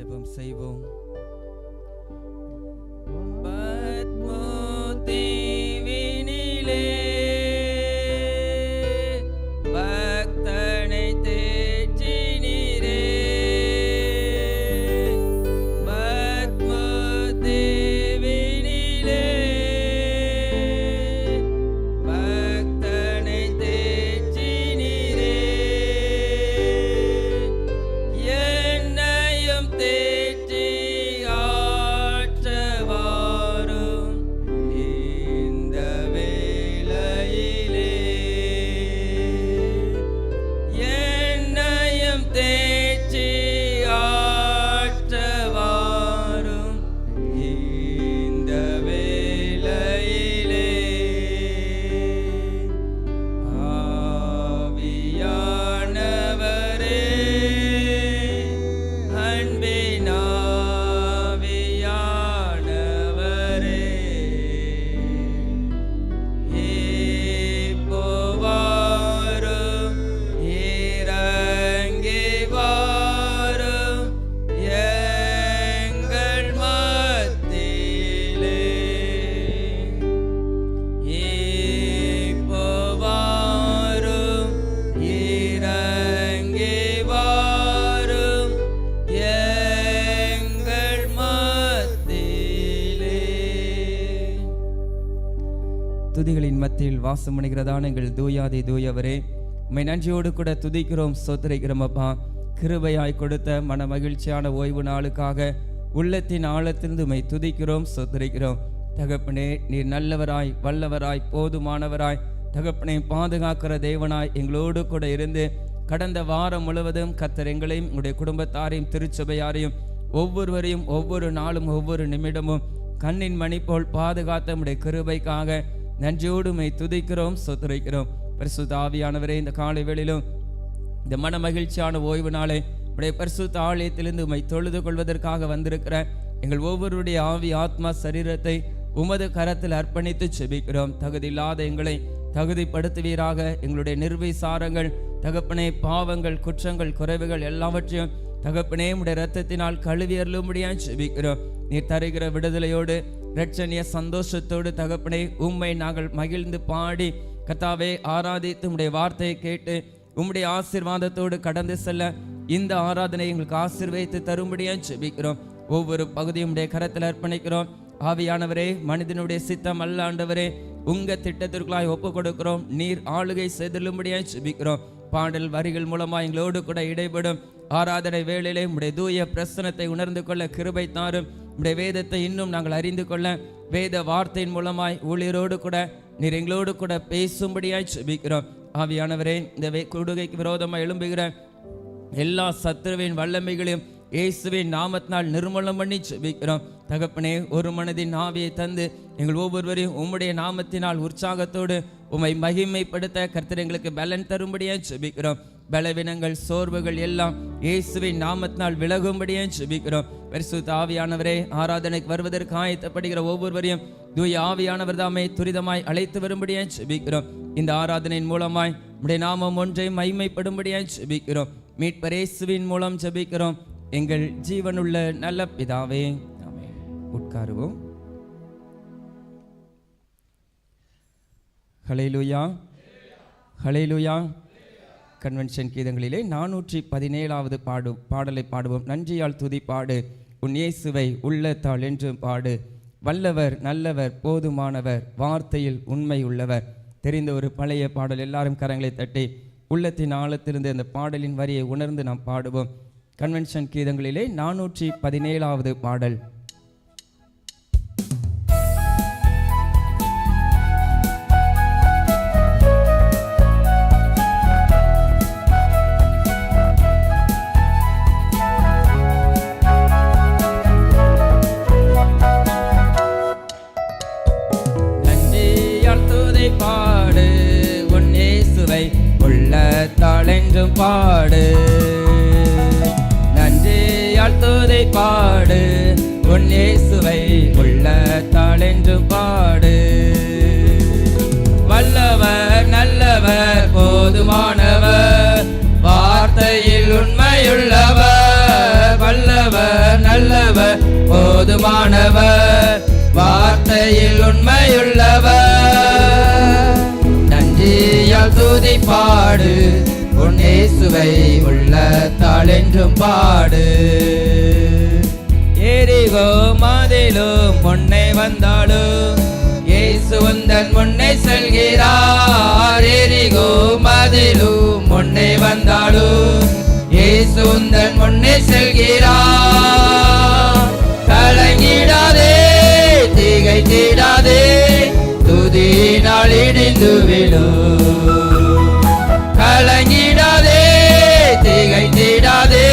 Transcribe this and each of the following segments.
ஜெபம் செய்வோம். துதிகளின் மத்தியில் வாசம் பண்ணுகிறதான எங்கள் தூயாதி தூயவரே, உம்மை நன்றியோடு கூட துதிக்கிறோம், ஸ்தோத்திரிக்கிறோம். அப்பா, கிருபையாய் கொடுத்த மன மகிழ்ச்சியான ஓய்வு நாளுக்காக உள்ளத்தின் ஆழத்திலிருந்து உம்மை துதிக்கிறோம், ஸ்தோத்திரிக்கிறோம். தகப்பனே, நீர் நல்லவராய், வல்லவராய், போதுமானவராய், தகப்பனை பாதுகாக்கிற தேவனாய் எங்களோடு கூட இருந்து கடந்த வாரம் முழுவதும் கர்த்தர் எங்களையும் உங்களுடைய குடும்பத்தாரையும் திருச்சபையாரையும் ஒவ்வொருவரையும் ஒவ்வொரு நாளும் ஒவ்வொரு நிமிடமும் கண்ணின் மணி போல் பாதுகாத்த உம்முடைய கிருபைக்காக நன்றியோடு உம்மை துதிக்கிறோம், ஸ்தோத்திரிக்கிறோம். பரிசுத்த ஆவியானவரே, இந்த காலை வேளையிலும் இந்த மன மகிழ்ச்சியான ஓய்வு நாளை உடைய பரிசுத்த ஆலயத்திலிருந்து உம்மை தொழுது கொள்வதற்காக வந்திருக்கிற எங்கள் ஒவ்வொருடைய ஆவி ஆத்மா சரீரத்தை உமது கரத்தில் அர்ப்பணித்து செபிக்கிறோம். தகுதியில்லாத எங்களை தகுதிப்படுத்துவீராக. எங்களுடைய நிர்விசாரங்கள் தகப்பனே, பாவங்கள், குற்றங்கள், குறைவுகள் எல்லாவற்றையும் தகப்பனே உடைய இரத்தத்தினால் கழுவியருளும்படியாய் செபிக்கிறோம். நீர் தருகிற விடுதலையோடு இரட்சணிய சந்தோஷத்தோடு தகப்பனே உம்மை நாங்கள் மகிழ்ந்து பாடி கர்த்தாவே ஆராதித்து உம்முடைய வார்த்தையை கேட்டு உம்முடைய ஆசீர்வாதத்தோடு கடந்து செல்ல இந்த ஆராதனை எங்களுக்கு ஆசீர்வதித்து தரும்படியாய் செபிக்கிறோம். ஒவ்வொரு பகுதியும் உடைய கரத்தில் அர்ப்பணிக்கிறோம். ஆவியானவரே, மனிதனுடைய சித்தம் அல்ல ஆண்டவரே, உங்க திட்டத்திற்குள்ளாய் ஒப்பு கொடுக்கிறோம். நீர் ஆளுகை செய்தலும்படியாய் செபிக்கிறோம். பாடல் வரிகள் மூலமாக எங்களோடு கூட இடைபடும் ஆராதனை வேளையிலே உம்முடைய தூய பிரசனத்தை உணர்ந்து கொள்ள கிருபை தாரும். உம்முடைய வேதத்தை இன்னும் நாங்கள் அறிந்து கொள்ள வேத வார்த்தையின் மூலமாய் ஊழியரோடு கூட நீர் எங்களோடு கூட பேசும்படியாய் செபிக்கிறோம். ஆவியானவரே, இந்த கொடுகைக்கு விரோதமாக எழும்புகிற எல்லா சத்துருவின் வல்லமைகளையும் இயேசுவின் நாமத்தினால் நிர்மூலம் பண்ணி செபிக்கிறோம். தகப்பனே, ஒரு மனதின் ஆவியை தந்து எங்கள் ஒவ்வொருவரையும் உம்முடைய நாமத்தினால் உற்சாகத்தோடு உம்மை மகிமைப்படுத்த கர்த்தர் எங்களுக்கு பலன் தரும்படியாய் செபிக்கிறோம். பலவீனங்கள், சோர்வுகள் எல்லாம் இயேசுவின் நாமத்தினால் விலகும்படியாய் செபிக்கிறோம். பரிசுத்த ஆவியானவரே, ஆராதனைக்கு வருவதற்கு ஆயத்தப்படுகிற ஒவ்வொருவரையும் தூய ஆவியானவர் தாமே துரிதமாய் அழைத்து வரும்படியாய் செபிக்கிறோம். இந்த ஆராதனையின் மூலமாய் உம்முடைய நாமம் ஒன்றை மகிமைப்படும்படியாய் செபிக்கிறோம். மீட்பர் இயேசுவின் மூலம் செபிக்கிறோம் எங்கள் ஜீவனுள்ள நல்ல பிதாவே, ஆமென். உட்காருவோம். ஹல்லேலூயா, ஹல்லேலூயா. கன்வென்ஷன் கீதங்களிலே 417வது பாடலை பாடுவோம். நன்றியால் துதி பாடு, உன் இயேசுவை உள்ளத்தால் என்றும் பாடு. வல்லவர், நல்லவர், போதுமானவர், வார்த்தையில் உண்மை உள்ளவர். தெரிந்த ஒரு பழைய பாடல். எல்லாரும் கரங்களை தட்டி உள்ளத்தின் ஆழத்திலிருந்து அந்த பாடலின் வரியை உணர்ந்து நாம் பாடுவோம். கன்வென்ஷன் கீதங்களிலே 417வது பாடல். பாடு, உன் இயேசுவை உள்ளத்தால் என்றும் பாடு. நன்றியால் துதி பாடு, உன் இயேசுவை உள்ளத்தால் என்றும் பாடு. வல்லவர், நல்லவர், போதுமானவர், வார்த்தையில் உண்மையுள்ளவர். வல்லவர், போதுமானவர், வார்த்தையில் உண்மையுள்ளவர். நன்றியால் துதி பாடு, உன் இயேசுவை உள்ளத்தால் என்றும் பாடு. எரிகோ மதிலும் முன்னே வந்தாலும் இயேசு உந்தன் முன்னே செல்கிறார். எரிகோ மதிலும் முன்னே வந்தாலும் இயேசு உந்தன் முன்னே செல்கிறார். கலங்கிடாதே, திகைத்திடாதே, துதியினால் இடிந்து விடும். கலங்கிடாதே, திகைத்திடாதே,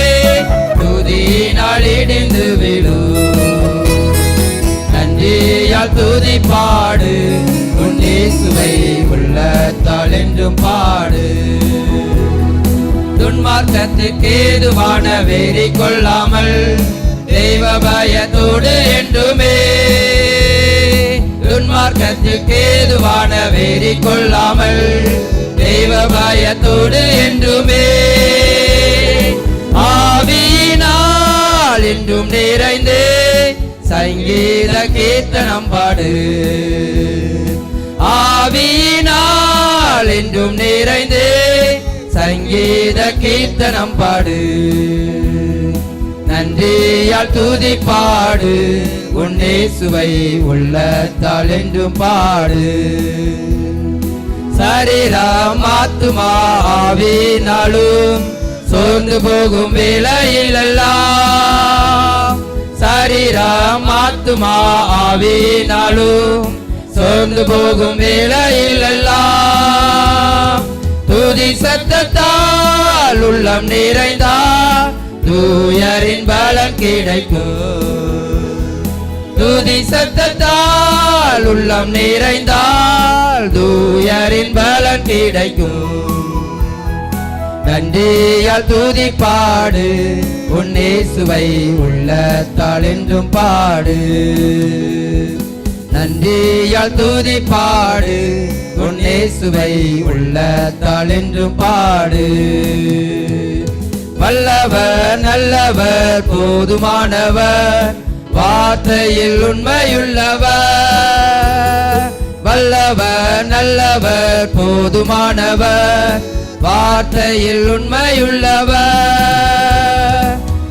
துதியினால் இடிந்து விடும். நன்றியால் துதி பாடு, உன் இயேசுவை உள்ளத்தால் என்றும் பாடு. துன்மார்க்கத்துக்கு ஏதுவான வெறி கொள்ளாமல் தெய்வ பயத்தோடு என்றுமே. துன்மார்க்கத்துக்கு ஏதுவான வெறி கொள்ளாமல் தெய்வ பயத்தோடு என்றுமே. ஆவியினால் என்றும் நிறைந்தே சங்கீத கீர்த்தனம் பாடு. ஆவியினால் என்றும் நிறைந்தே சங்கீத கீர்த்தனம் பாடு. நன்றியால் துதி பாடு, உன் இயேசுவை உள்ளத்தால் என்றும் பாடு. சரீரம் ஆத்துமா ஆவியினாலும் சோர்ந்து போகும் வேளையிலெல்லாம். சரீரம் ஆத்துமா ஆவியினாலும் சோர்ந்து போகும் வேளையிலெல்லாம். துதி சத்தத்தால் உள்ளம் நிறைந்தால் தூயரின் பலன் கிடைக்கும். துதி சத்தத்தால் உள்ளம் நிறைந்தால் தூயரின் பலன் கிடைக்கும். நன்றியால் துதி பாடு, உன் இயேசுவை உள்ளத்தால் என்றும் பாடு. நன்றியால் துதி பாடு, உன் இயேசுவை உள்ளத்தால் என்றும் பாடு. வல்லவர் நல்லவர் போதுமானவர், வார்த்தையில் உண்மையுள்ளவர். வல்லவர் நல்லவர் போதுமானவர், வார்த்தையில் உண்மையுள்ளவர்.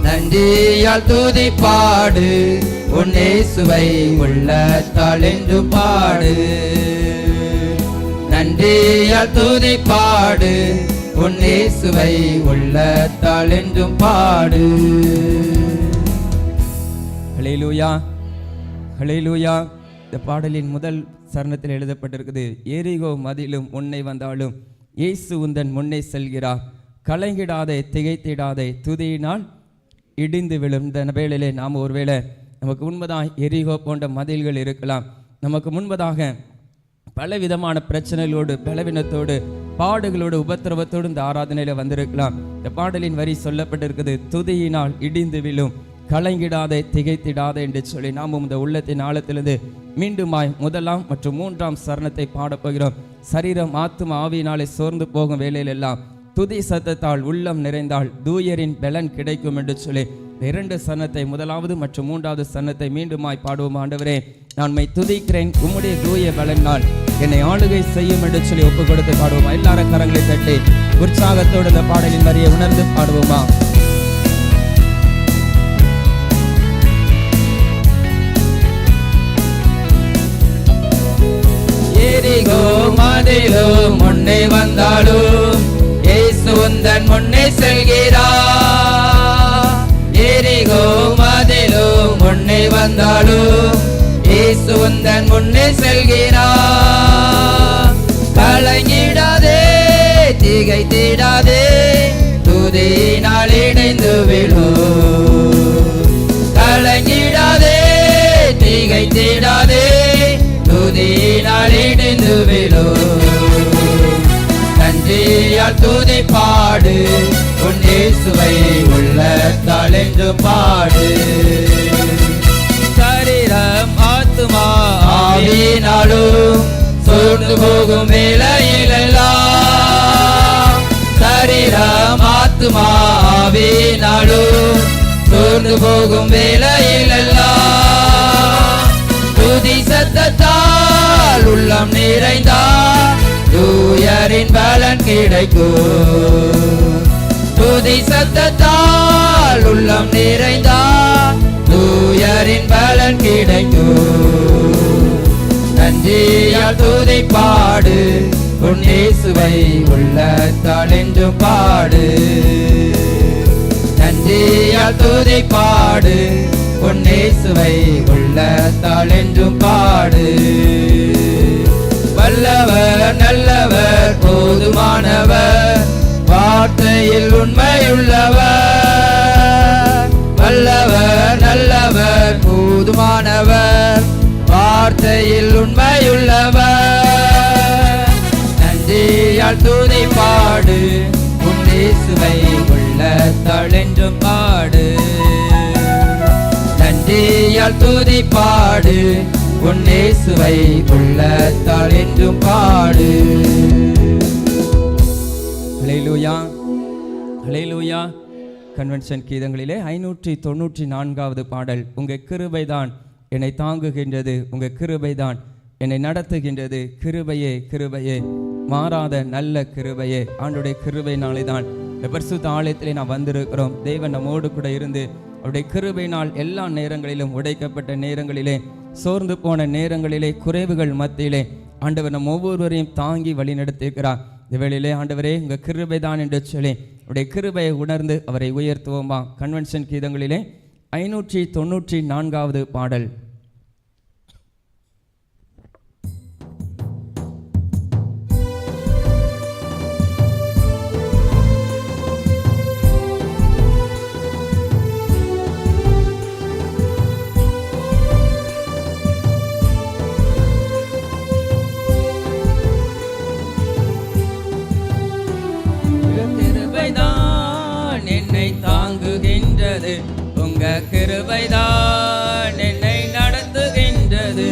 நன்றியால் துதி பாடு, உன் இயேசுவை உள்ளத்தால் என்றும் பாடு. நன்றியால் துதி பாடு, உன் இயேசுவை உள்ளத்தால் என்றும் பாடு. ஹல்லேலூயா, ஹல்லேலூயா. இந்த பாடலின் முதல் சரணத்தில் எழுதப்பட்டிருக்குது, எரிகோ மதிலும் முன்னே வந்தாலும் இயேசு உந்தன் முன்னே செல்கிறார். கலங்கிடாதே, திகைத்திடாதே, துதியினால் இடிந்து விழும். இந்த வேளையிலே நாம் ஒருவேளை நமக்கு முன்பதாக எரிகோ போன்ற மதில்கள் இருக்கலாம். நமக்கு முன்பதாக பலவிதமான பிரச்சனைகளோடு, பலவீனத்தோடு, பாடுகளோடு, உபத்திரவத்தோடு இந்த ஆராதனையில் வந்திருக்கலாம். இந்த பாடலின் வரி சொல்லப்பட்டிருக்குது, துதியினால் இடிந்து விழும், கலங்கிடாதே, திகைத்திடாதே என்று சொல்லி நாமும் இந்த உள்ளத்தின் ஆழத்திலிருந்து மீண்டுமாய் முதலாம் மற்றும் மூன்றாம் சரணத்தை பாடப்போகிறோம். சரீரம் ஆத்தும ஆவியினாலே சோர்ந்து போகும் வேளையில் எல்லாம் துதி சத்தத்தால் உள்ளம் நிறைந்தால் தூயரின் பலன் கிடைக்கும் என்று சொல்லி இரண்டு சரணத்தை, முதலாவது மற்றும் மூன்றாவது சரணத்தை மீண்டுமாய் பாடுவோம். ஆண்டவரே, நான் உம்மை துதிக்கிறேன், உம்முடைய தூய பலனால் என்னை ஆளுகை செய்யும் என்று சொல்லி ஒப்பு கொடுத்து பாடுவோமா? எல்லாரும் கரங்களை தட்டி உற்சாகத்தோடு இந்த பாடலின் வரியை உணர்ந்து பாடுவோமா? எரிகோ மதிலும் முன்னே வந்தாலும் இயேசு உந்தன் முன்னே செல்கிறார். எரிகோ மதிலும் முன்னே வந்தாலும் இயேசு உந்தன் முன்னே செல்கிறார். கலங்கிடாதே, திகைத்திடாதே, துதியினால் இணைந்து விடும். கலங்கிடாதே, திகைத்திடாதே, துதியினால் இணைந்து விடும். நன்றியால் துதி பாடு, உன் இயேசுவை உள்ளத்தால் என்று பாடு. சரீரம் ஆத்துமா ஆவியினாலும் சோர்ந்து போகும் வேளையிலெல்லாம். சரீரம் ஆத்துமா ஆவியினாலும் சோர்ந்து போகும் வேளையிலெல்லாம் துதி சத்தத்தால் உள்ளம் நிறைந்தால் தூயரின் பலன் கிடைக்கும். துதி சத்தத்தால் உள்ளம் நிறைந்தால் தூயரின் பலன் கிடைக்கும். நன்றியால் துதி பாடு உன் இயேசுவை உள்ளத்தால் என்றும் பாடு. நன்றியால் துதி பாடு உன் இயேசுவை உள்ளத்தால் என்றும் பாடு. வல்லவர் நல்லவர் போதுமானவர் வார்த்தையில் உண்மையுள்ளவர். வல்லவர் நல்லவர் போதுமானவர் வார்த்தையில் உண்மையுள்ளவர். நன்றியால் துதி பாடு உன் இயேசுவை உள்ளத்தால் என்றும் பாடு. நன்றியால் துதி பாடு உன் இயேசுவை உள்ளத்தால் என்றும் பாடு. ஹல்லேலூயா ஹல்லேலூயா. கன்வென்ஷன் கீதங்களிலே 594வது பாடல். உங்கள் கிருபைதான் என்னை தாங்குகின்றது, உங்கள் கிருபைதான் என்னை நடத்துகின்றது. கிருபையே கிருபையே மாறாத நல்ல கிருபையே. ஆண்டுடைய கிருபையினாலே தான் இந்த பரிசுத்த ஆலயத்திலே நாம் வந்திருக்கிறோம். தேவன் நம்மோடு கூட இருந்து அவருடைய கிருபையினால் எல்லா நேரங்களிலும், உடைக்கப்பட்ட நேரங்களிலே, சோர்ந்து போன நேரங்களிலே, குறைவுகள் மத்தியிலே ஆண்டவர் நம் ஒவ்வொருவரையும் தாங்கி வழி நடத்தியிருக்கிறார். இந்த வேளையிலே ஆண்டவரே உங்கள் கிருபை தான் என்று சொல்லி அவருடைய கிருபையை உணர்ந்து அவரை உயர்த்துவோமா. கன்வென்ஷன் கீதங்களிலே 594வது பாடல். உங்க கிருபைதான் என்னை நடத்துகின்றது.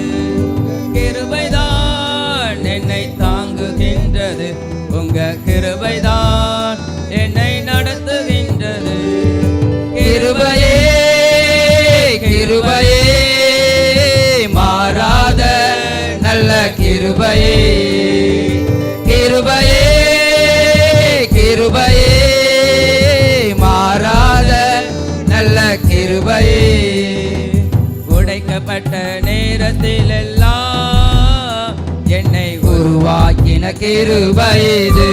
கிருபைதான் என்னை தாங்குகின்றது. உங்க கிருபைதான் என்னை நடத்துகின்றது. கிருபையே கிருபையே மாறாத நல்ல கிருபையே. கிருபையே கிருபையே மாறாத நல்ல கிருபையே. உடைக்கப்பட்ட நேரத்தில் எல்லாம் என்னை உருவாக்கின கிருபைது.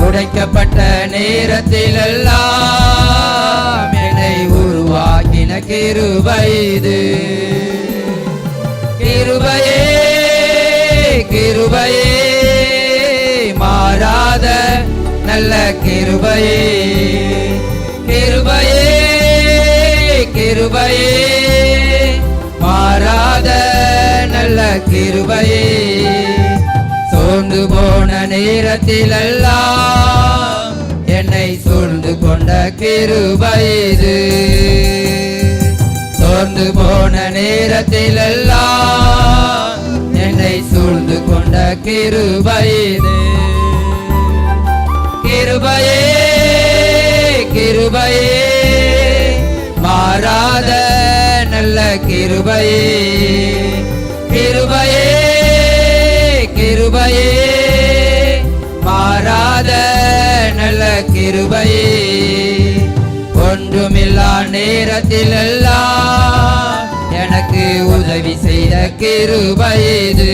உடைக்கப்பட்ட நேரத்தில் எல்லாம் என்னை உருவாக்கின கிருபைது. கிருபையே கிருபையே மாறாத நல்ல கிருபையே. கிருபையே கிருபையே மாறாத நல்ல கிருபையே. சோர்ந்து போன நேரத்தில் எல்லாம் என்னை சூழ்ந்து கொண்ட கிருபைது. சோர்ந்து போன நேரத்தில் எல்லாம் என்னை சூழ்ந்து கொண்ட கிருபைது. கிருபையே கிருபையே மாறாத நல்ல கிருபையே. கிருபையே கிருபையே மாறாத நல்ல கிருபையே. ஒன்றுமில்லா நேரத்தில் எல்லாம் எனக்கு உதவி செய்த கிருபைது.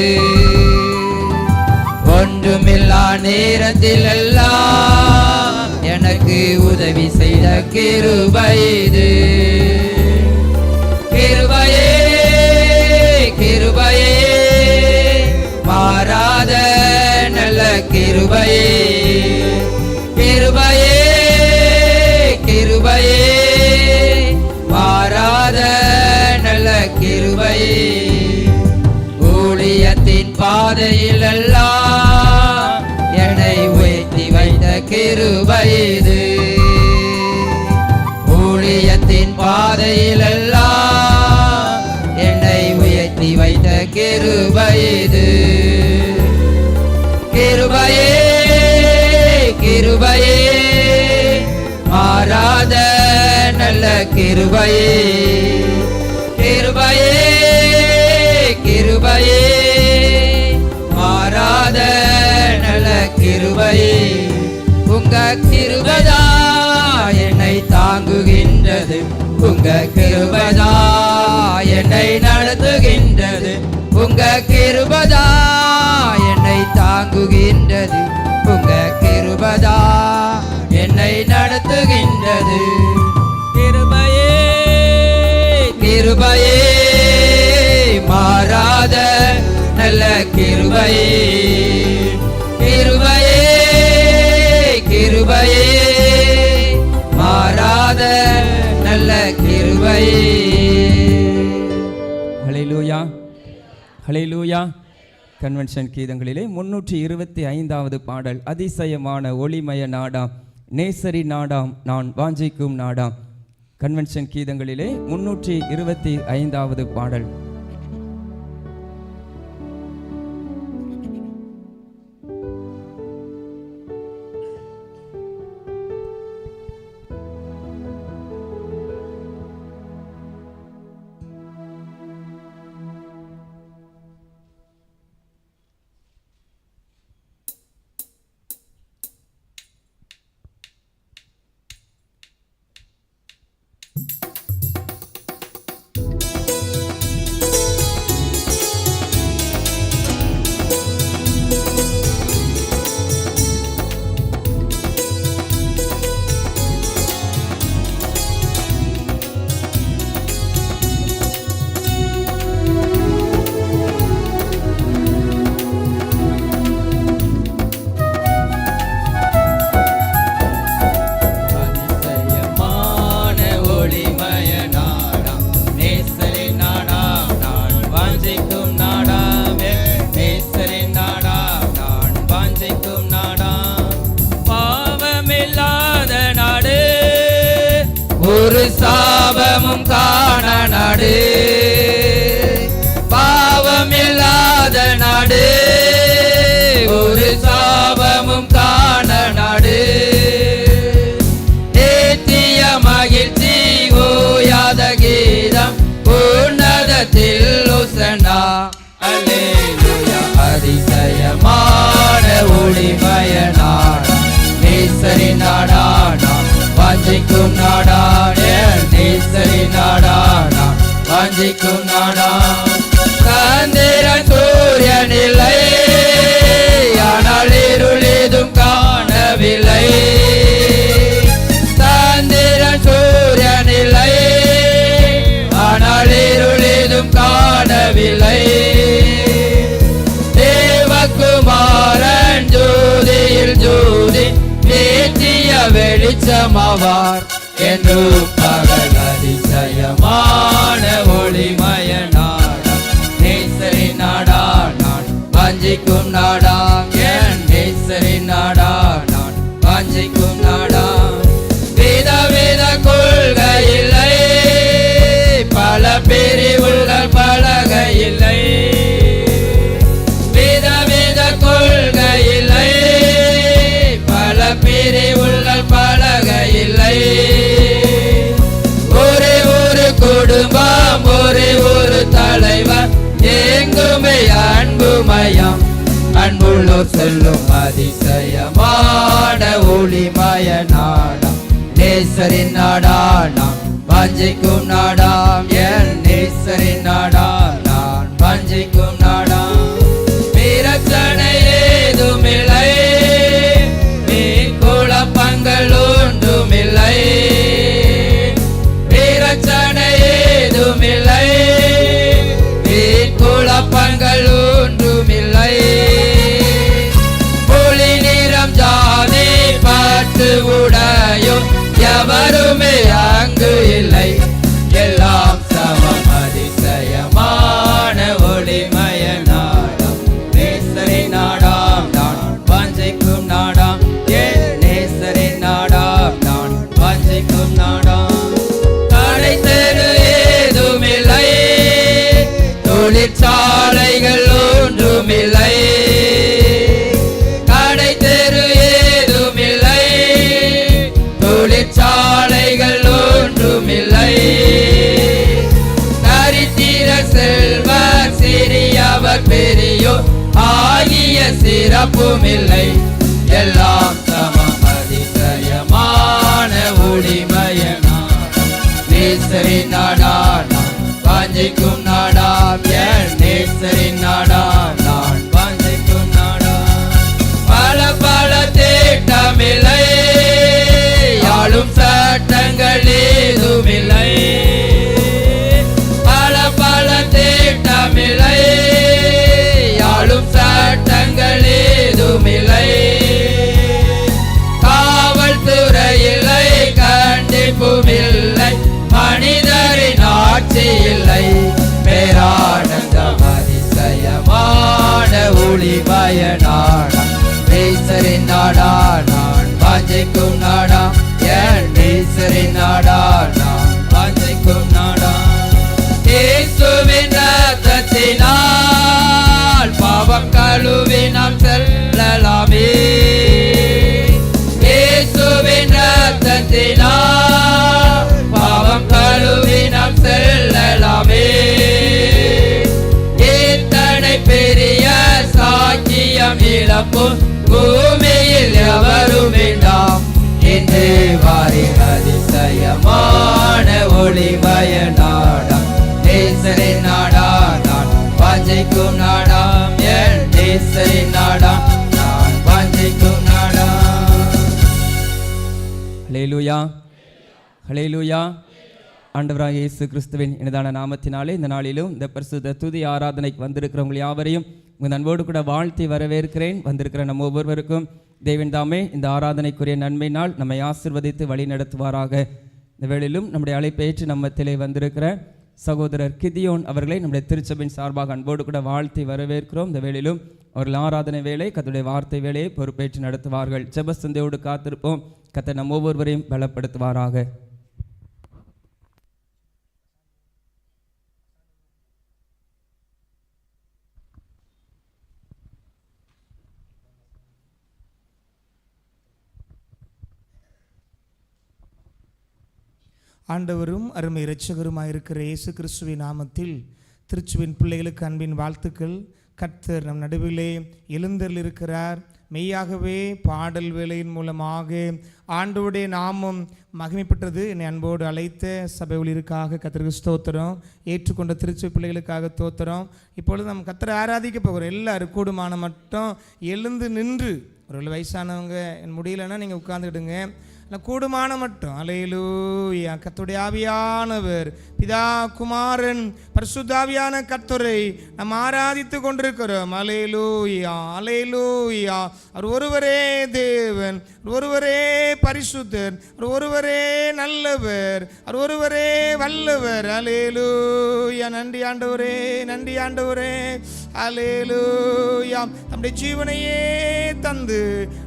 ஒன்றுமில்லா நேரத்தில் எல்லாம் எனக்கு உதவி செய்த கிருபைது. கிருபையே கிருபையே மாறாத நல்ல கிருபையே. கிருபையே கிருபையே மாறாத நல்ல கிருபையே. ஊழியத்தின் பாதையில் எல்லாம் என்னை உயர்த்தி வைத்த கிருபைது. ஊழியத்தின் பாதையில் எல்லாம் என்னை உயர்த்தி வைத்த கிருபைது. கிருபையே கிருபையே மாறாத நல்ல கிருபையே. கிருபையே கிருபையே உங்க கிருபதா என்னை தாங்குகின்றது, உங்க கிருபதா என்னை நடத்துகின்றது, உங்க கிருபதா என்னை தாங்குகின்றது, உங்க கிருபதா என்னை நடத்துகின்றது. கிருபையே கிருபையே மாறாத நல்ல கிருபையே, கிருபையே கிருபையே மாறாத நல்ல கிருபையே. ஹல்லேலூயா ஹல்லேலூயா. கன்வென்ஷன் கீதங்களிலே 325வது பாடல், அதிசயமான ஒளிமய நாடாம் நேசரி நாடாம் நான் வாஞ்சிக்கும் நாடாம். கன்வென்ஷன் கீதங்களிலே 325வது பாடல். ஒரு சாபமும் காண நாடு, பாவம் இல்லாத நாடு, ஒரு சாபமும் காண நாடு, நித்திய மகிழ்ச்சி ஓயாத கீதம் உன்னதத்தில் ஓசன்னா. அல்லேலூயா. அதிசயமான ஒளிமய நாடா நேசரி நாடா நான் வாஞ்சிக்கும் நாடா, நேசரி நாடா நான் வாஞ்சிக்கும் நாடா. சந்திரன் சூரியன் இல்லை, ஆனால் இருள் ஏதும் காணவில்லை. சந்திரன் சூரியன் இல்லை, ஆனால் இருள் ஏதும் காணவில்லை. தேவகுமாரன் ஜோதியில் ஜோதி நித்திய வெளிச்சமாவார் என்று பகல். அதிசயமான ஒளிமய நாடா நேசரி நாடா நான் வாஞ்சிக்கும் நாடா, என் நேசரி நாடா நான் வாஞ்சிக்கும் நாடா. வித கொள்கை இல்லை, பல பிரிவுகள் பலக இல்லை. வித கொள்கை இல்லை, பல பிரிவுகள் பலக இல்லை. ஒரே ஒரு குடும்பம், ஒரே ஒரு தலைவர், எங்குமே அன்புமயம், அன்புள்ளோர் செல்லும் அதிசயமான ஒளிமய நாடா நேசரி நாடா நான் வாஞ்சிக்கும் நாடா, என் நேசரி நாடா நான் வாஞ்சிக்கும் நாடா. பிரச்சனை ஏதுமில்லை, குழப்பங்கள் ஒன்றுமில்லை. பிரச்சனை ஏதுமில்லை, குழப்பங்கள் ஒன்றுமில்லை. புலி நிறம் ஜாதி பார்த்து உடையோ எவருமே அங்கு இல்லை, எல்லாம் சமம். அதிசயமான ஒளிமய நாடாம் நேசரி நாடாம் நான் வாஞ்சிக்கும் நாடாம், என் நேசரி நாடாம் நான் வாஞ்சிக்கும் நாடாம். கடை தெரு ஏதுமில்லை, தொழிற்சாலைகள் ஒன்றுமில்லை. கடை தெரு ஏதுமில்லை, தொழிற்சாலைகள் ஒன்றுமில்லை. தரித்திர செல்வர் சிறியவர் பெரியோர் ஆகிய சிறப்புமில்லை, எல்லாம் சமம் அதிசயமான ஒளிமயனாம் நேசரின் நாடாம் நான் வாஞ்சிக்கும் நாடாம் என் நேசரின் நாடாம் நான் வாஞ்சிக்கும் நாடாம் பல பல தேட்டமில்லை ஆளும் சட்டங்கள் ஏதுமில்லை பல பல தேட்டமில்லை ஆளும் சட்டங்கள் ஏதுமில்லை காவல்துறை இல்லை கண்டிப்புமில்லை மனிதரின் ஆட்சி இல்லை பேரானந்தம் அதிசயமான ஒளிமய நாடாம் நேசரின் நாடா நான் வாஞ்சிக்கும் நாடா என் நேசரின் நாடா நான் வாஞ்சிக்கும் நாடா இயேசுவின் இரத்தத்தினால் பாவம் கழுவி நாம் செல்லலாமே இயேசுவின் இரத்தத்தினால் பாவம் கழுவி நாம் செல்லலாமே இத்தனை பெரிய சாக்கியம் இழப்பும் பூமியில் எவரும் வேண்டாம் இன்று வாரி அதிசயமான ஒளிமய நாடாம் நேசரின் நாடா நான் வாஞ்சிக்கும் நாடாம் என் நேசரின் நாடா நான் வாஞ்சிக்கும் நாடாம். ஹல்லேலூயா ஹல்லேலூயா. ஆண்டவராகிய இயேசு கிறிஸ்துவின் இனிதான நாமத்தினாலே இந்த நாளிலும் இந்த பரிசுத்த துதி ஆராதனைக்கு வந்திருக்கிறவங்க யாவரையும் உங்கள் அன்போடு கூட வாழ்த்தி வரவேற்கிறேன். வந்திருக்கிற நம்ம ஒவ்வொருவருக்கும் தேவன் தாமே இந்த ஆராதனைக்குரிய நன்மையினால் நம்மை ஆசீர்வதித்து வழி நடத்துவாராக. இந்த வேளையிலும் நம்முடைய அழைப்பை ஏற்று நம்மத்திலே வந்திருக்கிற சகோதரர் கிதியோன் அவர்களை நம்முடைய திருச்சபையின் சார்பாக அன்போடு கூட வாழ்த்தி வரவேற்கிறோம். இந்த வேளையிலும் அவர்கள் ஆராதனை வேலை கர்த்தருடைய வார்த்தை வேலையை பொறுப்பேற்று நடத்துவார்கள். ஜெப சிந்தையோடு காத்திருப்போம். கர்த்தர் நம்ம ஒவ்வொருவரையும் பலப்படுத்துவாராக. ஆண்டவரும் அருமை இரட்சகருமாயிருக்கிற இயேசு கிறிஸ்துவின் நாமத்தில் திருச்சுவின் பிள்ளைகளுக்கு அன்பின் வாழ்த்துக்கள். கர்த்தர் நம் நடுவிலே எழுந்தருளிருக்கிறார். மெய்யாகவே பாடல் வேளையின் மூலமாக ஆண்டவருடைய நாமம் மகிமைப்பட்டது. என்னை அன்போடு அழைத்த சபை ஊழியருக்காக கர்த்தருக்கு ஸ்தோத்திரம். ஏற்றுக்கொண்ட திருச்சி பிள்ளைகளுக்காக தோத்திரம். இப்பொழுது நம்ம கர்த்தரை ஆராதிக்க போகிறோம். எல்லாரும் கூடுமான மட்டும் எழுந்து நின்று, ஒரு வயசானவங்க முடியலன்னா நீங்கள் உட்கார்ந்துக்கிடுங்க. கூடுமான மட்டும் அல்லேலூயா. கர்த்தருடைய ஆவியானவர் பிதா குமாரன் பரிசுத்தாவியான கர்த்தரை நாம் ஆராதித்து கொண்டிருக்கிறோம். அல்லேலூயா அல்லேலூயா. அவர் ஒருவரே தேவன், ஒருவரே பரிசுத்தர், ஒருவரே நல்லவர், அவர் ஒருவரே வல்லவர். அல்லேலூயா. நன்றி ஆண்டவரே, நன்றி ஆண்டவரே. அல்லேலூயா. நம்முடைய ஜீவனையே தந்து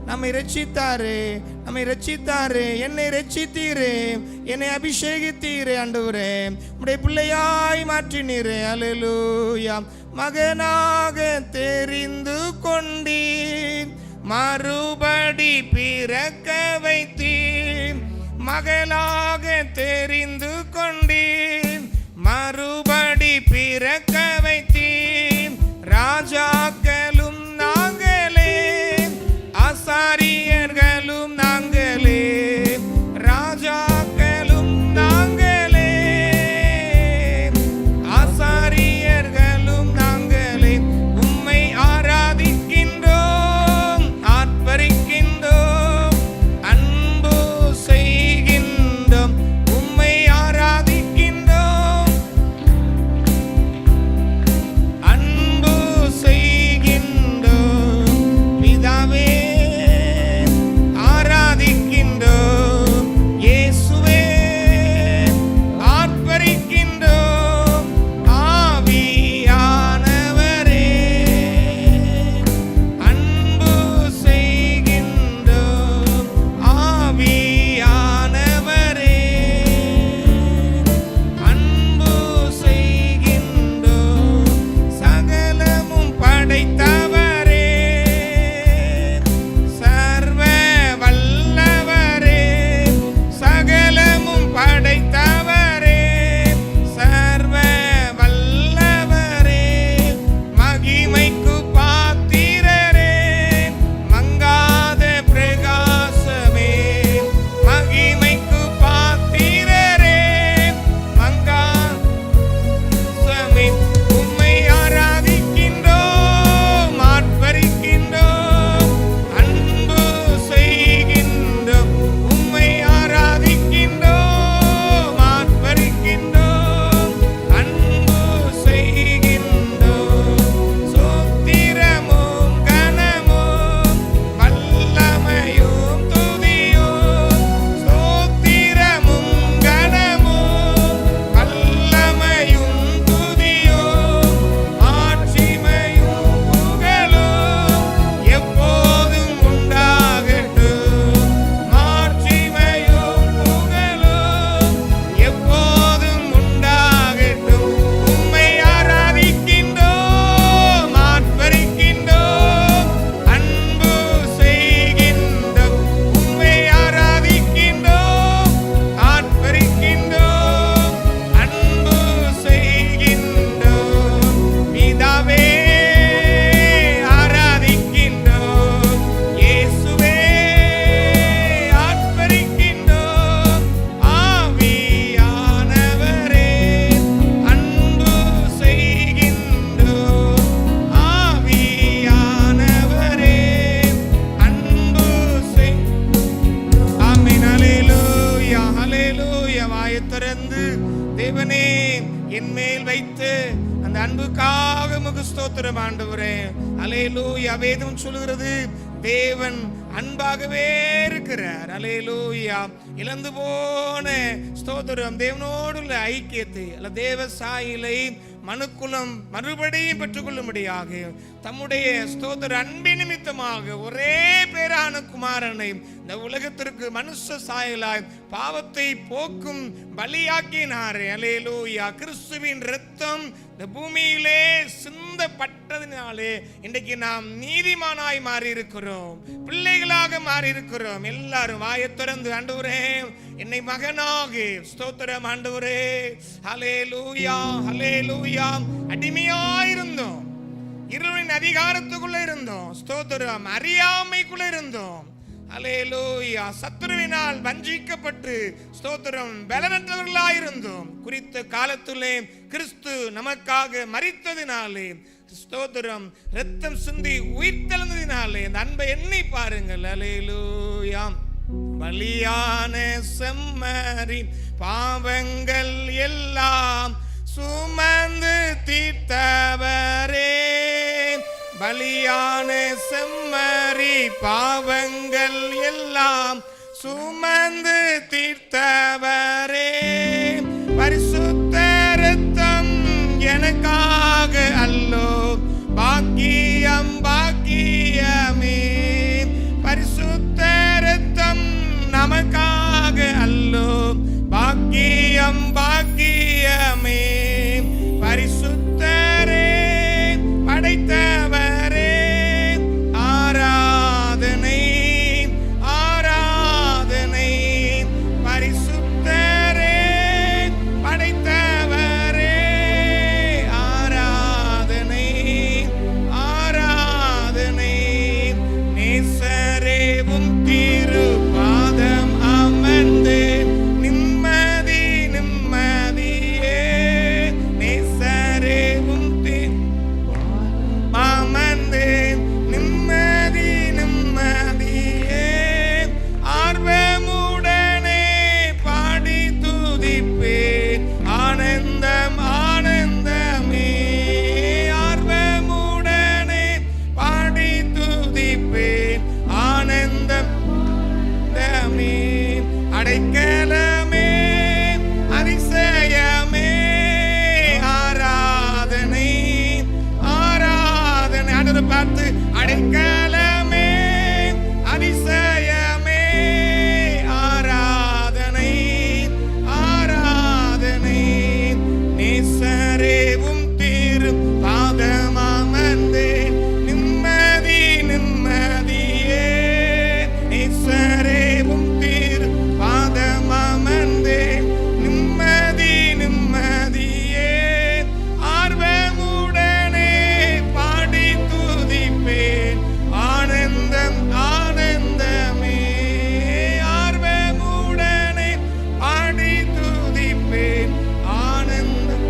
நம்மை ரட்சித்தாரே, நம்மை ரட்சித்தாரே. என்னை ரட்சித்தீரே, என்னை அபிஷேகித்தீரே ஆண்டவரே. உம்முடைய பிள்ளையாய் மாற்றினீரே. அல்லேலூயா. மகனாக தெரிந்து கொண்டீர், மறுபடி பிறக்க வைத்தீர். மகளாக தெரிந்து கொண்டீர், மறுபடி பிறக்க வைத்தீர். ராஜாக்களும் நாங்களே, ஆசாரியர்களும் நாங்களே. ராஜாக்களும் நாங்களே, ஆசாரியர்களும் நாங்களே. உம்மை ஆராதிக்கின்றோம், ஆர்ப்பரிக்கின்றோம், அன்பு செய்கின்றோம். உம்மை வைத்து அந்த அன்புக்காக உமக்கு ஸ்தோத்திரம் ஆண்டவரே. அல்லேலூயா. வேதம் சொல்கிறது தேவன் அன்பாகவே இருக்கிறார். அல்லேலூயா. இழந்து போன ஸ்தோத்திரம் தேவனோடு உள்ள ஐக்கியத்தை அல்ல தேவ சாயலை மனுக்குலம் மறுபடியும் பெற்றுக்கொள்ளும்படியாக தம்முடைய ஸ்தோத்திர அன்பின் நிமித்தமாக ஒரே பேரான குமாரனை இந்த உலகத்திற்கு மனுஷ சாயலாய் பாவத்தை போக்கும் பலியாக்கினாரே. அல்லேலூயா. கிறிஸ்துவின் இரத்தம் இந்த பூமியிலே சிந்தப்பட்டதினாலே இன்றைக்கு நாம் நீதிமானாய் மாறி இருக்கிறோம், பிள்ளைகளாக மாறி இருக்கிறோம். எல்லாரும் வாயை திறந்து ஆண்டவரே என்னை மகனாக ஸ்தோத்திரம் ஆண்டவரே. ஹல்லேலூயா ஹல்லேலூயா. அடிமையாயிருந்தோம், இருளின் அதிகாரத்துக்குள்ள இருந்தோம், ஸ்தோத்திரம் அறியாமைக்குள்ள இருந்தோம். அல்லேலூயா. சத்துருவினால் வஞ்சிக்கப்பட்டு ஸ்தோத்திரம் பலனற்றவர்களாயிருந்தோம். குறித்த காலத்திலே கிறிஸ்து நமக்காக மரித்ததினாலே ஸ்தோத்திரம் இரத்தம் சிந்தி உயிர்த்தெழுந்ததினாலே அந்த அன்பை எண்ணி பாருங்கள். அல்லேலூயா. பலியான செம்மறி பாவங்கள் எல்லாம் சுமந்து தீர்த்தவரே. பலியான செம்மறி பாவங்கள் எல்லாம் சுமந்து தீர்த்தவரே. பரிசுத்த இரத்தம் எனக்காக அல்லோ பாக்கியம் பாக்கியமே. பரிசுத்த இரத்தம் நமக்காக அல்லோ பாக்கியம் பாக்கியமே. பரிசுத்தரே படைத்தவரே ஆராதனை ஆராதனை. பரிசுத்தரே படைத்தவரே ஆராதனை ஆராதனை. நேசரேவும் திரு பாதம் அமர்ந்து நிம்மதி நிம்மதியே. நேசரேவும் அமர்ந்து நிம்மதி நிம்மதியே. ஆர்வமுடனே பாடி துதிப்பேன் ஆனந்தம் ஆனந்தமே. ஆர்வமுடனே பாடி துதிப்பேன் ஆனந்தம் ஆனந்தமே. அடைக்கலமே அதிசயமே ஆராதனை ஆராதனை. ஆண்டவரை பார்த்து அடைக்கலமே அதிசயமே ஆராதனை ஆராதனை. நேசரேவும் திரு பாதம் அமர்ந்து நிம்மதி நிம்மதியே. நேசரேவும் திரு பாதம் அமர்ந்து நிம்மதி நிம்மதியே. ஆர்வமுடனே பாடி துதிப்பேன் ஆனந்தம் ஆனந்தமே. ஆர்வமுடனே பாடி துதிப்பேன் ஆனந்தம்.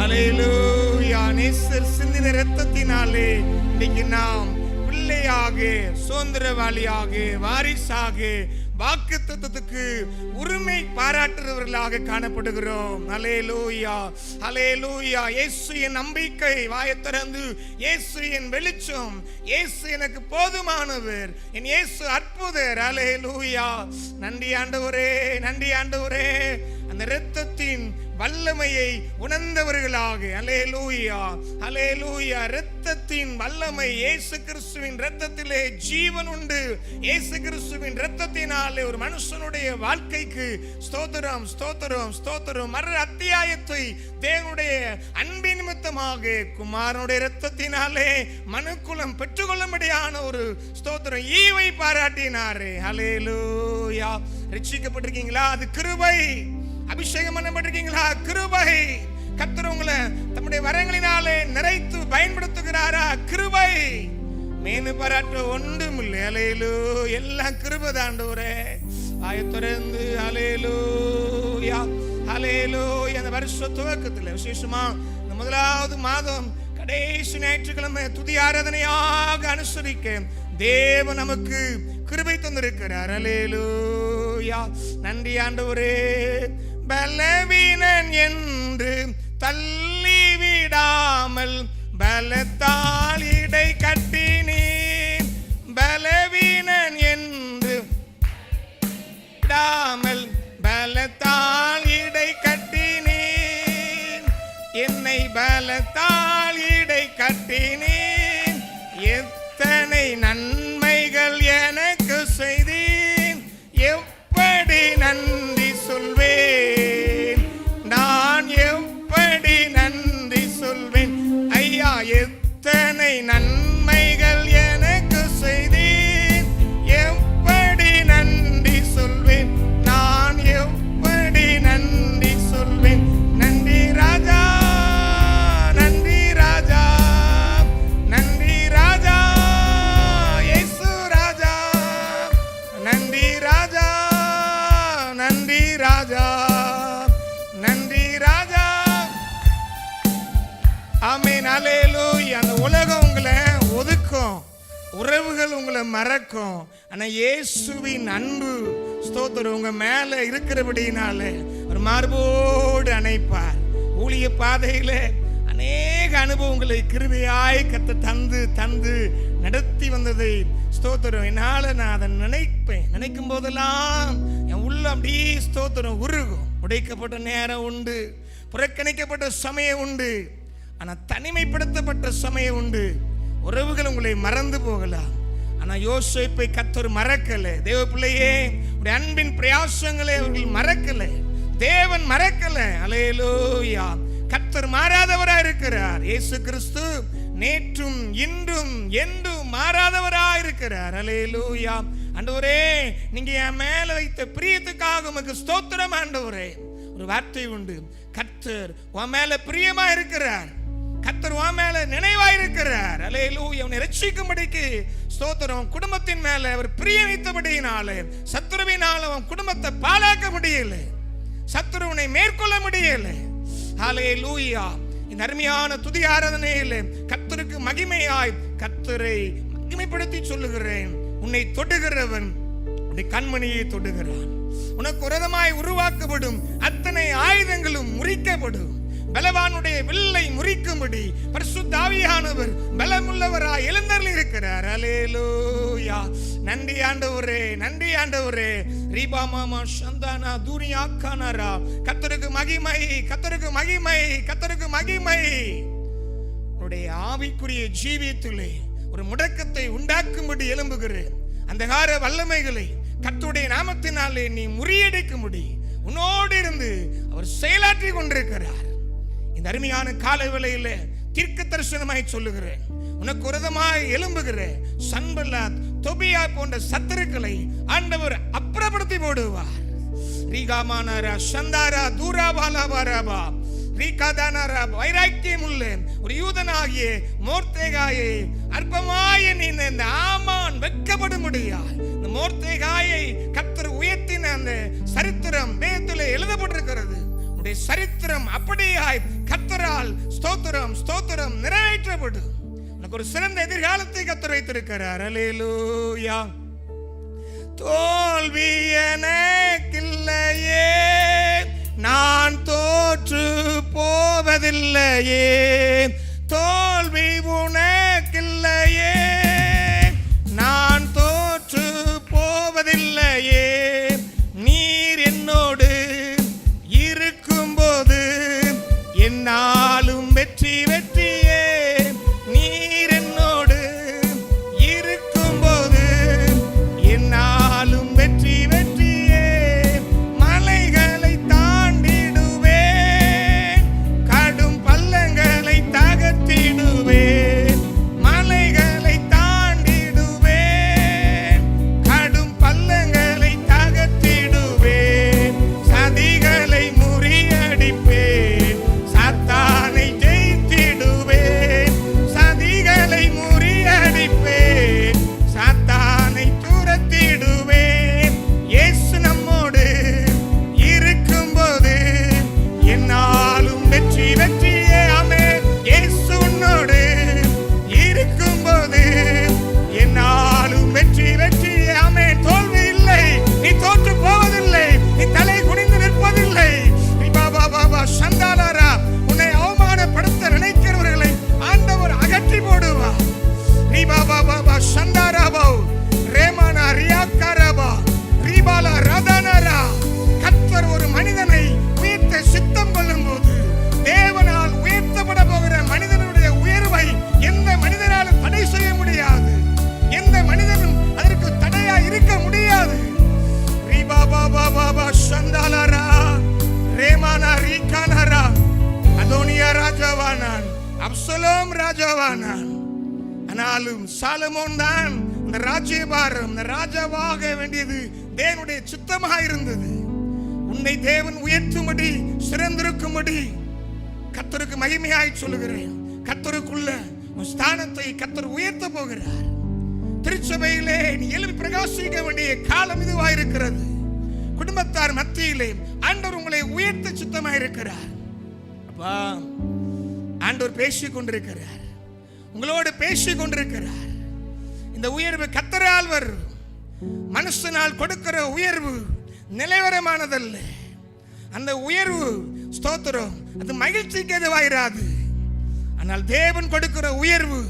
அல்லேலூயா. நேசர் சிந்தின இரத்தத்தினாலே இன்னைக்கு நாம் பிள்ளையாக சுதந்திரவாளியாக வாரிசாக வாக்குத்தத்தத்துக்கு உரிமை பாராட்டுறவர்களாக காணப்படுகிறோம். அல்லேலூயா அல்லேலூயா. இயேசு என் நம்பிக்கை. வாயைத் திறந்து இயேசு என் வெளிச்சம், இயேசு எனக்கு போதுமானவர், என் இயேசு அற்புதர். அல்லேலூயா. நன்றி ஆண்டவரே நன்றி ஆண்டவரே. அந்த இரத்தத்தின் வல்லமையை உணர்ந்தவர்களாக அல்லேலூயா அல்லேலூயா. இரத்தத்தின் வல்லமை, இயேசு கிறிஸ்துவின் இரத்தத்திலே ஜீவன் உண்டு. இயேசு கிறிஸ்துவின் இரத்தத்தினாலே ஒரு மனுஷனுடைய வாழ்க்கைக்கு ஸ்தோத்திரம் ஸ்தோத்திரம் ஸ்தோத்திரம். மறு அத்தியாயத்தை தேவனுடைய அன்பின் நிமித்தமாக குமாரனுடைய இரத்தத்தினாலே மனுக்குலம் பெற்றுக்கொள்ளும்படியான ஒரு ஸ்தோத்திரம் ஈவை பாராட்டினாரே. அல்லேலூயா. ரட்சிக்கப்பட்டிருக்கீங்களா? அது கிருபை. அபிஷேகம் பண்ணப்பட்டிருக்கீங்களா? கிருபை. கர்த்தர் உங்களை தம்முடைய வரங்களினாலே நிறைத்து பயன்படுத்துகிறாரா? கிருபை. மேனு பாராட்ட ஒன்றும் இல்லை. அல்லேலூயா. எல்லாம் கிருபை தாண்டவரே. ஆயத்திறந்து அல்லேலூயா அல்லேலூயா. அந்த வருஷ துவக்கத்தில் விசேஷமா இந்த முதலாவது மாதம் கடைசி ஞாயிற்றுக்கிழமை துதி ஆராதனையாக அனுசரிக்க தேவன் நமக்கு கிருபை தந்திருக்கிறார். அல்லேலூயா. நன்றி ஆண்டவரே. பலவீனன் என்று தள்ளிவிடாமல் பலத்தால் இடை கட்டினீர். பலவீனன் என்று விடாமல் பலத்தால் இடை கட்டினீர். என்னை பலத்தால் இடை கட்டினீர். எத்தனை நன்மைகள் எனக்கு செய்தீர். எப்படி நன்றி சொல்வேன், நான் எப்படி நன்றி சொல்வேன். ஐயா, எத்தனை நன்மைகள் எனக்கு செய்தீர். எப்படி நன்றி சொல்வேன், நான் எப்படி நன்றி சொல்வேன். நன்றி ராஜா, நன்றி ராஜா, நன்றி ராஜா, இயேசு ராஜா. நன்றி ராஜா, நன்றி ராஜா, நன்றி ராஜா. ஆமென், அல்லேலூயா. அந்த உலகம் உங்களை ஒதுக்கும், உறவுகள் உங்களை மறக்கும். ஆனா இயேசுவின் அன்பு ஸ்தோத்திரம் உங்க மேல இருக்கிறபடினால ஒரு மார்போடு அணைப்பார். ஊழிய பாதையில அநேக அனுபவங்களை கிருபையாய் கத்த தந்து தந்து நடத்தி வந்ததை ஸ்தோத்திரம் என்னால நான் அதை நினைக்கும் போதெல்லாம் என் உள்ள அப்படியே ஸ்தோத்திரம் உருகும். உடைக்கப்பட்ட நேரம் உண்டு, புறக்கணிக்கப்பட்ட சமயம் உண்டு, ஆனா தனிமைப்படுத்தப்பட்ட சமயம் உண்டு. உறவுகள் உங்களை மறந்து போகலாம், ஆனா யோசேப்பை கர்த்தர் மறக்கல. தேவ பிள்ளையே, உடைய அன்பின் பிரயாசங்களை அவர்கள் மறக்கல, தேவன் மறக்கல. அல்லேலூயா. கர்த்தர் மாறாதவராய் இருக்கிறார். இயேசு கிறிஸ்து நேற்றும் இன்றும் என்றும் மாறாதவராய் இருக்கிறார். அல்லேலூயா. ஆண்டவரே, நீங்க என் மேல வைத்த பிரியத்துக்காக உமக்கு ஸ்தோத்திரம். ஆண்டவரே, ஒரு வார்த்தை உண்டு, கர்த்தர் உன் மேல பிரியமா இருக்கிறார், கர்த்தர் உன் மேல நினைவாய் இருக்கிறார். அல்லேலூயா. அவனை ரட்சிக்கும்படிக்கு ஸ்தோத்திரம். குடும்பத்தின் மேல அவர் பிரியம் வைத்தபடியினால சத்துருவினால அவன் குடும்பத்தை பாழாக்க முடியல, சத்துருவனை மேற்கொள்ள முடியல. அல்லேலூயா. இந்த அருமையான துதி ஆராதனையில் கர்த்தருக்கு மகிமையாய் கர்த்தரை மகிமைப்படுத்தி சொல்லுகிறேன். உன்னை தொடுகிறவன் உன்னை கண்மணியை தொடுகிறான். உனக்கு உரதமாய் உருவாக்கப்படும் அத்தனை ஆயுதங்களும் முறிக்கப்படும். பலவானுடைய வில்லை முறிக்கும்படி பரிசுத்த ஆவியானவர் பலமுள்ளவராய் எழுந்தருளி இருக்கிறார். அல்லேலூயா. நன்றி ஆண்டவரே, நன்றி ஆண்டவரே. ரீபா மாமா சந்தானா தூரியா கானாரா. கர்த்தருக்கு மகிமை, கர்த்தருக்கு மகிமை, கர்த்தருக்கு மகிமை. உன்னுடைய ஆவிக்குரிய ஜீவியத்திலே ஒரு முடக்கத்தை உண்டாக்கும்படி எழும்புகிறேன். அந்தகார வல்லமைகளை கர்த்தருடைய நாமத்தினாலே நீ முறியடிக்கும்படி உன்னோடு இருந்து அவர் செயலாற்றி கொண்டிருக்கிறார். இந்த அருமையான காலை வேளையில தீர்க்க தரிசனமாய் சொல்லுகிறேன், உனக்கு உரதமாய் எழும்புகிற சன்பல்லாத் தொபியா போன்ற சத்துருக்களை ஆண்டவர் அப்புறப்படுத்தி போடுவார். ரீகாமானாரா சந்தாரா தூராபாலாபாராபா ரீகாதானாரா. வைராக்கியம் உள்ள ஒரு யூதனாகிய மோர்தேகாயை அற்பமாய நீ இந்த ஆமான் வெட்கப்படும்படியாய் இந்த மோர்தேகாயை கர்த்தர் உயர்த்தின அந்த சரித்திரம் வேதத்திலே எழுதப்பட்டிருக்கிறது. உடைய சரித்திரம் அப்படியாய் கர்த்தரால் ஸ்தோத்திரம் ஸ்தோத்திரம் நிறைவேற்றப்படும். உனக்கு ஒரு சிறந்த எதிர்காலத்தை கர்த்தர் வைத்திருக்கிறார். அல்லேலூயா. தோல்வி எனக்கில்லையே, நான் தோற்று போவதில்லையே. தோல்வி உனக்கில்லையே, நான் தோற்று போவதில்லையே. நீர் என்னோடு இருக்கும்போது என்னாலும் வெற்றி வெற்றியே. நீர் என்னோடு இருக்கும்போது என்னாலும் வெற்றி வெற்றியே. மலைகளை தாண்டிடுவேன், கடும் பள்ளங்களை தகர்த்திடுவேன். ராஜாவானான், அப்சலோம் ராஜாவானான். ஆனாலும் சாலமோன் தான் இந்த ராஜ்யபாரம், இந்த ராஜாவாக வேண்டியது தேவனுடைய சித்தமாக இருந்தது. உன்னை தேவன் உயர்த்தும்படி, சிறந்திருக்கும்படி கர்த்தருக்கு மகிமையாய் சொல்லுகிறேன். கர்த்தருக்குள்ள உன் ஸ்தானத்தை கர்த்தர் உயர்த்த போகிறார். திருச்சபையிலே நீ எழுப்பி பிரகாசிக்க வேண்டிய காலம் இதுவாயிருக்கிறது. குடும்பத்தார் மத்தியிலே ஆண்டவர் உங்களை உயர்த்த சித்தமாயிருக்கிறார். அப்பா, ஆண்டவர் பேசிக் கொண்டிருக்கிறார், உங்களோடு பேசிக் கொண்டிருக்கிறார். இந்த உயர்வு கர்த்தரால் வரும். மனுஷனால் கொடுக்கிற உயர்வு நிலைவரமானதல்ல. அந்த உயர்வு ஸ்தோத்திரம், அது மகிழ்ச்சிக்கு எதுவாயிராது. ஆனால் தேவன் கொடுக்கிற உயர்வு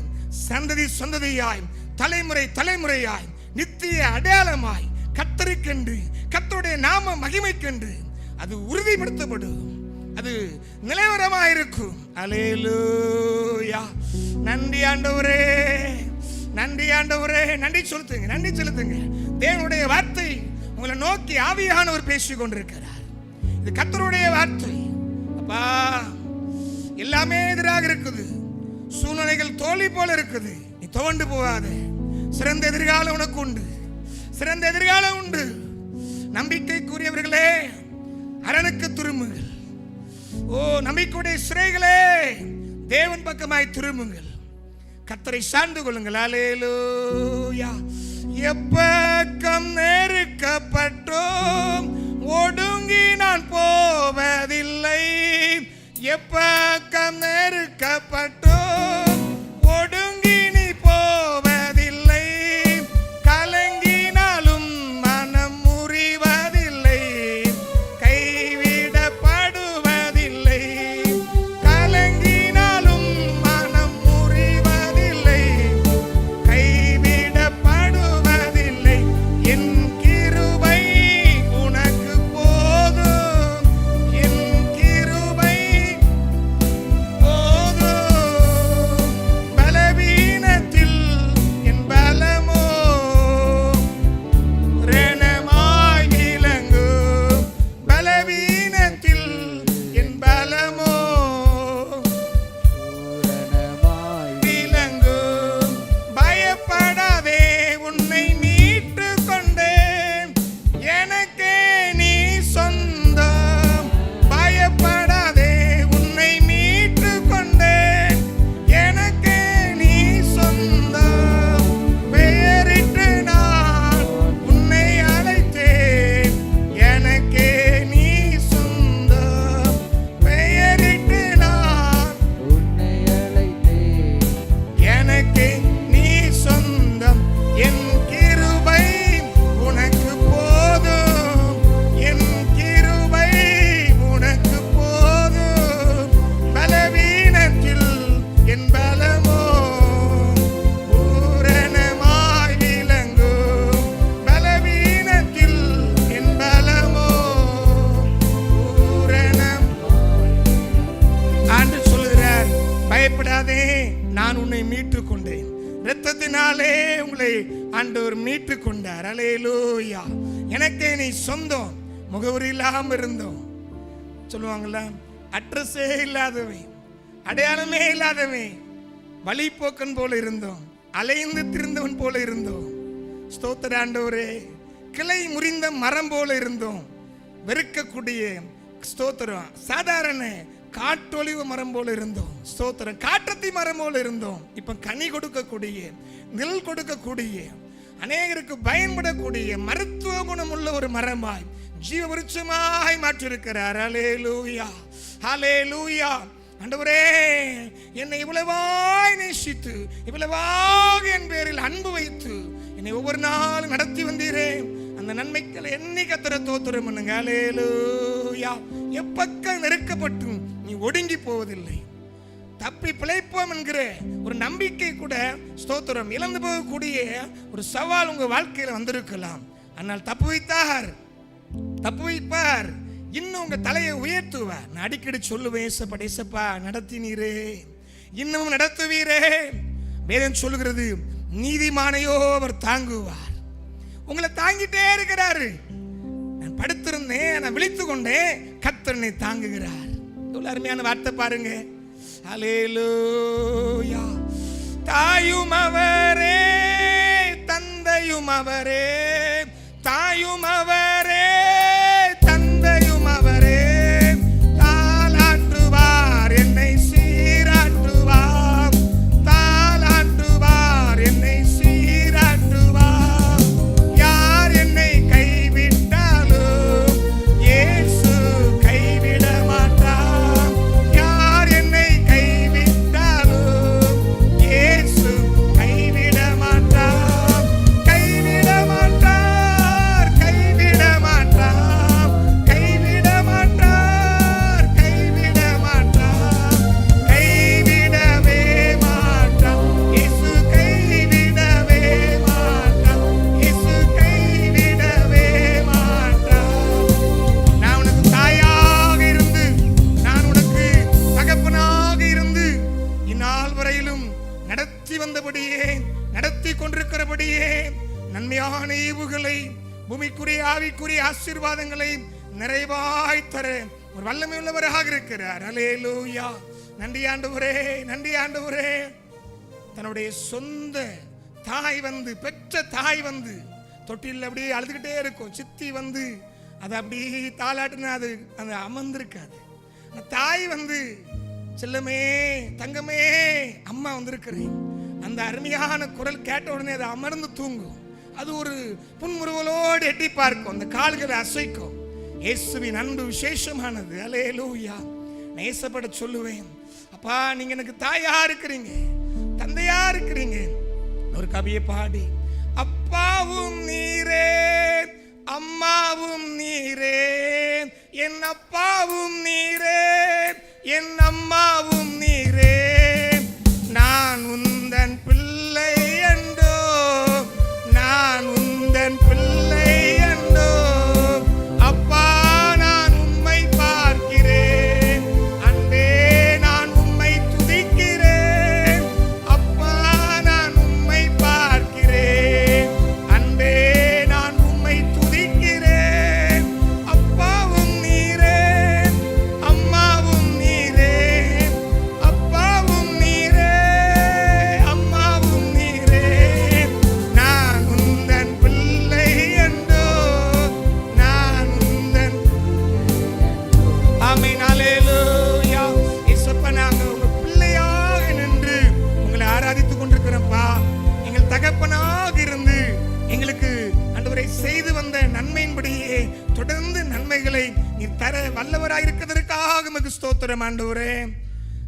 சந்ததி சந்ததியாய், தலைமுறை தலைமுறையாய், நித்திய அடையாளமாய், கர்த்தருக்கென்று, கர்த்தருடைய நாம மகிமைக்கென்று அது உறுதிப்படுத்தப்படும். அது நிலைவரமாயிருக்கும். அல்லேலூயா. நன்றி ஆண்டவரே, நன்றி ஆண்டவரே. நன்றி செலுத்துங்க, நன்றி செலுத்துங்க. தேவனுடைய வார்த்தை உங்களை நோக்கி ஆவியானவர் பேசிக் கொண்டிருக்கிறார். இது கர்த்தருடைய வார்த்தை. அப்பா, எல்லாமே எதிராக இருக்குது, சூழ்நிலைகள் தோல்வி போல இருக்குது. நீ துவண்டு போகாத. சிறந்த எதிர்காலம் உனக்கு உண்டு, சிறந்த எதிர்காலம் உண்டு. நம்பிக்கைக்குரியவர்களே அரணுக்கு திரும்புங்கள். ஓ நம்பிக்கையுடைய சிறைகளே தேவன் பக்கமாய் திரும்புங்கள். கர்த்தரை சார்ந்து கொள்ளுங்கள். அல்லேலூயா. எப்பக்கம் நெருக்கப்பட்டோம் ஒடுங்கி நான் போவதில்லை. எப்பக்கம் நெருக்கப்பட்டோம் ஒடுங்கி நீ போவதில்லை. கலங்கினாலும் மனம் முறிவதில்லை, கைவிடப்படுவதில்லை. கலங்கினாலும் மனம் முறிவதில்லை, கைவிடப்படுவதில்லை. என் கிருபை உனக்கு போதும், என் கிருபை போதும். பலவீனத்தில் என் பலமோ ரணமாய் விளங்கும். பலவீனத்தில் என் பலமோ விளங்கும். பயப்படாதே, உன்னை மீட்டுக் கொண்டேன், எனக்கே நீ சொந்தம். பயப்படாதே, உன்னை மீட்டுக் கொண்டேன், எனக்கே நீ சொந்தம். பெயரிட்டு நான் உன்னை அழைத்தேன், எனக்கே நீ சொந்தம். பெயரிட்டு நான் உன்னை அழைத்தேன், எனக்கே நீ சொந்தம். என் கிருபை உனக்கு போதும், என் கிருபை உனக்கு போதும். பலவீனத்தில் என் பலமோ பூரணமாய் விளங்கும். பலவீனத்தில் என் பலமோ பூரணம். ஆண்டு சொல்லுகிறார், பயப்படாதே, நான் உன்னை மீட்டுக் கொண்டேன். இரத்தத்தினாலே உங்களை ஆண்டவர் மீட்டுக் கொண்டார். அல்லேலூயா. எனக்கே நீ சொந்தம். முகவரி இல்லாம இருந்தோம், சொல்லுவாங்கல்ல, அட்ரஸே இல்லாதவன், அடையாளமே இல்லாதவன், வழிபோக்கன் போல இருந்தோம், அலைந்து திரிந்தவன் போல இருந்தோம். ஸ்தோத்திர ஆண்டவரே. கிளை முறிந்த மரம் போல இருந்தோம், வெறுக்கக்கூடிய ஸ்தோத்திரம் சாதாரண காட்டொலிவு மரம் போல இருந்தோம். ஸ்தோத்திரம் காட்டத்தி மரம் போல இருந்தோம். இப்ப கனி கொடுக்கக்கூடிய, நிழல் கொடுக்கக்கூடிய, அநேகருக்கு பயன்படக்கூடிய மருத்துவ குணம் உள்ள ஒரு மரமாய், ஜீவ விருட்சமாய் மாற்றிருக்கிறார். அல்லேலூயா, அல்லேலூயா. ஆண்டவரே, என்னை இவ்வளவாய் நேசித்து, இவ்வளவாக என் பேரில் அன்பு வைத்து என்னை ஒவ்வொரு நாளும் நடத்தி வந்தீரே, அந்த நன்மைகளை எண்ணி கர்த்தரை ஸ்தோத்திரம் பண்ணுங்க. அல்லேலூயா. எப்பக்கம் நெருக்கப்பட்டும் நீ ஒடுங்கி போவதில்லை. தப்பி பிழைப்போம் என்கிற ஒரு நம்பிக்கை கூட ஸ்தோத்திரம் இழந்து போகக்கூடிய ஒரு சவால் உங்க வாழ்க்கையில வந்திருக்கலாம். ஆனால் தப்பு வைப்பார், இன்னும் உங்க தலையை உயர்த்துவார். நான் அடிக்கடி சொல்லுவேன், ஏசப்பா நடத்தினீரே, இன்னும் நடத்துவீரே. வேதம் சொல்லுகிறது, நீதிமானையோ அவர் தாங்குவார். உங்களை தாங்கிட்டே இருக்கிறாரு. நான் படுத்திருந்தேன், நான் விழித்து கொண்டேன், கர்த்தர் என்னை தாங்குகிறார். எவ்வளவு அருமையான வார்த்தை பாருங்க. ஹல்லேலூயா. தாயும் அவரே, தந்தையும் அவரே, தாயும் அவரே, தந்தையும் அவரே. தாலாட்டுவார் என்னை சீராட்டுவார், தாலாட்டுவார் என்னை சீராட்டுவார். யார் என்னை கைவிட்டாலும் இயேசு கைவிட மாட்டார். யார் என்னை கைவிட்டாலும் இயேசு கைவிட மாட்டார். கைவிட மாட்டார், கைவிட மாட்டார், கைவிட மாட்டார், கைவிட மாட்டார், கைவிடவே மாட்டார். இயேசு கைவிடவே மாட்டார், இயேசு கைவிடவே மாட்டார். நான் உனக்கு தாயாக இருந்து, நான் உனக்கு தகப்பனாக இருந்து இந்நாள் வரையிலும் நடத்தி வந்தபடியே, நடத்தி கொண்டிருக்கிறபடியே நன்மையான ஈவுகளை, பூமிக்குரிய ஆவிக்குரிய ஆசீர்வாதங்களை நிறைவாய் தர ஒரு வல்லமை உள்ளவராக இருக்கிறார். ஹல்லேலூயா. நன்றி ஆண்டவரே, நன்றி ஆண்டவரே. தன்னுடைய சொந்த தாய் வந்து, பெற்ற தாய் வந்து தொட்டில் அப்படியே அழுதுகிட்டே இருக்கும். சித்தி வந்து அதை அப்படியே தாளாட்டுனா அது அந்த அமர்ந்திருக்காது. அந்த தாய் வந்து செல்லமே, தங்கமே, அம்மா வந்திருக்கிறேன், அந்த அருமையான குரல் கேட்ட உடனே அது அமர்ந்து தூங்கும். அது ஒரு புன்முறுவலோடு எட்டி பார்க்கும், அந்த கால்களை அசைக்கும். இயேசுவின் அன்பு விசேஷமானது. ஹல்லேலூயா. நேசப்பட சொல்லுவேன், அப்பா நீங்க எனக்கு தாயா இருக்கிறீங்க, தந்தையா இருக்கிறீங்க. ஒரு கவியை பாடி, அப்பாவும் நீரே, அம்மாவும் நீரே, என் அப்பாவும் நீரே, என் அம்மாவும் நீரே. நான் உந்தன் பிள்ளை என்றோ, நான் உந்தன் பிள்ளை என்றோ. அப்பா நான் உம்மை பார்க்கிறேன், அன்பே நான் உம்மை துதிக்கிறேன். அப்பா நான் உம்மை பார்க்கிறேன், அன்பே நான் உம்மை துதிக்கிறேன். அப்பாவும் நீரே, அம்மாவும் நீரே, அப்பாவும் நீரே, அம்மாவும் நீரே. நான் உந்தன் பிள்ளை என்றோ, நான் உந்தன். ஆமென். ஹல்லேலூயா. இயேசுப்பா நாங்க உங்க பிள்ளையாக நின்று உங்களை ஆராதித்துக் கொண்டிருக்கிறோம்ப்பா. எங்கள் தகப்பனாக இருந்து எங்களுக்கு ஆண்டவரை செய்து வந்த நன்மையின்படியே தொடர்ந்து நன்மைகளை நீர் தர வல்லவராய் இருக்கிறதற்காக உமக்கு ஸ்தோத்திரம் ஆண்டவரே.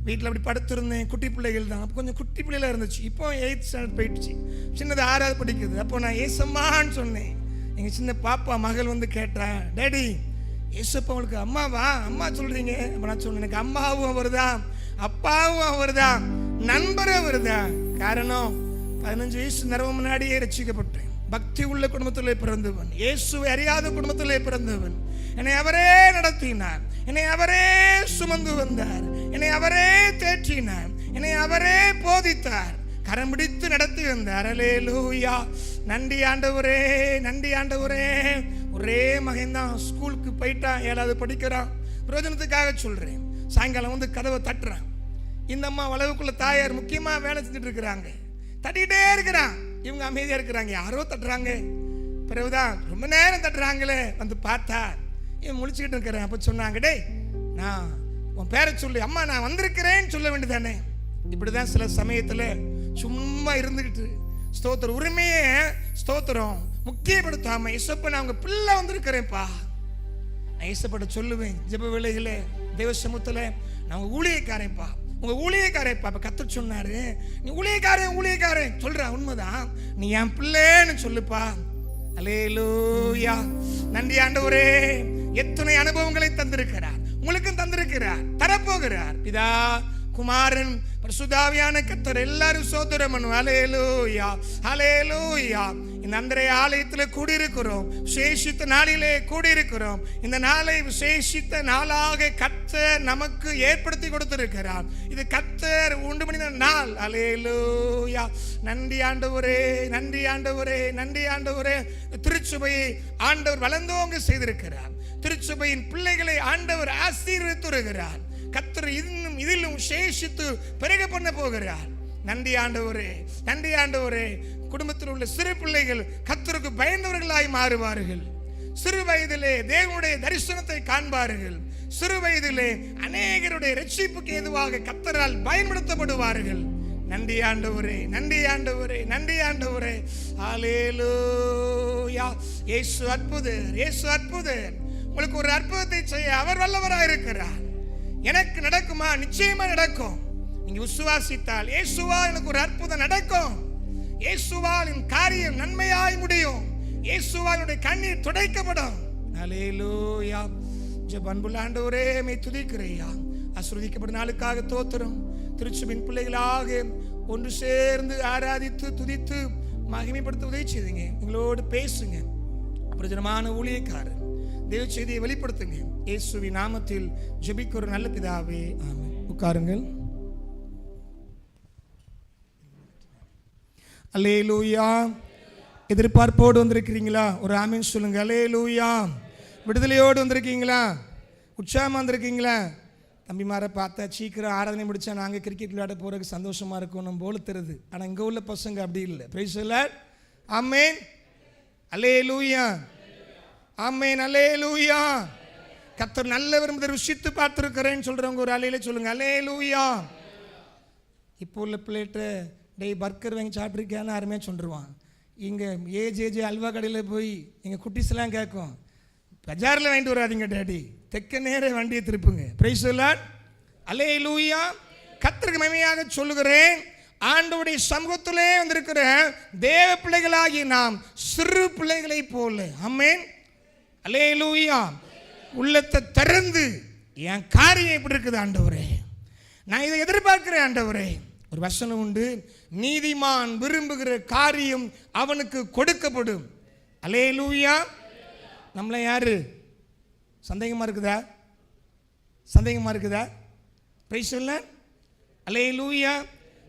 வீட்டில் அப்படி படுத்திருந்தேன், குட்டி பிள்ளைகள் தான். அப்போ கொஞ்சம் குட்டி பிள்ளைல இருந்துச்சு. இப்போ 8th ஸ்டாண்டர்ட் போயிடுச்சு, சின்னது 6வது படிக்குது. அப்போ நான் ஏசம்மான்னு சொன்னேன். எங்கள் சின்ன பாப்பா மகள் வந்து கேட்டா, டேடி ஏசப்பா உங்களுக்கு அம்மாவா, அம்மா சொல்றீங்க? அப்போ நான் சொன்னேன், எனக்கு அம்மாவும் அவர் தான், அப்பாவும் அவர் தான், நண்பரும் அவர் தான். காரணம் 15 வயசு நிறவு முன்னாடியே ரட்சிக்கப்பட்டேன். பக்தி உள்ள குடும்பத்திலே பிறந்தவன், இயேசுவை அறியாத குடும்பத்திலே பிறந்தவன். என்னை அவரே நடத்தினார், என்னை அவரே சுமந்து வந்தார், என்னை அவரே தேற்றினார், என்னை அவரே போதித்தார், கரம் பிடித்து நடத்தி வந்தார். ஹல்லேலூயா. நன்றி ஆண்டவரே, நன்றி ஆண்டவரே. ஒரே மகன் தான், ஸ்கூலுக்கு போயிட்டான், 7வது படிக்கிறான். பிரயோஜனத்துக்காக சொல்றேன். சாயங்காலம் வந்து கதவை தட்டுறான். இந்த அம்மா வளவுக்குள்ள தாயார் முக்கியமா வேலை செஞ்சுட்டு இருக்கிறாங்க. தட்டிக்கிட்டே இருக்கிறான், இவங்க அமைதியா இருக்கிறாங்க. யாரோ தட்டுறாங்க. பிறகுதான் ரொம்ப நேரம் தட்டுறாங்களே, வந்து பார்த்தா இவன் முழிச்சுக்கிட்டு இருக்கிறேன். அப்போ சொன்னாங்க, டேய் நான் உன் பேரை சொல்லி, அம்மா நான் வந்திருக்கிறேன்னு சொல்ல வேண்டியதானே. இப்படிதான் சில சமயத்தில் சும்மா இருந்துக்கிட்டு ஸ்தோத்திர உரிமையை ஸ்தோத்திரம் முக்கியப்படுத்தாம, இயேசுப்பா நான் உங்க பிள்ளை வந்திருக்கிறேன்ப்பா, நான் இயேசுப்பட சொல்லுவேன். ஜெப வேளையில தேவ சமூகத்தில் நான் உங்க ஊழியக்காரன்ப்பா, உங்க ஊழியக்காரன்ப்பா. அப்ப கர்த்தர் சொன்னாரு, நீ ஊழியக்காரன் ஊழியக்காரன் சொல்ற, உண்மைதான், நீ என் பிள்ளைன்னு சொல்லுப்பா. அல்லேலூயா. நன்றி ஆண்டவரே. எத்தனை அனுபவங்களை தந்திருக்கிறார், உங்களுக்கும் தந்திருக்கிறார், தரப்போகிறார். பிதா, குமாரன், பரிசுத்தாவியான கர்த்தர் எல்லாரும் சோதரம் பண்ணுவோம். ஹல்லேலூயா, ஹல்லேலூயா. இந்த அன்றைய ஆலயத்தில் கூடியிருக்கிறோம், விசேஷித்த நாளிலே கூடியிருக்கிறோம். இந்த நாளை விசேஷித்த நாளாக கர்த்தர் நமக்கு ஏற்படுத்தி கொடுத்திருக்கிறார். இது கர்த்தர் உண்டு பண்ணின நாள். ஹல்லேலூயா. நன்றி ஆண்டவரே, நன்றி ஆண்டவரே, நன்றி ஆண்டவரே. திருச்சபையை ஆண்டவர் வளர்ந்தோங்க செய்திருக்கிறார். திருச்சபையின் பிள்ளைகளை ஆண்டவர் ஆசீர்வதித்து வருகிறார். கர்த்தர் இன்னும் இதிலும் சேஷித்து பெருக பண்ண போகிறார். நன்றி ஆண்டவரே, நன்றி ஆண்டவரே. குடும்பத்தில் உள்ள சிறு பிள்ளைகள் கர்த்தருக்கு பயந்தவர்களாய் மாறுவார்கள். சிறு வயதிலே தேவனுடைய தரிசனத்தை காண்பார்கள். சிறு வயதிலே அநேகருடைய ரட்சிப்புக்கு ஏதுவாக கர்த்தரால் பயன்படுத்தப்படுவார்கள். நன்றி ஆண்டவரே, நன்றி ஆண்டவரே, நன்றி ஆண்டவரே. ஹல்லேலூயா. இயேசு அற்புதர், இயேசு அற்புதர். உங்களுக்கு ஒரு அற்புதத்தை செய்ய அவர் வல்லவராக இருக்கிறார். எனக்கு நடக்குமா? நிச்சயமா நடக்கும். நீங்க விசுவாசித்தால் இயேசுவா எனக்கு ஒரு அற்புதம் நடக்கும். இயேசுவால் என் காரியம் நன்மையாய் முடியும். இயேசுவால் கண்ணீர் துடைக்கப்படும். ஹல்லேலூயா. அன்புள்ள ஆண்டவரே, மை துதிக்கிறையா. ஆசீர்வதிக்கப்பட்ட நாளுக்காக தோத்திரம். திருச்சுவின் பிள்ளைகளாக ஒன்று சேர்ந்து ஆராதித்து துதித்து மகிமைப்படுத்த உதவி செய்துங்க. எங்களோடு பேசுங்க. பிரயோஜனமான ஊழியக்காரர் தேவ செய்தியை வெளிப்படுத்துங்க. இயேசுவின் நாமத்தில் ஜெபிக்கிற நல்ல பிதாவே, ஆமென். உட்காருங்கள். அல்லேலூயா. எதிர்பார்ப்போடு வந்திருக்கிறீங்களா? ஒரு ஆமென் சொல்லுங்க. அல்லேலூயா. விடுதலையோடு வந்திருக்கீங்களா? உற்சாகமாக வந்திருக்கீங்களா? தம்பிமாரை பார்த்தா சீக்கிரம் ஆராதனை முடித்தா நாங்கள் கிரிக்கெட் விளையாட போகிறதுக்கு சந்தோஷமாக இருக்கும் நம்ம போல தருது. ஆனால் இங்கே உள்ள பசங்க அப்படி இல்லை. Praise the lord. Amen. Hallelujah. Amen. Hallelujah. கர்த்தர் நல்லவர் என்பதை ருசித்து பார்த்துருக்கிறேன்னு சொல்கிறவங்க ஒரு அலையில சொல்லுங்கள். அல்லேலூயா. இப்போ உள்ள பிள்ளைகிட்ட டேய் பர்கர் வாங்கி சாப்பிட்ருக்கேன்னு அருமையாக சொல்லிடுவான். இங்கே ஏஜே அல்வா கடையில் போய் எங்கள் குட்டிஸ்லாம் கேட்கும், பஜாரில் வாங்கிட்டு வராதிங்க டேடி, தெக்க நேர வண்டியை திருப்புங்க. Price the lord. அல்லேலூயா. கர்த்தருக்கு மகிமையாக சொல்லுகிறேன். ஆண்டவருடைய சமூகத்திலே வந்திருக்கிற தேவ பிள்ளைகளாகி நாம் சிறு பிள்ளைகளை போல, ஆமென், அல்லேலூயா, உள்ளத்தை திறந்து என் காரியம் எப்படி இருக்குது ஆண்டவரே, நான் இதை எதிர்பார்க்கிறேன் ஆண்டவரே. ஒரு வசனம் உண்டு, நீதிமான் விரும்புகிற காரியம் அவனுக்கு கொடுக்கப்படும். அல்லேலூயா. நம்மள யாரு சந்தேகமா இருக்குதா? சந்தேகமா இருக்குதா? Praise the lord. அல்லேலூயா.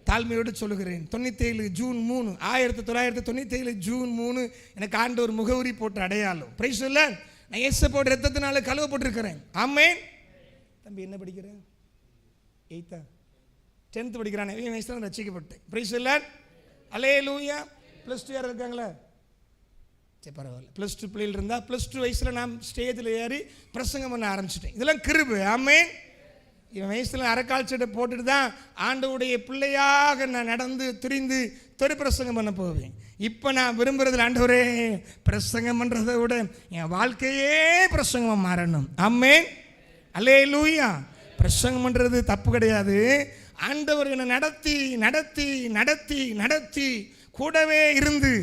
தாழ்மையோடு சொல்லுகிறேன். 97 ஜூன் 3 1997 ஜூன் 3 எனக்கு ஆண்டவர் முகவரி போட்ட அடையாளம். Price the Lord. நான் இயேசுவோட இரத்தத்தினால கழுவப்பட்டிருக்கிறேன். ஆமென். தம்பி என்ன படிக்கிறேன்? 8th 10th படிக்கிறானே, இவன் வயசுல ரட்சிக்கப்பட்டேன். Price the lord. அல்லேலூயா. +2 யார் இருக்காங்களா? சரி பரவாயில்ல. +2 பிள்ளைகள் இருந்தால் +2 வயசில் நான் ஸ்டேஜில் ஏறி பிரசங்கம் பண்ண ஆரம்பிச்சிட்டேன். இதெல்லாம் கிருபை. ஆமென். இவன் வயசில் அரைக்கால் சட்டை போட்டுட்டு தான் ஆண்டவருடைய பிள்ளையாக நான் நடந்து திரிந்து தொரு பிரசங்கம் பண்ண போவேன். இப்போ நான் விரும்புகிறதுல ஆண்டவரே பிரசங்கம் பண்ணுறதை விட என் வாழ்க்கையே பிரசங்கமாக மாறணும். ஆமென். அல்லேலூயா. பிரசங்கம் பண்ணுறது தப்பு கிடையாது. ஆண்டவர் என்னை நடத்தி நடத்தி நடத்தி நடத்தி கூடவே இருந்து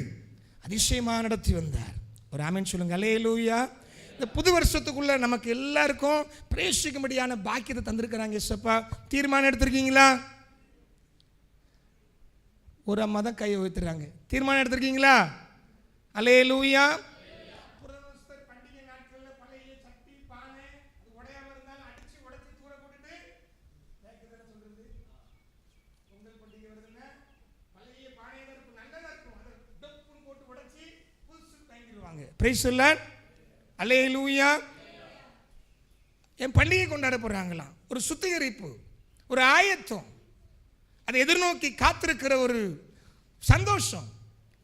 அதிசயமாக நடத்தி வந்தார். ஒரு ஆமென் சொல்லுங்க. அல்லேலூயா. இந்த புது வருஷத்துக்குள்ள நமக்கு எல்லாருக்கும் பிரேசிக்கும்படியான பாக்கியத்தை தந்திருக்கிறாங்க. இயேசப்பா, தீர்மானம் எடுத்திருக்கீங்களா? ஒரு அம்மா தான் கையை உயர்த்துறாங்க. தீர்மானம் எடுத்திருக்கீங்களா? அல்லேலூயா. பண்டிகை நாட்களில் பழைய சட்டி பானை அது உடையாம இருந்தாலும் அடிச்சு உடைச்சு தூர போட்டுட்டு சொல்றது பொங்கல் பண்டிகை வருதுன்னா பழைய பானையில இருக்கும் நல்லதா இருக்கும், அதை டப்புன்னு போட்டு உடைச்சி புதுசு வாங்கிடுவாங்க. Price the lord. அல்லேலூயா. என் பண்டிகை கொண்டாட போறாங்களாம். ஒரு சுத்திகரிப்பு, ஒரு ஆயத்தம், அதை எதிர்நோக்கி காத்திருக்கிற ஒரு சந்தோஷம்.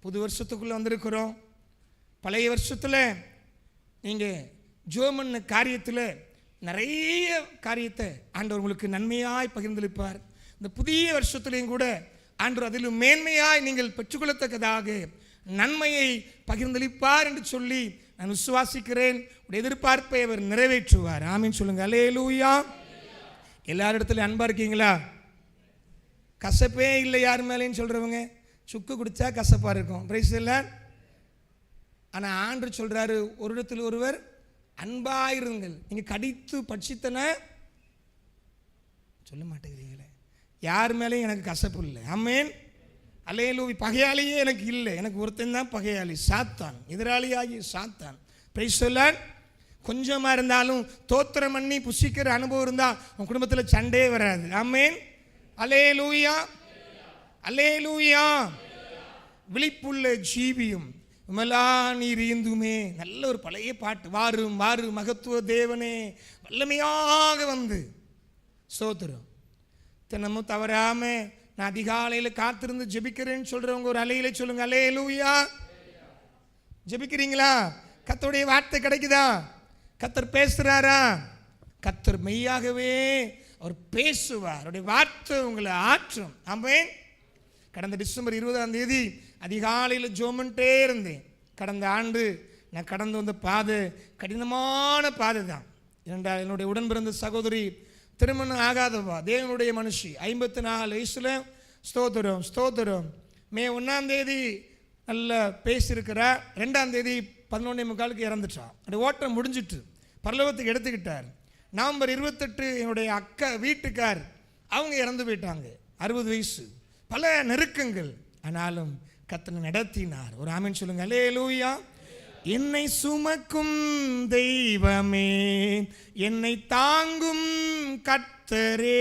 புது வருஷத்துக்குள்ளே வந்திருக்கிறோம். பழைய வருஷத்தில் நீங்கள் ஜோமன் காரியத்தில் நிறைய காரியத்தை ஆண்டவர் உங்களுக்கு நன்மையாய் பகிர்ந்தளிப்பார். இந்த புதிய வருஷத்துலேயும் கூட ஆண்டவர் அதிலும் மேன்மையாய் நீங்கள் பெற்றுக்கொள்ளத்தக்கதாக நன்மையை பகிர்ந்தளிப்பார் என்று சொல்லி நான் விசுவாசிக்கிறேன். உடைய எதிர்பார்ப்பை அவர் நிறைவேற்றுவார். ஆமீன் சொல்லுங்க. அல்லேலூயா. எல்லாரிடத்துலையும் அன்பா இருக்கீங்களா? கசப்பே இல்லை யார் மேலேன்னு சொல்கிறவங்க, சுக்கு குடித்தா கசப்பாக இருக்கும். Price the Lord. ஆனால் ஆண்டு சொல்கிறாரு, ஒரு இடத்தில் ஒருவர் அன்பாயிருங்கள். நீங்கள் கடித்து பட்சித்தன சொல்ல மாட்டேங்கிறீங்களே. யார் மேலேயும் எனக்கு கசப்பு இல்லை. ஆமென். அல்லேலூயா. பகையாளியே எனக்கு இல்லை. எனக்கு ஒருத்தன் தான் பகையாளி, சாத்தான், எதிராளியாகி சாத்தான். Price the Lord. கொஞ்சமாக இருந்தாலும் தோத்திரம் பண்ணி புசிக்கிற அனுபவம் இருந்தால் உன் குடும்பத்தில் சண்டையே வராது. ஆமென். அல்லேலூயா. அல்லேலூயா. விழிப்புள்ள ஜீவியம் விமலா நீர் ஈந்துமே. நல்ல ஒரு பழைய பாட்டு. வாரும் வாரும் மகத்துவ தேவனே வல்லமையாக வந்து ஸ்தோத்திரம். தினமும் தவறாம நான் அதிகாலையில் காத்திருந்து ஜெபிக்கிறேன்னு சொல்றவங்க ஒரு அலையில சொல்லுங்க, அல்லேலூயா. ஜெபிக்கிறீங்களா? கர்த்தருடைய வார்த்தை கிடைக்குதா? கர்த்தர் பேசுறாரா? கர்த்தர் மெய்யாகவே அவர் பேசுவார். அவருடைய வார்த்தை உங்களை ஆற்றும். ஆமென். கடந்த டிசம்பர் 20 அதிகாலையில் ஜோமன்ட்டே இருந்தேன். கடந்த ஆண்டு நான் கடந்து வந்த பாதை கடினமான பாதை தான். இரண்டாவது என்னுடைய உடன் பிறந்த சகோதரி திருமணம் ஆகாதவா, தேவனுடைய மனுஷி, 54 வயசுல ஸ்தோத்திரம் ஸ்தோத்திரம். மே 1 நல்லா பேசியிருக்கிறா. 2 11:45 இறந்துட்டா. அந்த ஓட்டம் முடிஞ்சிட்டு பரலோகத்துக்கு எடுத்துக்கிட்டார். நவம்பர் 28 என்னுடைய அக்கா வீட்டுக்கார் அவங்க இறந்து போயிட்டாங்க, 60 வயசு. பல நெருக்கங்கள், ஆனாலும் கர்த்தர் நடத்தினார். ஒரு ஆமென் சொல்லுங்க, அல்லேலூயா. என்னை சுமக்கும் தெய்வமே, என்னை தாங்கும் கர்த்தரே,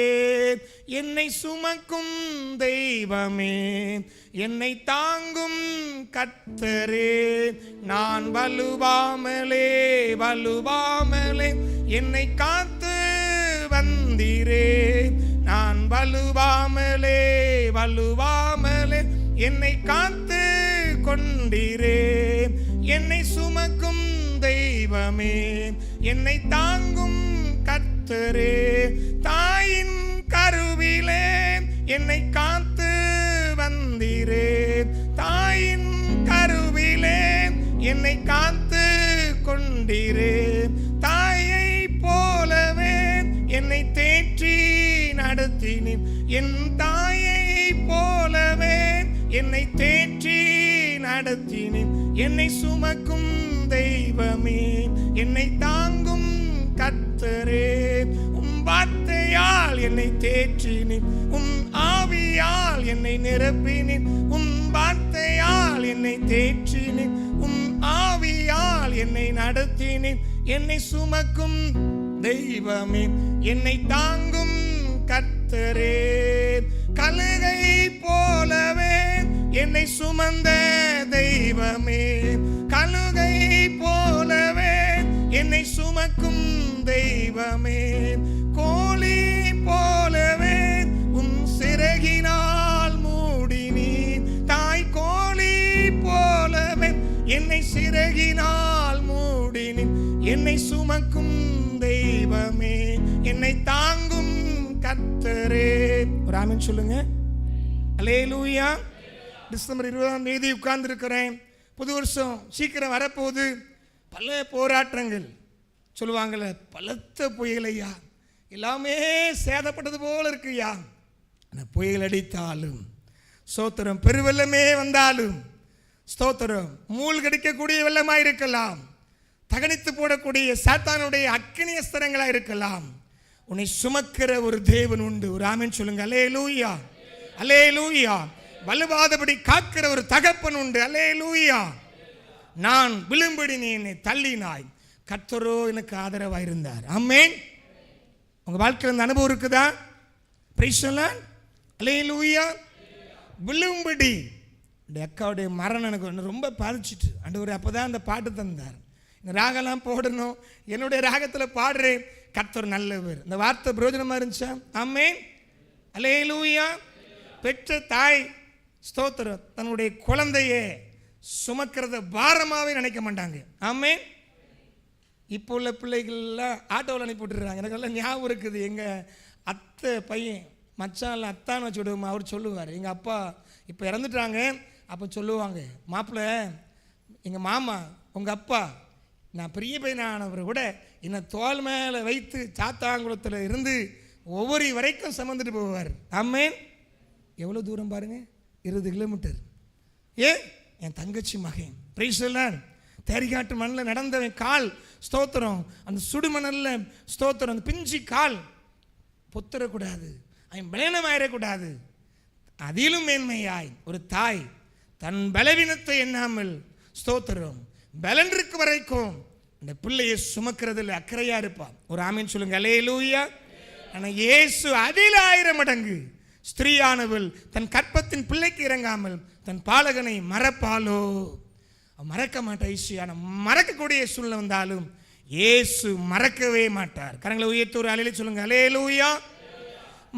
என்னை சுமக்கும் தெய்வமே, என்னை தாங்கும் கர்த்தரே, நான் வலுவாமலே வலுவாமலே என்னை காத்து வந்தீரே, நான் வலுவாமலே வலுவாமலே என்னை காத்து கொண்டீரே, என்னை சுமக்கும் தெய்வமே, என்னை தாங்கும் கர்த்தரே, தாயின் கருவிலே என்னை காத்து வந்தீரே, தாயின் கருவிலே என்னை காத்து கொண்டீரே, தாயை போலவே என்னை தேற்றி நடத்தினீர், என் தாயை போலவே என்னை தேற்றி நடத்தினீர், என்னை சுமக்கும் தெய்வமே, என்னை தாங்கும் கர்த்தரே, உம் வார்த்தையால் என்னை தேற்றினீர், உம் ஆவியால் என்னை நிரப்பினீர், உம் வார்த்தையால் என்னை தேற்றினீர், உம் ஆவியால் என்னை நடத்தினீர், என்னை சுமக்கும் தெய்வமே, என்னை தாங்கும் கர்த்தரே, கழுகை போலவே என்னை சுமந்த தெய்வமே, கழுகை போலவே என்னை சுமக்கும் தெய்வமே, கோழி போலவே உம் சிறகினால் மூடினீர், தாய் கோழி போலவே என்னை சிறகினால் மூடினீர், என்னை சுமக்கும் தெய்வமே, என்னை தாங்கும் கர்த்தரே. ஒரு ஆமென் சொல்லுங்க, அல்லேலூயா. டிசம்பர் 20 உட்கார்ந்து இருக்கிறேன். புது வருஷம் சீக்கிரம் வரப்போகுது. பல போராட்டங்கள் சொல்லுவாங்கள்ல, பலத்த புயல் ஐயா, எல்லாமே சேதப்பட்டது போல இருக்குயா. ஆனால் புயல் அடித்தாலும் ஸ்தோத்திரம், பெருவெள்ளமே வந்தாலும் ஸ்தோத்திரம், மூழ்கடிக்கக்கூடிய வெள்ளமாக இருக்கலாம், தகனித்து போடக்கூடிய சாத்தானுடைய அக்கினி அஸ்திரங்களாக இருக்கலாம், உன்னை சுமக்கிற ஒரு தேவன் உண்டு. ஒரு ஆமென் சொல்லுங்க, அல்லேலூயா அல்லேலூயா. வலுவாதபடி காக்கிற ஒரு தகப்பன் உண்டு, அல்லேலூயா. நான் விழும்படி நீ என்னை தள்ளினாய், கர்த்தரோ எனக்கு ஆதரவாக இருந்தார். ஆமென். உங்க வாழ்க்கையில் இந்த அனுபவம் இருக்குதா? பிரைஸ் தி லார்ட், அல்லேலூயா. விழும்படி இந்த அக்காவுடைய மரணம் எனக்கு ரொம்ப பாதிச்சிட்டு, ஆண்டவரே அப்போதான் அந்த பாட்டு தந்தார். இந்த ராகெல்லாம் போடணும், என்னுடைய ராகத்தில் பாடுறேன், கர்த்தர் நல்லவர். இந்த வார்த்தை பிரயோஜனமாக இருந்துச்சா? ஆமென், அல்லேலூயா. பெற்ற தாய் ஸ்தோத்திரம் தன்னுடைய குழந்தையே சுமக்கிறத பாரமாகவே நினைக்க மாட்டாங்க. ஆமென். இப்போ உள்ள பிள்ளைகள்லாம் ஆட்டோவில் அனுப்பி விட்டுறாங்க. எனக்கெல்லாம் ஞாபகம் இருக்குது, எங்கள் அத்தை பையன் மச்சான் அத்தான்னு வச்சு விடுவோம், அவர் சொல்லுவார், எங்கள் அப்பா இப்போ இறந்துட்டாங்க, அப்போ சொல்லுவாங்க, மாப்பிள்ளை எங்கள் மாமா உங்கள் அப்பா நான் பெரிய பையனானவரை விட என்னை தோல் மேலே வைத்து சாத்தாங்குளத்தில் இருந்து ஒவ்வொரு வரைக்கும் சுமந்துட்டு போவார். ஆமென். எவ்வளோ தூரம் பாருங்க, 20 கிலோமீட்டர். என் தங்கச்சி மகன் பிரைஸ் தி லார்ட், தேரிகாட்டு மண்ணில் நடந்தவன் கால் ஸ்தோத்திரம், அந்த சுடுமணலில் ஸ்தோத்திரம், அந்த பிஞ்சி கால் பொத்துறக்கூடாது, அவன் பலவீனமாயிடக்கூடாது. அதிலும் மேன்மையாய் ஒரு தாய் தன் பலவீனத்தை எண்ணாமல் ஸ்தோத்திரம் பலன் இருக்கு வரைக்கும் அந்த பிள்ளையை சுமக்கிறதுல அக்கறையா இருப்பான். ஒரு ஆமென் சொல்லுங்க, அல்லேலூயா. ஆனால் இயேசு அதில் 1000 மடங்கு ஸ்திரீயானவள் தன் கற்பத்தின் பிள்ளைக்கு இறங்காமல் தன் பாலகனை மறப்பாளோ? மறக்க மாட்டா ஈஸி. ஆனால் மறக்கக்கூடிய சூழ்நிலை வந்தாலும் இயேசு மறக்கவே மாட்டார். கரங்களை உயர்த்தி ஒரு அலையில சொல்லுங்க, அல்லேலூயா.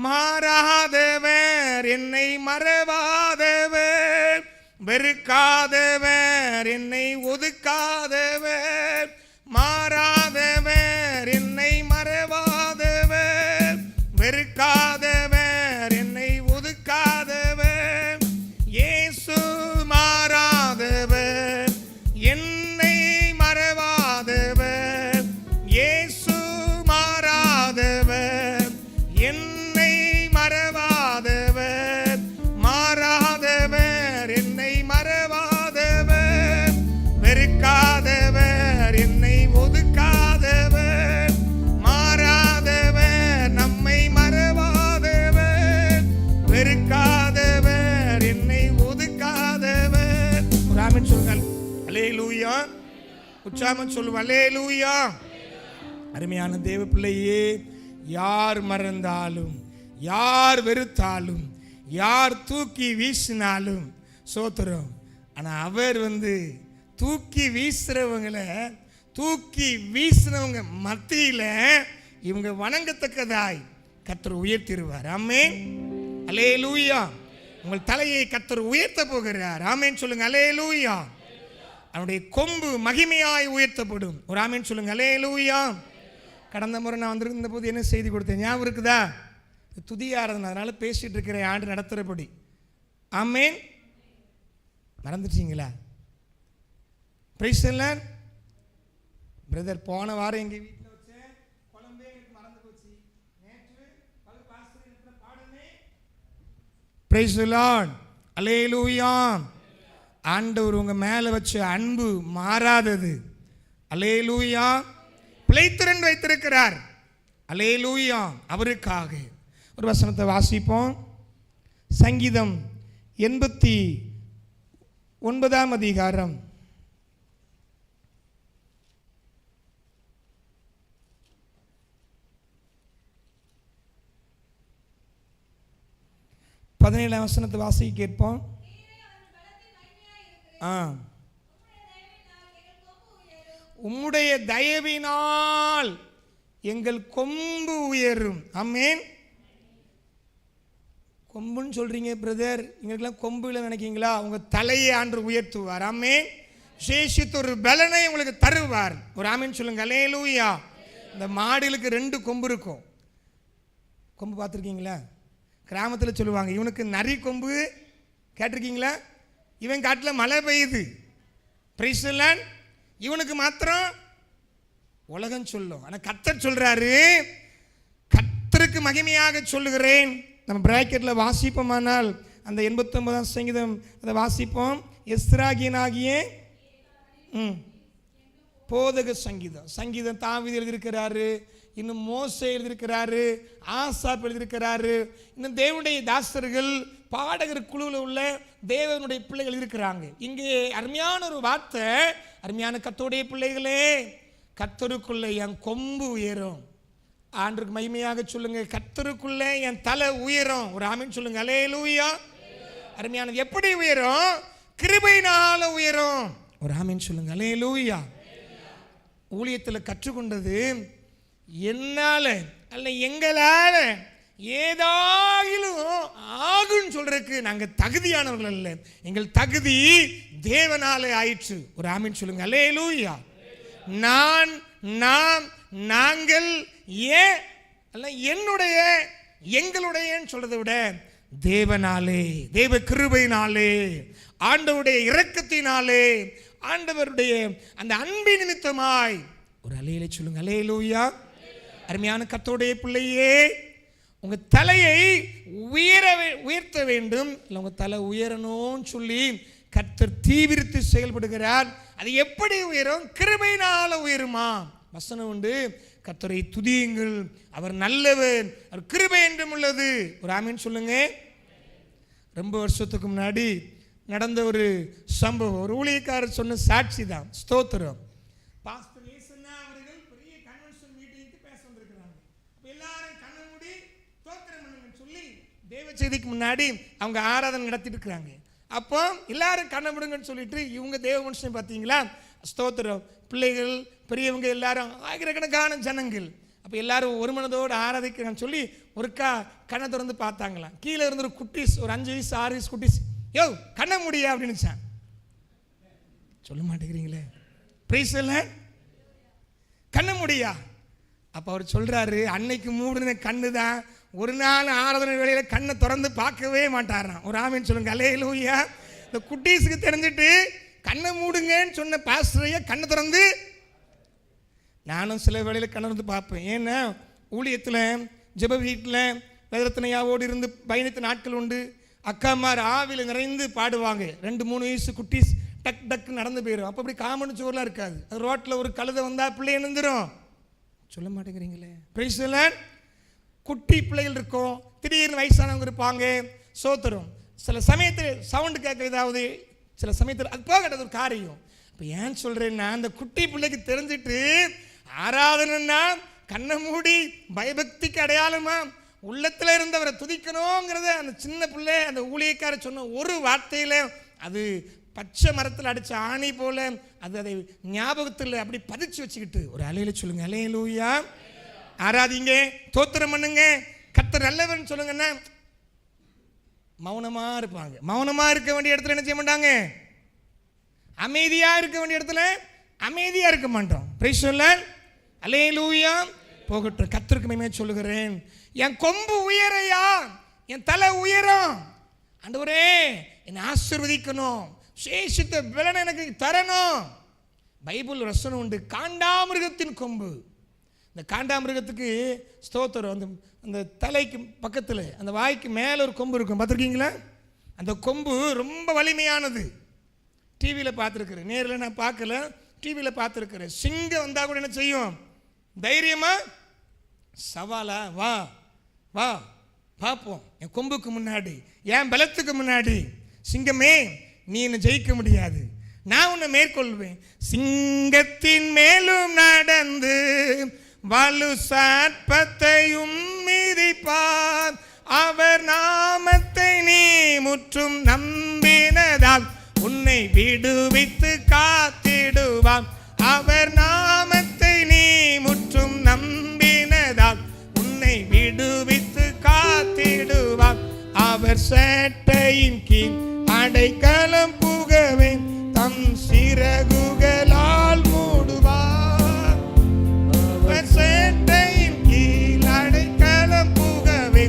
மாறாதவர், என்னை மறவாதவர், வெறுக்காதவர், என்னை ஒதுக்காதவர், மாறாதவர், என்னை மறவாதவர், வெறுக்காதவர், என்னை ஒதுக்காதவர், இயேசு மாறாதவர், என்னை மறவாதவர், இயேசு மாறாதவர், என்னை மறவாதவர், மாறாதவர், என்னை மறவாதவர், வெறுக்காதவர், என்னை ஒதுக்காதவர், மாறாதவர், நம்மை மறவாதவர், வெறுக்காதவர், என்னை ஒதுக்காதவர். ஒரு ஆமென் சொல்லுங்கள். அல்லேலூயா. உற்சாகம் சொல்லுவோம். அல்லேலூயா. அருமையான தேவ பிள்ளையே, யார் மறந்தாலும், யார் வெறுத்தாலும், யார் தூக்கி வீசினாலும் சோத்திரம். ஆனால் அவர் தூக்கி வீசுறவங்களை, தூக்கி வீசினவங்க மத்தியில் இவங்க வணங்கத்தக்கதாய் கர்த்தர் உயர்த்திடுவார். ஆமென். அல்லேலூயா. உங்கள் தலையை கர்த்தர் உயர்த்த போகிறார். ஆமென் சொல்லுங்க. அல்லேலூயா. அவனுடைய கொம்பு மகிமையாய் உயர்த்தப்படும். ஒரு ஆமென் சொல்லுங்க. அல்லேலூயா. கடந்த முறை நான் வந்திருந்த போது என்ன செய்தி கொடுத்தேன் ஞாபகம் இருக்குதா? துதியாரதன், அதனால பேசிட்டு இருக்கிற ஆண்டு நடத்துகிறபடி. ஆமென். மறந்துட்டீங்களா? Price the Lord. பிரதர், போன வாரம் எங்கள் வீட்டில் வச்சேன் குழம்பே எனக்கு மறந்து போச்சு. நேற்று பாஸ்டர் பாடமே. Praise the lord. அல்லேலூயா. ஆண்டவர் உங்க மேலே வச்ச அன்பு மாறாதது. அல்லேலூயா. பிழைத்திறன் வைத்திருக்கிறார். அல்லேலூயா. அவருக்காக ஒரு வசனத்தை வாசிப்போம். சங்கீதம் 89 அதிகாரம் 17 வசனத்தை வாசிக்க கேட்போம். உம்முடைய தயவினால் எங்கள் கொம்பு உயரும். ஆமென். கொம்புன்னு சொல்றீங்க பிரதர், எங்களுக்கெல்லாம் கொம்பு இல்லை நினைக்கிறீங்களா? உங்க தலையை ஆண்டவர் உயர்த்துவார். ஆமென். விசேஷித்த ஒரு பலனை உங்களுக்கு தருவார். ஒரு ஆமென் சொல்லுங்க. அல்லேலூயா. இந்த மாடுகளுக்கு 2 கொம்பு இருக்கும். கொம்பு பார்த்துருக்கீங்களா? கிராமத்தில் சொல்லுவாங்க, இவனுக்கு நரி கொம்பு. கேட்டிருக்கீங்களா? இவன் காட்டில் மழை பெய்யுது. Price the Lord. இவனுக்கு மாத்திரம் உலகம் சொல்லும். ஆனால் கர்த்தர் சொல்றாரு, கர்த்தருக்கு மகிமையாக சொல்லுகிறேன். நம்ம பிராக்கெட்டில் வாசிப்போமானால் அந்த 89 சங்கீதம் அதை வாசிப்போம். எஸ்ராகியனாகிய போதக சங்கீதம். சங்கீதம் தாவீது எழுதியிருக்கிறாரு, இன்னும் மோசே எழுதியிருக்கிறாரு, ஆசாப் எழுதியிருக்கிறாரு, இன்னும் தேவனுடைய தாசர்கள் பாடகர் குழுவில் உள்ள தேவனுடைய பிள்ளைகள் இருக்கிறாங்க. இங்கே அருமையான ஒரு வார்த்தை. அருமையான கர்த்தருடைய பிள்ளைகளே, கர்த்தருக்குள்ள என் கொம்பு உயரும். ஆண்டருக்கு மகிமையாக சொல்லுங்க. கர்த்தருக்குள்ள என் தலை உயரும். ஒரு ஆமென் சொல்லுங்க. அல்லேலூயா. அருமையானது. எப்படி உயரும்? கிருபையினால உயரும். ஒரு ஆமென் சொல்லுங்க. அல்லேலூயா. ஊழியத்தில் கற்றுக்கொண்டது, என்னால அல்ல எங்களால ஏதாகிலும் ஆகுன்னு சொல்றதுக்கு நாங்கள் தகுதியானவர்கள் அல்ல. எங்கள் தகுதி தேவனாலே ஆயிற்று. ஒரு ஆமென் சொல்லுங்க. அல்லேலூயா. நான், நாம், நாங்கள், ஏன் அல்ல என்னுடைய, எங்களுடையன்னு சொல்றதை விட தேவனாலே, தேவ கிருபையினாலே, ஆண்டவருடைய இரக்கத்தினாலே, ஆண்டவருடைய அந்த அன்பின் நிமித்தமாய் ஒரு அல்லேலூயா சொல்லுங்க. அல்லேலூயா. அருமையான கர்த்தருடைய பிள்ளையே, உங்க தலையை உயர்த்த வேண்டும். இல்லை உங்க தலை உயரணும்னு சொல்லி கர்த்தர் தீவிரித்து செயல்படுகிறார். அது எப்படி உயரும்? கிருபையினால உயருமா? வசனம் உண்டு, கர்த்தரை துதியுங்கள், அவர் நல்லவர், அவர் கிருபை என்றும் உள்ளது. ஒரு ஆமென் சொல்லுங்க. ரொம்ப வருஷத்துக்கு முன்னாடி நடந்த ஒரு சம்பவம், ஒரு ஊழியக்காரர் சொன்ன சாட்சி தான். ஸ்தோத்திரம். பாஸ்டர் ஏசன்னா அவர்கள் பெரிய கன்வென்ஷன் மீட்டிங்க்கு பேச வந்திருக்கிறாங்க. எல்லாரும் கண்ணை மூடி ஸ்தோத்திரம் பண்ணுங்கன்னு சொல்லி தேவ செய்திக்கு முன்னாடி அவங்க ஆராதனை நடத்திட்டு இருக்கிறாங்க. அப்போ எல்லாரும் கண்ணை மூடுங்கன்னு சொல்லிட்டு இவங்க தேவ மனுஷன் பார்த்தீங்களா, ஸ்தோத்திரம், பிள்ளைகள் பெரியவங்க எல்லாரும் ஆயிரக்கணக்கான ஜனங்கள் அப்போ எல்லாரும் ஒரு மனதோடு ஆராதிக்கிறான்னு சொல்லி ஒருக்கா கண்ணை திறந்து பார்த்தாங்களாம். கீழே இருந்து ஒரு குட்டீஸ், ஒரு 5 வயசு 6 வயசு குட்டீஸ், யோ கண்ணை முடியா அப்படின்னுச்சான். சொல்ல மாட்டேங்கிறீங்களே, பிரைஸ் இல்லை, கண்ணை முடியா. அப்போ அவர் சொல்கிறாரு, அன்னைக்கு மூடின கண்ணு தான் ஒரு நாள் ஆராதனை வேளையில் கண்ணை திறந்து பார்க்கவே மாட்டாராம். ஒரு ஆமீன் சொல்லுங்க. அல்லேலூயா. இந்த குட்டீஸுக்கு தெரிஞ்சுட்டு கண்ணை மூடுங்கன்னு சொன்ன பாஸ்டரையே கண்ணை திறந்து, நானும் சில வேளையில் கண்ணை திறந்து பார்ப்பேன். ஏன்னா ஊழியத்தில் ஜெப வீட்டில் வேதரத்னையாவோடு இருந்து பயணித்த நாட்கள் உண்டு. அக்காமார் ஆவியில் நிறைந்து பாடுவாங்க. 2-3 வயசு குட்டீஸ் டக் டக்கு நடந்து போயிடும். அப்போ அப்படி காமன் சோர்லாம் இருக்காது. ரோட்டில் ஒரு கழுதை வந்தால் பிள்ளை எழுந்துடும். சொல்ல மாட்டேங்கிறீங்களே, பிரைஸ் தி லார்ட். குட்டி பிள்ளைகள் இருக்கும், திடீர்னு வயசானவங்க இருப்பாங்க, சோத்துரும். சில சமயத்தில் சவுண்டு கேட்க ஏதாவது, சில சமயத்தில் அது போகட்டது ஒரு காரியம். இப்போ ஏன் சொல்கிறேன்னா, அந்த குட்டி பிள்ளைக்கு தெரிஞ்சிட்டு ஆராதனைன்னா கண்ணை மூடி பயபக்திக்கு அடையாளமா உள்ளத்தில் இருந்தவரை துதிக்கணுங்கிறத அந்த சின்ன பிள்ளை அந்த ஊழியக்கார சொன்ன ஒரு வார்த்தையில் அது பச்சை மரத்தில் அடித்த ஆணி போல அதை ஞாபகத்தில் அப்படி பதிச்சு வச்சுக்கிட்டு ஒரு அலையில சொல்லுங்க, அல்லேலூயா. ஆராதிங்க, தோத்திரம் பண்ணுங்க, கர்த்தர் நல்லவன் சொல்லுங்கன்னா மௌனமாக இருப்பாங்க. மௌனமாக இருக்க வேண்டிய இடத்துல என்ன செய்ய மாட்டாங்க? அமைதியாக இருக்க வேண்டிய இடத்துல அமைதியாக இருக்க மாட்டோம். Praise the lord. அல்லேலூயா. போகட்டும், கர்த்தருக்கு மகிமை சொல்லுகிறேன். என் கொம்பு உயரையா, என் தலை உயரம். ஆண்டவரே என்னை ஆசீர்வதிக்கணும், சேஷித்த பலனை எனக்கு தரணும். பைபிள் வசனம் உண்டு, காண்டாமிருகத்தின் கொம்பு. இந்த காண்டாமிருகத்துக்கு ஸ்தோத்திரம், அந்த அந்த தலைக்கு பக்கத்தில் அந்த வாய்க்கு மேலே ஒரு கொம்பு இருக்கும், பார்த்துருக்கீங்களா? அந்த கொம்பு ரொம்ப வலிமையானது. டிவியில் பார்த்துருக்குறேன், நேரில் நான் பார்க்கல, டிவியில் பார்த்துருக்குறேன். சிங்கம் வந்தால் கூட என்ன செய்யும்? தைரியமாக சவாலா வா வா பார்ப்போம், என் கொம்புக்கு முன்னாடி, என் பலத்துக்கு முன்னாடி. சிங்கமே நீ என்னை ஜெயிக்க முடியாது, நான் உன்னை மேற்கொள்வேன். சிங்கத்தின் மேலும் நடந்து வலு சர்ப்பத்தையும் மிதிப்பார், அவர் நாமத்தை நீ முற்றும் நம்பினதால் உன்னை விடுவித்து காத்திடுவார். அவர் நாமத்தை நீ முற்றும் நம்பினதால் உன்னை விடுவித்து காத்திடுவார். அவர் சேட்டையின் கீழ் அடைக்கலம் புகவே தம் சிறகுகளால் மூடுவார். அவர் சேட்டையின் கீழ் அடைக்கலம் புகவே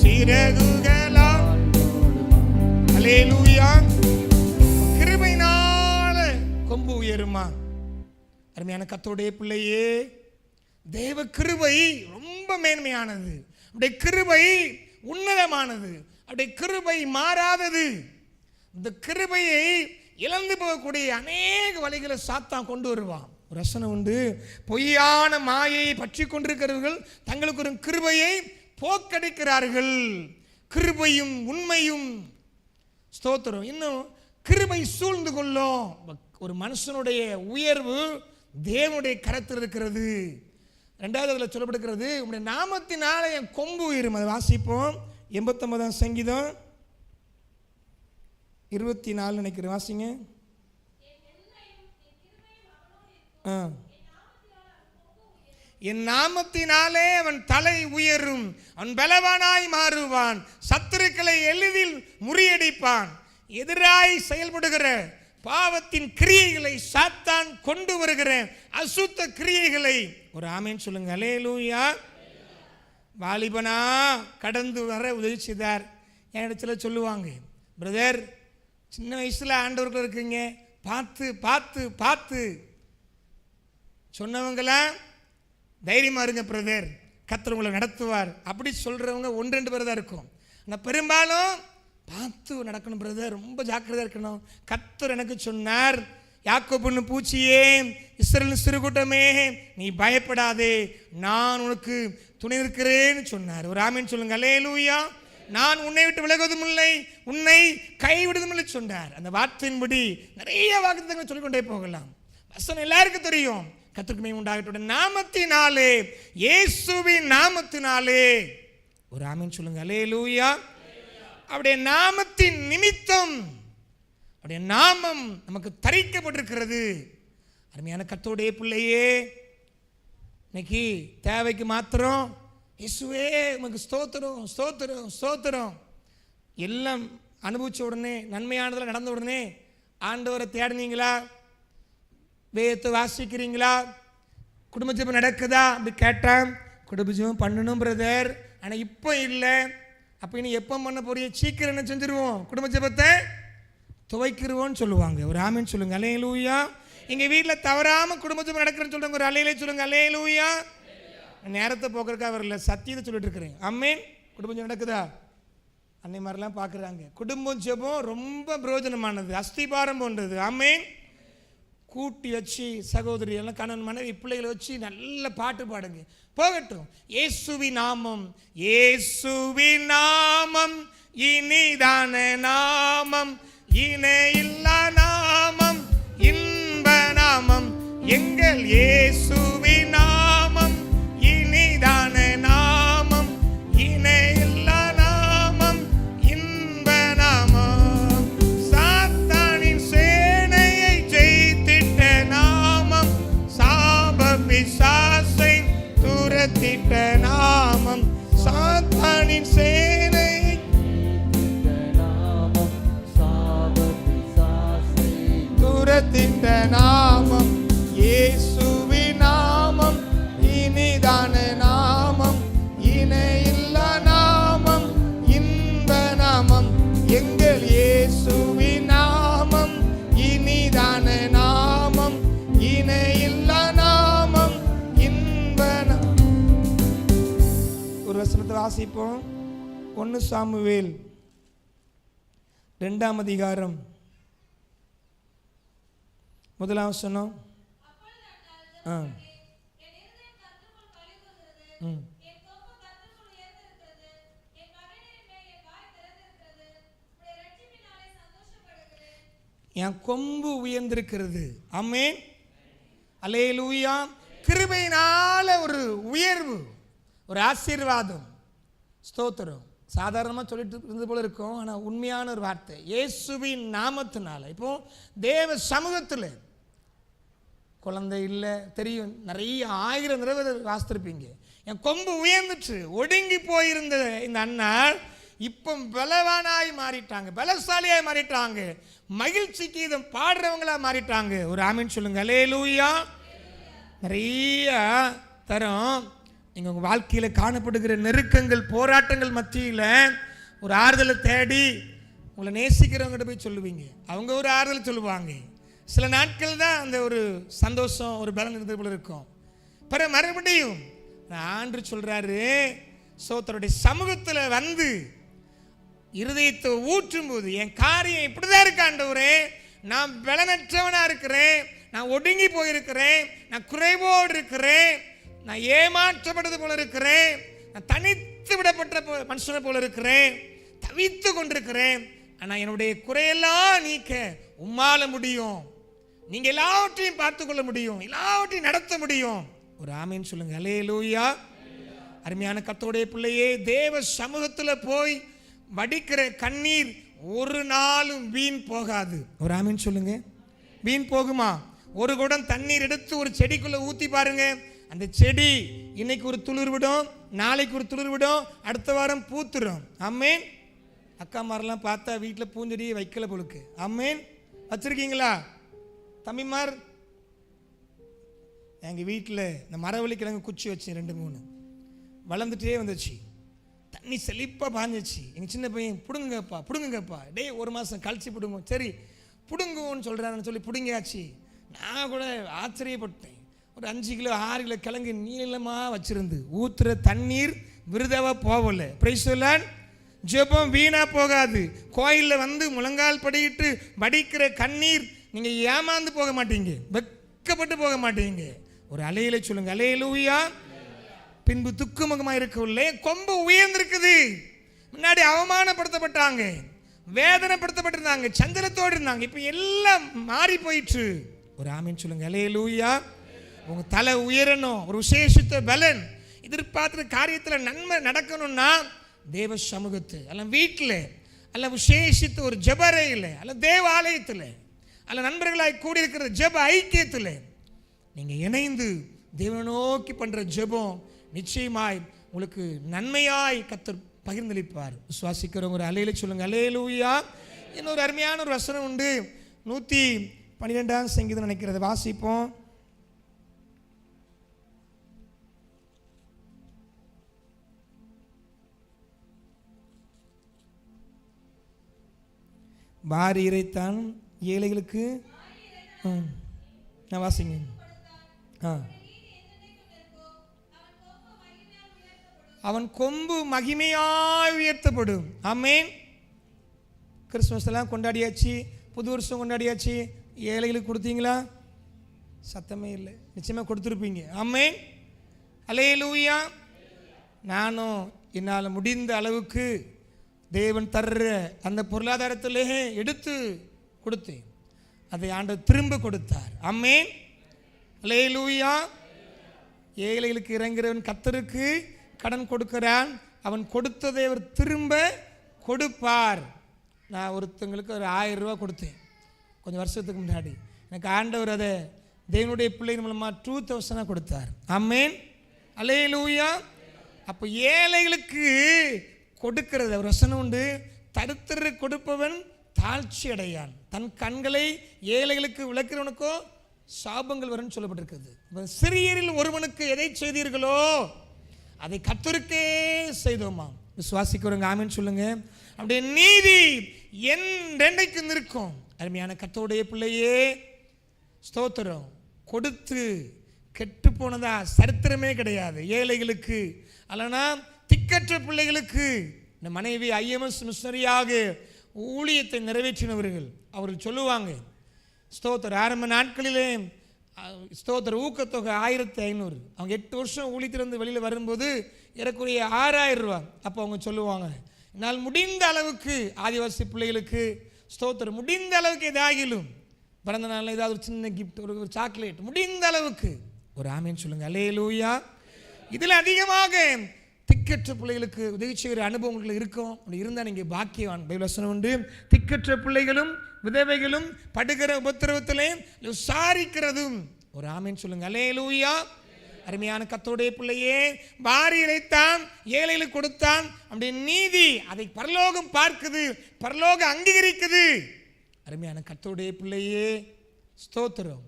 சிறகுகளால். அல்லேலூயா. கிருபையினால கொம்பு உயருமா? அருமையான கர்த்தருடைய பிள்ளையே, தேவ கிருபை ரொம்ப மேன்மையானது. அப்படியே கிருபை உன்னதமானது. அப்படியே கிருபை மாறாதது. இந்த கிருபையை இழந்து போகக்கூடிய அநேக வழிகளை சாத்தான் கொண்டு வருவான். ஒரு வசனம் உண்டு, பொய்யான மாயையை பற்றி கொண்டிருக்கிறவர்கள் தங்களுக்கு ஒரு கிருபையை போக்கடிக்கிறார்கள். கிருபையும் உண்மையும் ஸ்தோத்திரம் இன்னும் கிருபை சூழ்ந்து கொள்ளும். ஒரு மனுஷனுடைய உயர்வு தேவனுடைய கரத்தில் இருக்கிறது. 2வது அதில் சொல்லப்படுகிறது, உங்களுடைய நாமத்தினால என் கொம்பு உயரும். அதை வாசிப்போம். 89ஆம் சங்கீதம் 24 நினைக்கிறேன், வாசிங்க. என் நாமத்தினாலே அவன் தலை உயரும், அவன் பலவானாய் மாறுவான், சத்துருக்களை எளிதில் முறியடிப்பான். எதிராய் செயல்படுகிற பாவத்தின் கிரியைகளை சாத்தான் கொண்டு வருகிற அசுத்த கிரியைகளை, ஒரு ஆமேன் சொல்லுங்க, அல்லேலூயா. வாலிபனா கடந்து வர உதவி செய்தார். என் இடத்துல சொல்லுவாங்க, பிரதர் சின்ன வயசில் ஆண்டவர்கள் இருக்குங்க, பார்த்து பார்த்து பார்த்து சொன்னவங்களாம் தைரியமாக இருங்க பிரதர், கர்த்தர் உங்களை நடத்துவார். அப்படி சொல்கிறவங்க 1-2 பேர் தான் இருக்கும். ஆனால் பெரும்பாலும் பார்த்து நடக்கணும் பிரதர், ரொம்ப ஜாக்கிரதையாக இருக்கணும். கர்த்தர் எனக்கு சொன்னார், யாக்கோபுன்னு பூச்சியே, இஸ்ரவேலின் சிறுகூட்டமே, நீ பயப்படாதே, நான் உனக்கு துணை இருக்கிறேன்னு சொன்னார். ஒரு ஆமீன் சொல்லுங்க, அல்லேலூயா. நான் உன்னை விட்டு விலகுவதும் இல்லை, உன்னை கைவிடுவதும் இல்லை சொன்னார். அந்த வார்த்தையின்படி நிறைய வாக்குத்தத்தங்களை சொல்லிக்கொண்டே போகலாம். வசனம் எல்லாருக்கும் தெரியும். கர்த்தருக்கு மகிமை உண்டாகட்டும். நாமத்தினாலே, இயேசுவின் நாமத்தினாலே, ஒரு ஆமீன் சொல்லுங்க, அல்லேலூயா. அவருடைய நாமத்தின் நிமித்தம் அவருடைய நாமம் நமக்கு தரிக்கப்பட்டிருக்கிறது. அருமையான கர்த்தருடைய பிள்ளையே, இன்னைக்கு தேவைக்கு மாத்திரம் இயேசுவே உமக்கு ஸ்தோத்திரம் ஸ்தோத்திரம் ஸ்தோத்திரம் எல்லாம் அனுபவிச்ச உடனே நன்மையானதில் நடந்த உடனே ஆண்டவரை தேடினீங்களா? வேதத்தை வாசிக்கிறீங்களா? குடும்ப ஜெபம் நடக்குதா? அப்படி கேட்டால் குடும்ப ஜெபம் பண்ணணும் பிரதர், ஆனால் இப்போ இல்லை. அப்போ இனி எப்போ பண்ண போறிய? சீக்கிரம் என்ன செஞ்சிருவோம்? குடும்ப ஜெபத்தை துவைக்கிருவோன்னு சொல்லுவாங்க. ஒரு ஆமேன்னு சொல்லுங்க. அல்லேலூயா. எங்கள் வீட்டில் தவறாமல் குடும்ப ஜெபம் நடக்கிறேன்னு சொல்லுங்க. ஒரு அல்லேலே சொல்லுங்க. அல்லேலூயா. நேரத்தை போக்குறதுக்காக வரல, சத்தியத்தை சொல்லிட்டு இருக்கிறேன். ஆமேன். குடும்ப ஜெபம் நடக்குதா? அன்னை மாதிரிலாம் பார்க்குறாங்க. குடும்பம் ஜெபம் ரொம்ப பிரயோஜனமானது, அஸ்திபாரம் போன்றது. ஆமேன். கூட்டி வச்சு சகோதரி எல்லாம் கணவன் மனைவி பிள்ளைகளை வச்சு நல்ல பாட்டு பாடுங்க. போகட்டும். இயேசுவின் நாமம், இயேசுவின் நாமம் இனிதான நாமம், இணையில்லா நாமம், இன்ப நாமம், எங்கள் இயேசுவின் நாமம் இனிதான நாமம், இணையில்லா நாமம், இன்ப நாமம், சாத்தானின் சேனையை ஜெயித்திட்ட நாமம், சாப பிசாசை துரத்திட்ட நாமம், சாத்தானின் சேனை துரத்திட்ட நாமம், இயேசுவின் நாமம் இனிதான நாமம், இணையில்லா நாமம், இன்ப நாமம், எங்கள் இயேசுவின் நாமம் இனிதான நாமம், இணையில்லா நாமம், இன்ப நாமம். ஒரு வசனத்தை வாசிப்போம். 1 சாமுவேல் 2ஆம் அதிகாரம் 1ஆம் வசனம். என் கொம்பு உயர்ந்திருக்கிறது. ஆமென். அல்லேலூயா. கிருபையினால ஒரு உயர்வு, ஒரு ஆசீர்வாதம். ஸ்தோத்திரம். சாதாரணமாக சொல்லிட்டு இருந்தது போல இருக்கும், ஆனால் உண்மையான ஒரு வார்த்தை. இயேசுவின் நாமத்தினால இப்போ தேவ சமூகத்தில் குழந்தை இல்லை தெரியும், நிறைய 1000 தடவை வாசித்திருப்பீங்க. என் கொம்பு உயர்ந்துட்டு ஒடுங்கி போயிருந்த இந்த அண்ணா இப்போ பலவானாய் மாறிட்டாங்க, பலசாலியாய் மாறிட்டாங்க, மகிழ்ச்சி கீதம் பாடுறவங்களா மாறிட்டாங்க. ஒரு ஆமீன் சொல்லுங்க. அல்லேலூயா. நிறைய தரம் நீங்கள் உங்கள் வாழ்க்கையில் காணப்படுகிற நெருக்கங்கள் போராட்டங்கள் மத்தியில் ஒரு ஆறுதலை தேடி உங்களை நேசிக்கிறவங்ககிட்ட போய் சொல்லுவீங்க, அவங்க ஒரு ஆறுதல் சொல்லுவாங்க. சில நாட்கள் தான் அந்த ஒரு சந்தோஷம், ஒரு பலன் இருந்தது போல இருக்கும். பிற மறுபடியும் ஆண்டு சொல்கிறாரு, சோத்தருடைய சமூகத்தில் வந்து இருதயத்தை ஊற்றும் போது என் காரியம் இப்படிதான் இருக்கு ஆண்டவரே, நான் பலனற்றவனாக இருக்கிறேன், நான் ஒடுங்கி போயிருக்கிறேன், நான் குறைவோடு இருக்கிறேன், நான் ஏமாற்றப்பட்டது போல இருக்கிறேன், நான் தனித்து விடப்பட்ட மனுஷனை போல இருக்கிறேன், தவித்து கொண்டிருக்கிறேன். ஆனால் என்னுடைய குறையெல்லாம் நீக்க உம்மால முடியும், நீங்க எல்லாவற்றையும் பார்த்து கொள்ள முடியும், எல்லாவற்றையும் நடத்த முடியும். ஒரு ஆமீன் சொல்லுங்க. அல்லேலூயா. அருமையான கர்த்தருடைய பிள்ளையே, தேவ சமூகத்தில் போய் வடிக்கிற கண்ணீர் ஒரு நாளும் வீண் போகாது. ஒரு ஆமீன் சொல்லுங்க. வீண் போகுமா? ஒரு குடம் தண்ணீர் எடுத்து ஒரு செடிக்குள்ள ஊற்றி பாருங்க, அந்த செடி இன்னைக்கு ஒரு துளிர் விடும், நாளைக்கு ஒரு துளிர் விடும், அடுத்த வாரம் பூத்துரும். ஆமேன். அக்கா மாரெல்லாம் பார்த்தா வீட்டில் பூஞ்செடியை வைக்கல பொழுக்கு. ஆமேன். வச்சிருக்கீங்களா தம்பிமார்? எங்கள் வீட்டில் இந்த மரவள்ளி கிழங்கு குச்சி வச்சேன், 2-3 வளர்ந்துட்டே வந்துச்சு, தண்ணி செழிப்பாக பாஞ்சிச்சு. எங்கள் சின்ன பையன் பிடுங்குங்கப்பா பிடுங்குங்கப்பா, டே 1 மாதம் கழிச்சு பிடுங்க, சரி பிடுங்குவோன்னு சொல்கிறான்னு சொல்லி பிடுங்கியாச்சு. நான் கூட ஆச்சரியப்பட்டேன். ஒரு 5 கிலோ 6 கிலோ கிழங்கு நீளமாக வச்சிருந்து ஊற்றுற தண்ணீர் விருதாவாக போகல. பிரைஸ் சொல்லான். ஜெபம் வீணாக போகாது. கோயிலில் வந்து முழங்கால் படிக்கிட்டு வடிக்கிற கண்ணீர் நீங்கள் ஏமாந்து போக மாட்டீங்க, வெக்கப்பட்டு போக மாட்டீங்க. ஒரு அலையில சொல்லுங்க. அல்லேலூயா. பின்பு துக்குமுகமாக இருக்கவில்லை, கொம்பு உயர்ந்திருக்குது. முன்னாடி அவமானப்படுத்தப்பட்டாங்க, வேதனைப்படுத்தப்பட்டிருந்தாங்க, சஞ்சலத்தோடு இருந்தாங்க, இப்போ எல்லாம் மாறி போயிற்று. ஒரு ஆமீன் சொல்லுங்க. அல்லேலூயா. உங்கள் தலை உயரணும், ஒரு விசேஷித்த பலன் எதிர்பார்த்துற காரியத்தில் நன்மை நடக்கணும்னா தேவ சமூகத்து அல்ல வீட்டில் அல்ல விசேஷித்த ஒரு ஜபரையில் அல்ல தேவாலயத்தில் அல்ல நண்பர்களாய் கூடியிருக்கிற ஜப ஐக்கியத்தில் நீங்கள் இணைந்து தேவனை நோக்கி பண்ணுற ஜெபம் நிச்சயமாய் உங்களுக்கு நன்மையாய் கர்த்தர் பகிர்ந்தளிப்பார். விசுவாசிக்கிறவங்க ஒரு அல்லேலூயா சொல்லுங்க. அல்லேலூயா. இன்னொரு அருமையான ஒரு வசனம் உண்டு, 112ஆம் சங்கீதம் நினைக்கிறது, வாசிப்போம். வாரி இறைத்தான் ஏழைகளுக்கு, நான் வாசிங்க. அவன் கொம்பு மகிமையாய் உயர்த்தப்படும். ஆமென். கிறிஸ்துமஸ் எல்லாம் கொண்டாடியாச்சு, புது வருஷம் கொண்டாடியாச்சு. ஏழைகளுக்கு கொடுத்தீங்களா? சத்தமே இல்லை. நிச்சயமாக கொடுத்துருப்பீங்க. ஆமென். அல்லேலூயா. நானும் என்னால் முடிந்த அளவுக்கு தேவன் தர்ற அந்த பொருளாதாரத்திலே எடுத்து கொடுத்தேன். அதை ஆண்டவர் திரும்ப கொடுத்தார். ஆமென். அல்லேலூயா. ஏழைகளுக்கு இறங்குறவன் கர்த்தருக்கு கடன் கொடுக்கிறான். அவன் கொடுத்ததை அவர் திரும்ப கொடுப்பார். நான் ஒருத்தங்களுக்கு ஒரு 1000 ரூபா கொடுத்தேன் கொஞ்சம் வருஷத்துக்கு முன்னாடி. எனக்கு ஆண்டவர் அதை தேவனுடைய பிள்ளைகள் மூலமாக 2000 கொடுத்தார். ஆமென். அல்லேலூயா. அப்போ ஏழைகளுக்கு கொடுக்கிறது ஒரு வசனம் உண்டு, தரித்திர கொடுப்பவன் தாழ்ச்சி அடையான், தன் கண்களை ஏழைகளுக்கு விளக்கிறவனுக்கோ சாபங்கள் வரும்னு சொல்லப்பட்டிருக்கிறது. சிறியரில் ஒருவனுக்கு எதை செய்தீர்களோ அதை கர்த்தருக்கே செய்தோமா. விசுவாசிக்கிறவங்க ஆமென் சொல்லுங்க. அப்படியே நீதி என்றைக்கு நிற்கும். அருமையான கர்த்தருடைய பிள்ளையே, ஸ்தோத்திரம். கொடுத்து கெட்டு போனதா சரித்திரமே கிடையாது. ஏழைகளுக்கு அல்லனா திக்கற்ற பிள்ளைகளுக்கு இந்த மனைவி IMS மிஷனரியாக ஊழியத்தை நிறைவேற்றினவர்கள் அவர்கள் சொல்லுவாங்க, ஸ்தோத்திர ஆரம்ப நாட்களிலே ஸ்தோத்திர ஊக்கத்தொகை 1500. அவங்க 8 வருஷம் ஊழியத்திலிருந்து வெளியில் வரும்போது ஏறக்குறைய 6000 ரூபா. அப்போ அவங்க சொல்லுவாங்க, என்னால் முடிந்த அளவுக்கு ஆதிவாசி பிள்ளைகளுக்கு ஸ்தோத்திரம் முடிந்த அளவுக்கு எதாகிலும் பிறந்த நாளில் ஏதாவது ஒரு சின்ன கிஃப்ட், ஒரு சாக்லேட், முடிந்த அளவுக்கு ஒரு ஆமேன்னு சொல்லுங்க. அல்லேலூயா. இதில் அதிகமாக திக்கற்ற பிள்ளைகளுக்கு உதவி செய்கிற அனுபவங்கள் இருக்கும். அப்படி இருந்தால் நீங்கள் பாக்கியவான். பைபிள் வசனம் உண்டு, திக்கற்ற பிள்ளைகளும் விதவைகளும் படுகிற உபத்திரவத்திலே விசாரிக்கிறதும் ஒரு ஆமேன்னு சொல்லுங்க. அல்லேலூயா. அருமையான கர்த்தருடைய பிள்ளையே, வாரி இறைத்தான் ஏழைகளுக்கு கொடுத்தான். அப்படி நீதி அதை பரலோகம் பார்க்குது, பரலோகம் அங்கீகரிக்குது. அருமையான கர்த்தருடைய பிள்ளையே, ஸ்தோத்திரம்.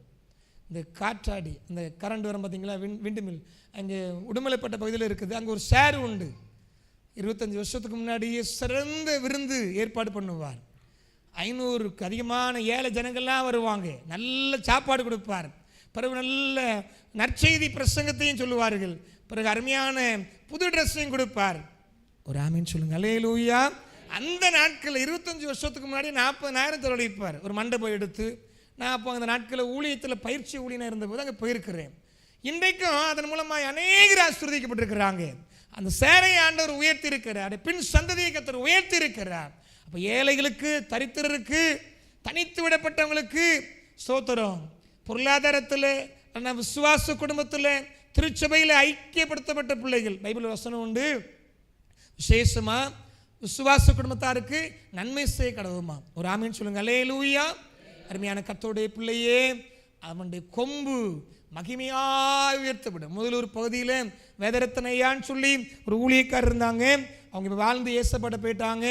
இந்த காற்றாடி அந்த கரண்ட் வரும் பார்த்தீங்களா, விண்டு மில் அங்கே உடுமலைப்பட்ட பகுதியில் இருக்குது. அங்கே ஒரு சேரு உண்டு. 25 வருஷத்துக்கு முன்னாடியே சிறந்த விருந்து ஏற்பாடு பண்ணுவார். 500க்கு அதிகமான ஏழை ஜனங்கள்லாம் வருவாங்க. நல்ல சாப்பாடு கொடுப்பார். பிறகு நல்ல நற்செய்தி பிரசங்கத்தையும் சொல்லுவார்கள். பிறகு அருமையான புது ட்ரெஸ்ஸையும் கொடுப்பார். ஒரு ஆமீன் சொல்லுங்க. அல்லேலூயா. அந்த நாட்களில் 25 வருஷத்துக்கு முன்னாடி 40,000 செலவழிப்பார் ஒரு மண்டபம் எடுத்து. நான் அப்போ அந்த நாட்களில் ஊழியத்தில் பயிற்சி ஊழியனாக இருந்தபோது அங்கே போயிருக்கிறேன். இன்றைக்கும் அதன் மூலமாக அநேகர் ஆசீர்வதிக்கப்பட்டிருக்கிறாங்க. அந்த சேரையை ஆண்டவர் உயர்த்தி இருக்கிறார், பின் சந்ததியை கர்த்தர் உயர்த்தி இருக்கிறார். அப்போ ஏழைகளுக்கு, தரித்திரருக்கு, தனித்து விடப்பட்டவங்களுக்கு ஸ்தோத்திரம். பொருளாதாரத்தில், விசுவாச குடும்பத்தில், திருச்சபையில் ஐக்கியப்படுத்தப்பட்ட பிள்ளைகள், பைபிள் வசனம் உண்டு, விசேஷமாக விசுவாச குடும்பத்தாருக்கு நன்மை செய்ய கடவுமா. ஒரு ஆமீன் சொல்லுங்க. அல்லேலூயா. அருமையான கர்த்தருடைய பிள்ளையே, அவனுடைய கொம்பு மகிமையாக உயர்த்தப்படும். முதல் ஒரு பகுதியில் வேதரத்தனையான்னு சொல்லி ஒரு ஊழியக்காரர் இருந்தாங்க. அவங்க இப்போ வாழ்ந்து ஏசப்பட போயிட்டாங்க.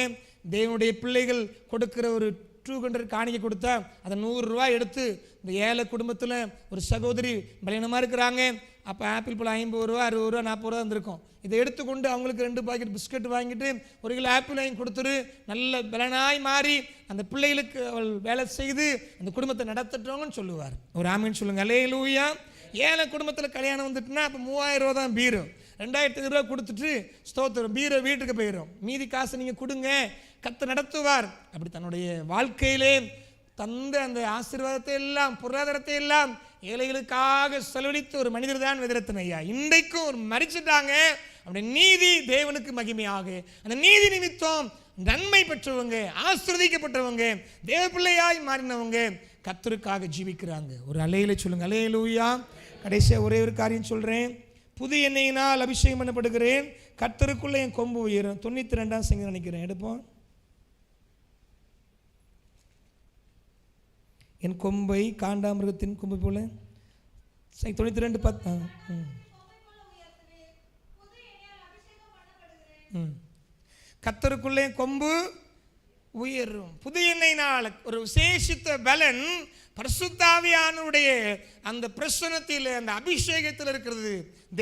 தேவனுடைய பிள்ளைகள் கொடுக்குற ஒரு 200 காணிக்கை கொடுத்தா அதை 100 ரூபா எடுத்து இந்த ஏழை குடும்பத்தில் ஒரு சகோதரி பலவீனமாக இருக்கிறாங்க. அப்போ ஆப்பிள் பழம் 50 ரூபா, 60 ரூபா, 40 ரூபா இருந்திருக்கும். இதை எடுத்துக்கொண்டு அவங்களுக்கு 2 பாக்கெட் பிஸ்கட் வாங்கிட்டு 1 கிலோ ஆப்பிள் வாங்கி கொடுத்துரு, நல்ல பலனாய் மாறி அந்த பிள்ளைகளுக்கு அவள் வேலை செய்து அந்த குடும்பத்தை நடத்துட்டோங்கன்னு சொல்லுவார். ஒரு ஆமீன் சொல்லுங்க. அல்லேலூயா. ஏழை குடும்பத்தில் கல்யாணம் வந்துட்டுனா அப்போ 3000 ரூபா தான் பீரோ. 2500 ரூபா கொடுத்துட்டு ஸ்தோத்திரம் பீரோ வீட்டுக்கு போயிடும். மீதி காசு நீங்கள் கொடுங்க, கர்த்தர் நடத்துவார். அப்படி தன்னுடைய வாழ்க்கையிலே தந்த அந்த ஆசீர்வாதத்தை எல்லாம், பொருளாதாரத்தை எல்லாம் ஏழைகளுக்காக செலவழித்த ஒரு மனிதர் தான் வேதரத்ன ஐயா. இன்றைக்கும் ஒரு மரிச்சிட்டாங்க. அப்படி நீதி தேவனுக்கு மகிமையாக, அந்த நீதி நிமித்தம் நன்மை பெற்றவங்க, ஆசீர்வதிக்கப்பட்டவங்க, தேவ பிள்ளையாய் மாறினவங்க கர்த்தருக்காக ஜீவிக்கிறாங்க. ஒரு அல்லேலூயா சொல்லுங்க. அல்லேலூயா. கடைசியாக ஒரே ஒரு காரியம் சொல்கிறேன். புது எண்ணெயினால் அபிஷேகம் பண்ணப்படுகிறேன், கர்த்தருக்குள்ளே என் கொம்பு உயரும். 92ஆம் சங்கீதம் நினைக்கிறேன், எடுப்போம். என் கொம்பை காண்டாமிருகத்தின் கொம்பு போல 92:10. கர்த்தருக்குள்ளே கொம்பு உயரும். புது எண்ணெயினால் ஒரு விசேஷித்த பலன் பரிசுத்தாவியானுடைய அந்த பிரசன்னத்தில், அந்த அபிஷேகத்தில் இருக்கிறது.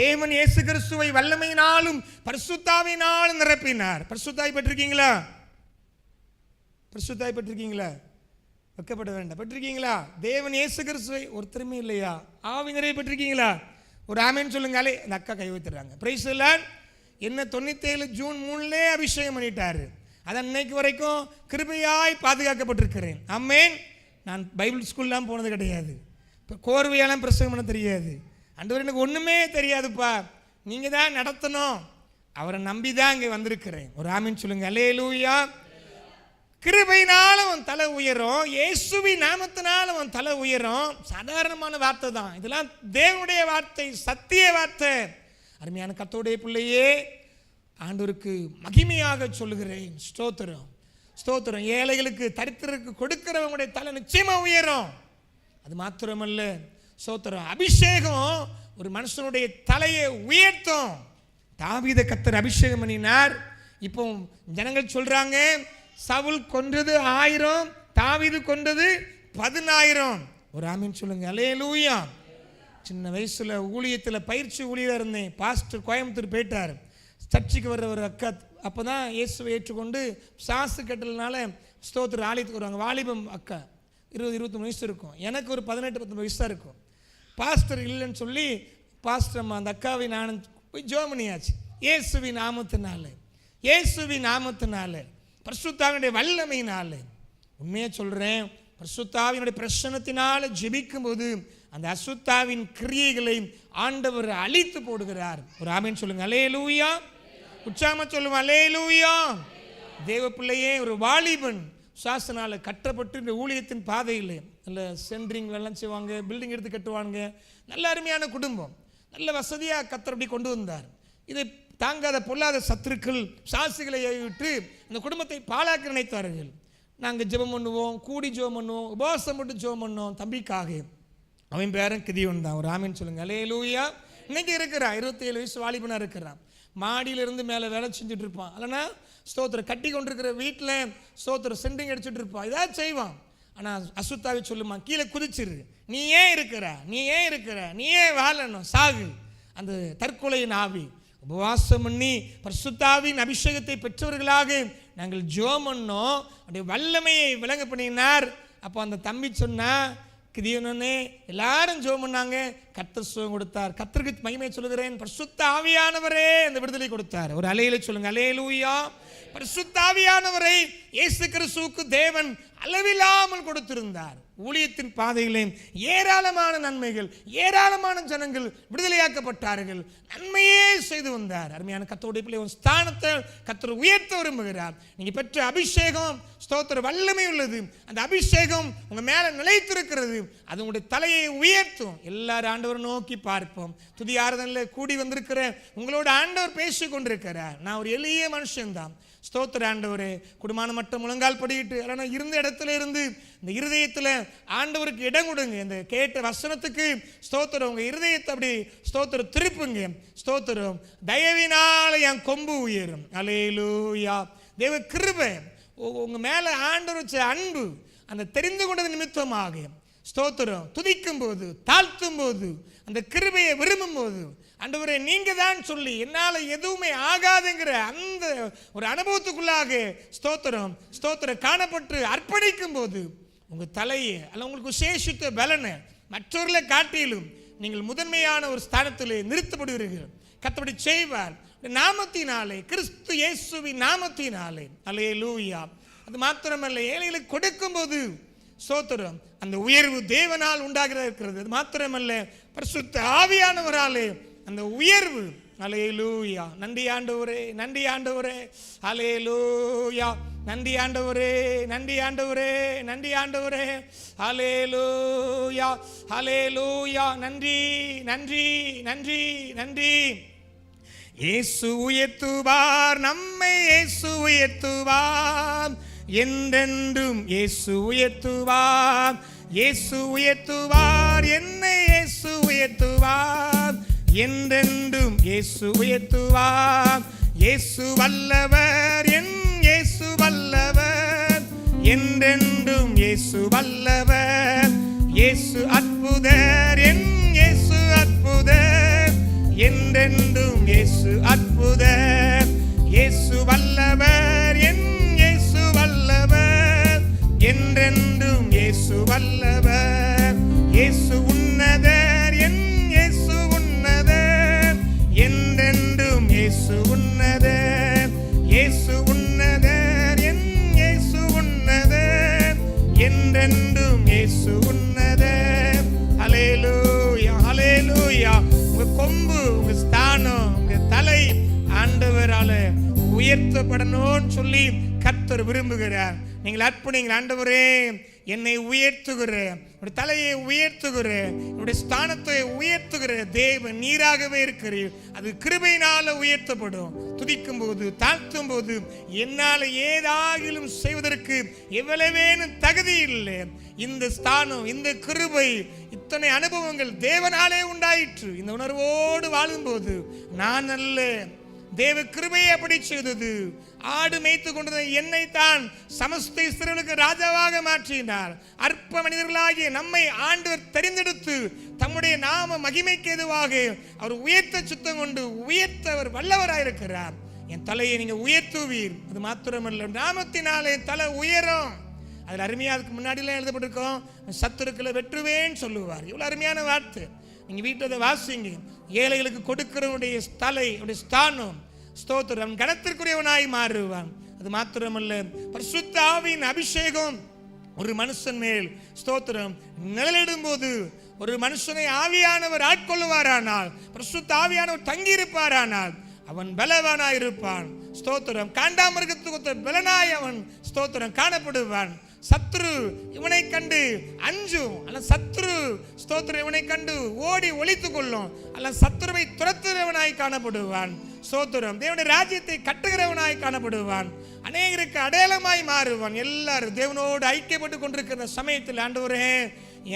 தேவன் இயேசு கிறிஸ்துவை வல்லமையினாலும் பரிசுத்தாவினாலும் நிரப்பினார். பரிசுத்தாய் பெற்றிருக்கீங்களா? பரிசுத்தாய் பெற்றிருக்கீங்களா? வைக்கப்பட வேண்டாம். பெற்றிருக்கீங்களா? தேவன் இயேசு கிறிஸ்துவை ஒருத்தருமே இல்லையா? ஆவி நிறைய பெற்றிருக்கீங்களா? ஒரு ஆமேன்னு சொல்லுங்களே. அந்த அக்கா கை வைத்துறாங்க. Price the Lord. என்ன 97 ஜூன் 3 அபிஷேகம் பண்ணிட்டாரு. அது அன்னைக்கு வரைக்கும் கிருபையாய் பாதுகாக்கப்பட்டிருக்கிறேன். ஆமேன். நான் பைபிள் ஸ்கூல்லாம் போனது கிடையாது. இப்போ கோர்வையெல்லாம் பிரசங்கம் பண்ண தெரியாது. ஆண்டவர் எனக்கு ஒன்றுமே தெரியாதுப்பா, நீங்கள் தான் நடத்தணும், அவரை நம்பி தான் இங்கே வந்திருக்கிறேன். ஒரு ஆமேன்னு சொல்லுங்க. அல்லேலூயா. கிருபையினால அவன் தலை உயரும், இயேசுவின் நாமத்தினால அவன் தலை உயரும். சாதாரணமான வார்த்தை தான் இதெல்லாம். தேவனுடைய வார்த்தை, சத்திய வார்த்தை. அருமையான கர்த்தருடைய பிள்ளையே, ஆண்டவருக்கு மகிமையாக சொல்லுகிறேன். ஸ்தோத்திரம், ஸ்தோத்திரம். ஏழைகளுக்கு, தரித்திரருக்கு கொடுக்கிறவங்களுடைய தலை நிச்சயமா உயரும். அது மாத்திரமல்ல, ஸ்தோத்திரம், அபிஷேகம் ஒரு மனுஷனுடைய தலையை உயர்த்தும். தாவீதை கர்த்தர் அபிஷேகம் பண்ணினார். இப்போ ஜனங்கள் சொல்றாங்க, சவுல் கொன்றது 1000, தாவீது கொன்றது 10000. ஒரு ஆமீன் சொல்லுங்க. அல்லேலூயா. சின்ன வயசுல ஊழியத்தில் பயிற்சி ஊழியராக இருந்தேன். பாஸ்டர் கோயம்புத்தூர் போயிட்டார். சர்ச்சுக்கு வர்ற ஒரு அக்கா அப்போ தான் இயேசுவை ஏற்றுக்கொண்டு சாசு கட்டலனால ஸ்தோத்திர ஆலயத்துக்கு வருவாங்க. வாலிபம் அக்கா 20-23 வயசு இருக்கும். எனக்கு ஒரு 18-19 வயசு தான் இருக்கும். பாஸ்டர் இல்லைன்னு சொல்லி பாஸ்டர் அம்மா அந்த அக்காவை நான் போய் ஜெபம் பண்ணியாச்சு. இயேசுவின் நாமத்தினால, இயேசுவின் நாமத்தினால, பரிசுத்தாவினுடைய வல்லமையினால. உண்மையாக சொல்கிறேன், பரிசுத்தாவினுடைய பிரசன்னத்தினால ஜெபிக்கும் போது அந்த அசுத்தாவின் கிரியைகளை ஆண்டவர் அழித்து போடுகிறார். ஒரு ஆமேன் சொல்லுங்க. அல்லேலூயா. உற்சாகமா சொல்லுங்க. அல்லேலூயா. தேவ பிள்ளையே, ஒரு வாலிபன் சாசனால கட்டப்பட்டு இந்த ஊழியத்தின் பாதையில் நல்ல சென்ட்ரிங் எல்லாம் செய்வாங்க, பில்டிங் எடுத்து கட்டுவாங்க. நல்ல அருமையான குடும்பம், நல்ல வசதியாக கர்த்தர் அப்படி கொண்டு வந்தார். இதை தாங்காத பொல்லாத சத்துருக்கள் சாசிகளை விட்டு இந்த குடும்பத்தை பாழாக்க நினைத்தார்கள். நாங்கள் ஜெபம் பண்ணுவோம், கூடி ஜெபம் பண்ணுவோம், உபவாசம் போட்டு ஜெபம் பண்ணோம் தம்பிக்காக. அவன் பேரன் கிதியோன் தான். ஒரு ஆமீன் சொல்லுங்க. அல்லேலூயா. இன்னைக்கு இருக்கிறான், 27 வயசு வாலிபனா இருக்கிறான். மாடியிலிருந்து மேலே வேலை செஞ்சுட்டு இருப்பான். இல்லைன்னா ஸ்தோத்திரம் கட்டி கொண்டிருக்கிற வீட்டில் ஸ்தோத்திரம் சென்டிங் அடிச்சுட்டு இருப்பான். இதாவது செய்வான். ஆனால் அசுத்தாவே சொல்லுமா, கீழே குதிச்சிரு, நீ ஏன் இருக்கிற, நீ ஏன் இருக்கிற, நீ ஏன் வாழணும், சாகு. அந்த தற்கொலையின் ஆவி. உபவாசம் பண்ணி பரிசுத்தாவின் அபிஷேகத்தை பெற்றவர்களாக நாங்கள் ஜெபம் பண்ணோம். அப்படியே வல்லமையை விளங்க பண்ணினார். அப்போ அந்த தம்பி சொன்னா, கிதியோனே எல்லாரும் ஜெபம் பண்ணாங்க, கர்த்தர் சுகம் கொடுத்தார். கர்த்தருக்கு மகிமை சொல்லுகிறேன். பரிசுத்த ஆவியானவரே அந்த விடுதலை கொடுத்தார். ஒரு அலையில சொல்லுங்க. அல்லேலூயா. பரிசுத்த ஆவியானவரை இயேசு கிறிஸ்துவுக்கு தேவன் அளவில்லாமல் கொடுத்திருந்தார். ஊழியத்தின் பாதையிலே ஏராளமான நன்மைகள், ஏராளமான ஜனங்கள் விடுதலையாக்கப்பட்டார்கள். நன்மையே செய்து வந்தார். அருமையான கர்த்தருடைய பிள்ளை, ஒரு ஸ்தானத்தை கர்த்தர் உயர்த்த விரும்புகிறார். நீங்க பெற்ற அபிஷேகம் ஸ்தோத்திர வல்லமை உள்ளது. அந்த அபிஷேகம் உங்க மேல நிலைத்திருக்கிறது. அது உங்களுடைய தலையை உயர்த்தும். எல்லாரும் ஆண்டவர் நோக்கி பார்ப்போம். துதி ஆராதனையில் கூடி வந்திருக்கிற உங்களோட ஆண்டவர் பேசி கொண்டிருக்கிறார். நான் ஒரு எளிய மனுஷன்தான். ஸ்தோத்திர ஆண்டவரே, குடும்பமான மட்டும் முழங்கால் படிக்கிட்டு இல்லைன்னா இருந்த இடத்துல இருந்து இந்த இருதயத்தில் ஆண்டவருக்கு இடம் கொடுங்க. இந்த கேட்ட வசனத்துக்கு ஸ்தோத்திரம் உங்க இருதயத்தை அப்படி ஸ்தோத்திரம் திருப்புங்க. ஸ்தோத்திரம், தயவினால என் கொம்பு உயரும். அல்லேலூயா. தேவ கிருபை உங்க மேல ஆண்டவர் வச்ச அன்பு, அந்த தெரிந்து கொண்டது நிமித்தமாக ஸ்தோத்திரம் துதிக்கும் போது, தாழ்த்தும் போது, அந்த கிருபையை விரும்பும் போது, ஆண்டவரே நீங்க தான் சொல்லி என்னால் எதுவுமே ஆகாதுங்கிற அந்த ஒரு அனுபவத்துக்குள்ளாக ஸ்தோத்திரம் ஸ்தோத்திரம் காணப்பட்டு அர்ப்பணிக்கும் போது உங்க தலையை அல்ல உங்களுக்கு விசேஷித்த பலனை மற்றவர்களை காட்டிலும் நீங்கள் முதன்மையான ஒரு ஸ்தானத்தில் நிறுத்தப்படுவீர்கள். கர்த்தர் செய்வார் நாமத்தினாலே, கிறிஸ்து இயேசுவின் நாமத்தினாலே. அல்லேலூயா. அது மாத்திரமல்ல, ஏழைகளுக்கு கொடுக்கும் போது ஸ்தோத்திரம் அந்த உயர்வு தேவனால் உண்டாகிறது இருக்கிறது. அது மாத்திரமல்ல, பரிசுத்த ஆவியானவராலே அந்த உயர்வு. அல்லேலூயா. நன்றி ஆண்டவரே, நன்றி ஆண்டவரே. அல்லேலூயா. நன்றி ஆண்டவரே, நன்றி ஆண்டவரே, நன்றி ஆண்டவரே. அல்லேலூயா, அல்லேலூயா. நன்றி, நன்றி, நன்றி, நன்றி. இயேசு உயர்த்துவார் நம்மை, இயேசு உயர்த்துவார் என்றென்றும். இயேசு உயர்த்துவார், இயேசு உயர்த்துவார் என்னை, இயேசு உயர்த்துவார், என்றென்றும் இயேசு உயர்த்துவார். இயேசு வல்லவர், என் இயேசு வல்லவர், என்றென்றும் இயேசு வல்லவர். இயேசு அற்புதர், என் இயேசு அற்புதர், என்றென்றும் இயேசு அற்புதர். இயேசு வல்லவர், என் இயேசு வல்லவர், என்றென்றும் இயேசு வல்லவர். இயேசு உன்னதர், என் இயேசு உன்னதர், என்றென்றும் இயேசு உன்னதர். இயேசு உன்னதர், என் இயேசு உன்னதர், என்றென்றும் இயேசு உன்னதர். ஹல்லேலூயா, ஹல்லேலூயா. உங்க கொம்பு, உங்க ஸ்தானம், உங்க தலை ஆண்டவரால உயர்த்தப்படணும்னு சொல்லி கர்த்தர் விரும்புகிறார். நீங்கள் அர்ப்பணிங்கள். ஆண்டவரே, என்னை உயர்த்துகிற, என்னுடைய தலையை உயர்த்துகிற, என்னுடைய ஸ்தானத்தை உயர்த்துகிற தேவன் நீராகவே இருக்கிறீர். அது கிருபையினால உயர்த்தப்படும். துதிக்கும் போது, தாழ்த்தும் போது என்னால் ஏதாகிலும் செய்வதற்கு எவ்வளவேனும் தகுதி இல்லை. இந்த ஸ்தானம், இந்த கிருபை, இத்தனை அனுபவங்கள் தேவனாலே உண்டாயிற்று. இந்த உணர்வோடு வாழும்போது நான் அல்ல, தேவ கிருபையை அப்படி செய்தது. ஆடு மேய்த்து கொண்டிருந்த என்னை தான் சமஸ்த இஸ்ரவேலுக்கு ராஜாவாக மாற்றினார். அற்ப மனிதர்களாகிய நம்மை ஆண்டவர் தெரிந்தெடுத்து தம்முடைய நாம மகிமைக்கு எதுவாக அவர் உயர்த்த சுத்தம் கொண்டு உயர்த்த அவர் வல்லவராயிருக்கிறார். என் தலையை நீங்க உயர்த்துவீர். அது மாத்திரமல்ல, நாமத்தினாலே தலை உயரும். அதில் அருமையா, அதுக்கு முன்னாடிலாம் எழுதப்பட்டிருக்கோம், சத்துருக்களை வெற்றுவேன்னு சொல்லுவார். இவ்வளவு அருமையான வார்த்தை. நீங்க வீட்டை வாசிங்க. ஏழைகளுக்கு கொடுக்கிறவனுடைய தலை, ஸ்தானம், ஸ்தோத்திரம், கனத்திற்குரியவனாய் மாறுவான். அது மாத்திரமல்ல, பரிசுத்த ஆவியின் அபிஷேகம் ஒரு மனுஷன் மேல், ஸ்தோத்திரம், நிழலிடும் போது ஒரு மனுஷனை ஆவியானவர் ஆட்கொள்ளுவாரானால், பரிசுத்த ஆவியானவர் தங்கியிருப்பாரானால் அவன் பலவானாய் இருப்பான். ஸ்தோத்திரம், காண்டாமிருகத்துக்கு பலனாய் அவன், ஸ்தோத்திரம், காணப்படுவான். சத்ரு இவனை கண்டு அஞ்சும், அல்ல சத்ரு, ஸ்தோத்திரம், இவனை கண்டு ஓடி ஒளித்துக் கொள்ளும், அல்ல சத்ருவை துரத்துகிறவனாய் காணப்படுவான். ஸ்தோத்திரம், தேவனுடைய ராஜ்யத்தை கட்டுகிறவனாய் காணப்படுவான். அநேகருக்கு அடையாளமாய் மாறுவான். எல்லாரும் தேவனோடு ஐக்கியப்பட்டு கொண்டிருக்கிற சமயத்தில் ஆண்டவரே,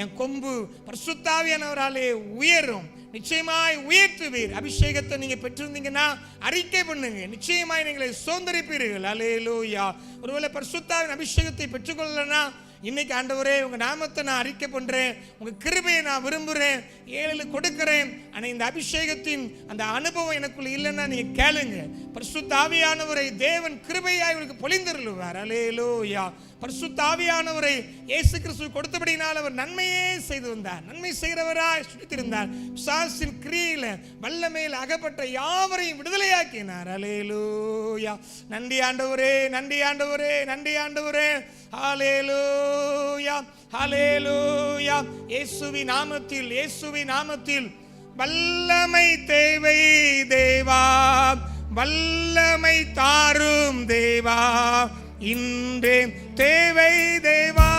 என் கொம்பு பரிசுத்த ஆவியானவராலே உயரும். நிச்சயமாய் உயர்த்துவீர். அபிஷேகத்தை நீங்க பெற்றிருந்தீங்கன்னா அறிக்கை பண்ணுங்க, நிச்சயமாய் நீங்களை சுதந்திரிப்பீர்கள். அல்லேலூயா. ஒருவேளை பரிசுத்த ஆவியின் அபிஷேகத்தை பெற்றுக்கொள்ளலன்னா இன்னைக்கு ஆண்டவரே, உங்க நாமத்தை நான் அறிக்கை பண்றேன், உங்க கிருபையை நான் விரும்புறேன், ஏழைகளுக்கு கொடுக்கிறேன். ஆனா இந்த அபிஷேகத்தின் அந்த அனுபவம் எனக்குள்ள இல்லைன்னா நீங்க கேளுங்க. பரிசுத்த ஆவியானவரை தேவன் கிருபையாய் இவருக்கு பொழிந்தருளுவார். அல்லேலூயா. பரிசுத்த ஆவியானவரை இயேசு கிறிஸ்து கொடுத்தபடியினால் அவர் நன்மையே செய்து வந்தார். நன்மை செய்கிறவராய் சுற்றித்திருந்தார். பிசாசின் கிரியையில வல்லமையில் அகப்பட்ட யாவரையும் விடுதலையாக்கினார். அல்லேலூயா. நன்றி ஆண்டவரே, நன்றி ஆண்டவரே, நன்றி ஆண்டவரே. ஹல்லேலூயா, ஹல்லேலூயா. இயேசுவின் நாமத்தில், இயேசுவின் நாமத்தில் வல்லமை தேவை தேவா, வல்லமை தாரும் தேவா, இன்றே தேவை தேவா,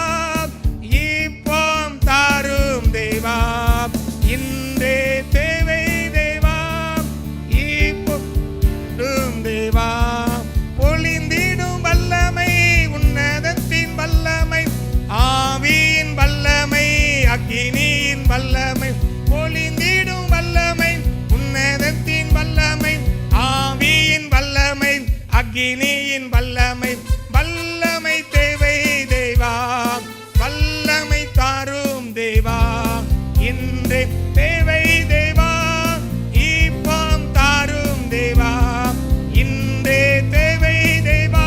இப்போம் தாரும் தேவா, இன்றே தேவை தேவா, இப்போம் தேவா. பொழிந்திடும் வல்லமை, உன்னதத்தின் வல்லமை, ஆவியின் வல்லமை, அக்கினியின் வல்லமை, பொழிந்திடும் வல்லமை, உன்னதத்தின் வல்லமை, ஆவியின் வல்லமை, அக்கினியின் வல்லமை. வல்லமை தேவை தேவா, வல்லமை தாரும் தேவா, இன்றே தேவை தேவா, இப்போம் தாரும் தேவா, இன்றே தேவை தேவா,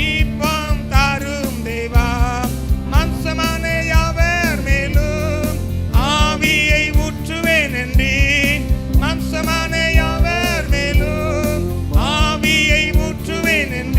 இப்போம் தாரும் தேவா. மாம்சமான யாவர் மேலும் ஆவியை ஊற்றுவேன் என்றேன், மாம்சமான யாவர் மேலும் ஆவியை ஊற்றுவேன் என்றேன்,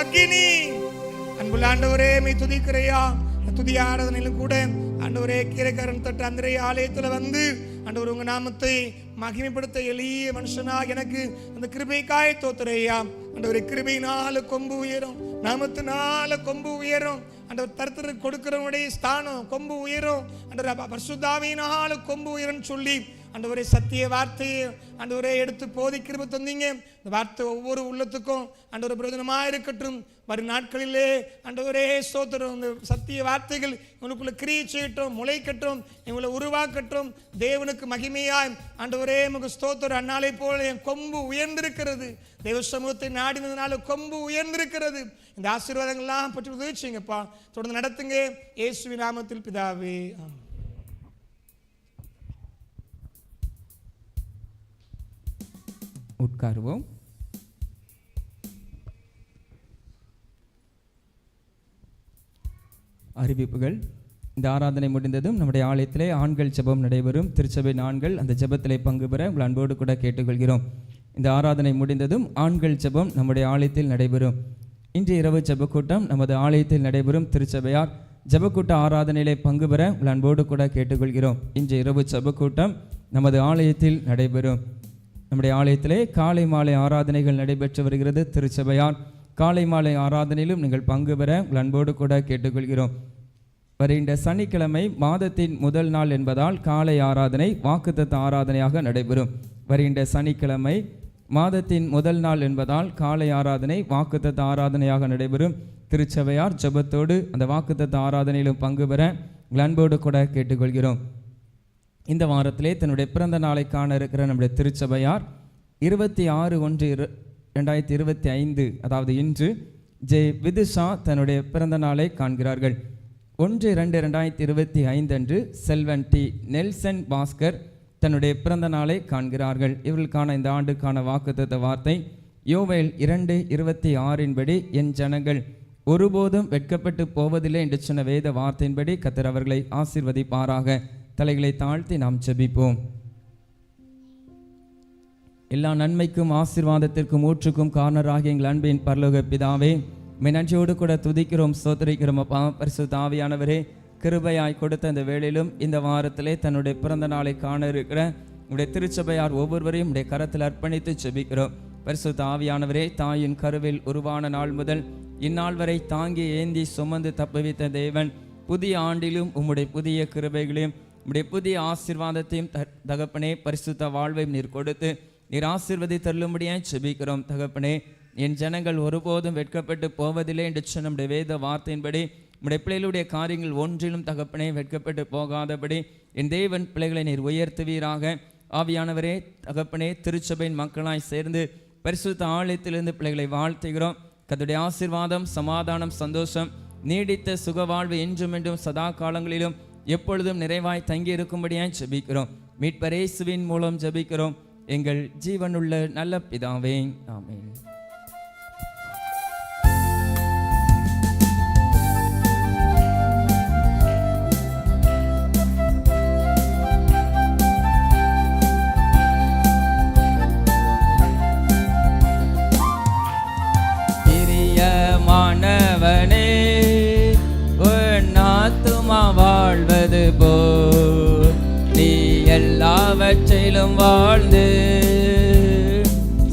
அக்கினி. அன்புள்ள ஆண்டவரே, மை துதிக்கிறையா. துதி ஆராதனையிலும் கூட ஆண்டவரே, கீரைக்காரன் தட்டு அந்திரே ஆலயத்தில் வந்து ஆண்டவர் உங்க நாமத்தை மகிமைப்படுத்த எளிய மனுஷனா எனக்கு அந்த கிருபைக்காய் தோத்துறையா. ஆண்டவரே, கிருபையினால கொம்பு உயரும், நாமத்தினால கொம்பு உயரும். ஆண்டவர் தருத்திர கொடுக்கிறவனுடைய ஸ்தானம் கொம்பு உயரும். ஆண்டவர் பரிசுத்தாவியினால கொம்பு உயரும் சொல்லி ஆண்டவரே சத்திய வார்த்தையை ஆண்டவரே எடுத்து போதிக்கிருப தந்தீங்க. இந்த வார்த்தை ஒவ்வொரு உள்ளத்துக்கும் ஆண்டவரே பிரயோஜனமாக இருக்கட்டும். வரும் நாட்களிலே ஆண்டவரே ஸ்தோத்திரம். இந்த சத்திய வார்த்தைகள் இவனுக்குள்ள கிரியை செய்யட்டும், முளைக்கட்டும், இவங்களை உருவாக்கட்டும். தேவனுக்கு மகிமையாய் ஆண்டவரே நமக்கு ஸ்தோத்திரம். அந்நாளை போல என் கொம்பு உயர்ந்திருக்கிறது. தெய்வ சமூகத்தை நாடினதுனால கொம்பு உயர்ந்திருக்கிறது. இந்த ஆசீர்வாதங்கள்லாம் பற்றி உதவிச்சிங்கப்பா. தொடர்ந்து நடத்துங்க. இயேசுவின் நாமத்தில் பிதாவே, ஆமென். உட்காருவோம். அறிவிப்புகள். இந்த ஆராதனை முடிந்ததும் நம்முடைய ஆலயத்திலே ஆண்கள் ஜெபம் நடைபெறும். திருச்சபையின் ஆண்கள் அந்த ஜெபத்திலே பங்கு பெற உங்கள் அன்போடு கூட கேட்டுக்கொள்கிறோம். இந்த ஆராதனை முடிந்ததும் ஆண்கள் ஜெபம் நம்முடைய ஆலயத்தில் நடைபெறும். இன்று இரவு ஜெபக்கூட்டம் நமது ஆலயத்தில் நடைபெறும். திருச்சபையார் ஜெபக்கூட்ட ஆராதனையிலே பங்கு பெற உங்கள் அன்போடு கூட கேட்டுக்கொள்கிறோம். இன்று இரவு ஜெபக்கூட்டம் நமது ஆலயத்தில் நடைபெறும். நம்முடைய ஆலயத்திலே காலை மாலை ஆராதனைகள் நடைபெற்று வருகிறது. திருச்சபையார் காலை மாலை ஆராதனையிலும் நீங்கள் பங்கு பெற உங்கள் அன்போடு கூட கேட்டுக்கொள்கிறோம். வருகின்ற சனிக்கிழமை மாதத்தின் முதல் நாள் என்பதால் காலை ஆராதனை வாக்குத்தத்த ஆராதனையாக நடைபெறும். வருகின்ற சனிக்கிழமை மாதத்தின் முதல் நாள் என்பதால் காலை ஆராதனை வாக்குத்தத்த ஆராதனையாக நடைபெறும். திருச்சபையார் ஜெபத்தோடு அந்த வாக்குத்தத்த ஆராதனையிலும் பங்கு பெற உங்கள் அன்போடு கூட கேட்டுக்கொள்கிறோம். இந்த வாரத்திலே தன்னுடைய பிறந்த நாளை காண இருக்கிற நம்முடைய திருச்சபையார் 26/1/2025 அதாவது இன்று ஜே விதுஷா தன்னுடைய பிறந்த நாளை காண்கிறார்கள். 1/2/2025 அன்று செல்வன் டி நெல்சன் பாஸ்கர் தன்னுடைய பிறந்த நாளை காண்கிறார்கள். இவர்களுக்கான இந்த ஆண்டுக்கான வாக்குத்தத்த வார்த்தை யோவேல் 2:26 படி என் ஜனங்கள் ஒருபோதும் வெட்கப்பட்டு போவதில்லை என்று சொன்ன வேத வார்த்தையின்படி கர்த்தர் அவர்களை ஆசீர்வதிப்பாராக. தலைகளை தாழ்த்தி நாம் ஜெபிப்போம். எல்லா நன்மைக்கும் ஆசீர்வாதத்திற்கும் ஊற்றுக்கும் காரணராகிய எங்கள் அன்பின் பரலோக பிதாவே, நன்றியோடு கூட துதிக்கிறோம், ஸ்தோத்திரிக்கிறோம். அப்பா பரிசுத்த ஆவியானவரே, கிருபையாய் கொடுத்த இந்த வேளையிலும் இந்த வாரத்திலே தன்னுடைய பிறந்த நாளை காண இருக்கிற உடைய திருச்சபையார் ஒவ்வொருவரையும் உடைய கரத்தில் அர்ப்பணித்து ஜெபிக்கிறோம். பரிசுத்த ஆவியானவரே, தாயின் கருவில் உருவான நாள் முதல் இந்நாள் வரை தாங்கி ஏந்தி சுமந்து தப்புவித்த தேவன், புதிய ஆண்டிலும் உம்முடைய புதிய கிருபைகளையும் உம்முடைய புதிய ஆசீர்வாதத்தையும் தகப்பனே பரிசுத்த வாழ்வையும் நீர் கொடுத்து நீர் ஆசீர்வதித்தருளும்படியாய் ஜெபிக்கிறோம். தகப்பனே, என் ஜனங்கள் ஒருபோதும் வெட்கப்பட்டு போவதில்லை என்று சொன்ன நம்முடைய வேத வார்த்தையின்படி நம்முடைய பிள்ளைகளுடைய காரியங்கள் ஒன்றிலும் தகப்பனே வெட்கப்பட்டு போகாதபடி என் தேவன் பிள்ளைகளை நீர் உயர்த்துவீராக. ஆவியானவரே தகப்பனே, திருச்சபையின் மக்களாய் சேர்ந்து பரிசுத்த ஆலயத்திலிருந்து பிள்ளைகளை வாழ்த்துகிறோம். கர்த்தருடைய ஆசீர்வாதம், சமாதானம், சந்தோஷம், நீடித்த சுகவாழ்வு என்றும் என்றும் சதா காலங்களிலும் எப்பொழுதும் நிறைவாய் தங்கி இருக்கும்படியாய் ஜெபிக்கிறோம். மீட்பர் இயேசுவின் மூலம் ஜெபிக்கிறோம் எங்கள் ஜீவனுள்ள நல்ல பிதாவே, ஆமென். பிரியமானவனே, உன் ஆத்துமா வாழ்வது போல் நீ எல்லாவற்றிலும் வாழ்ந்து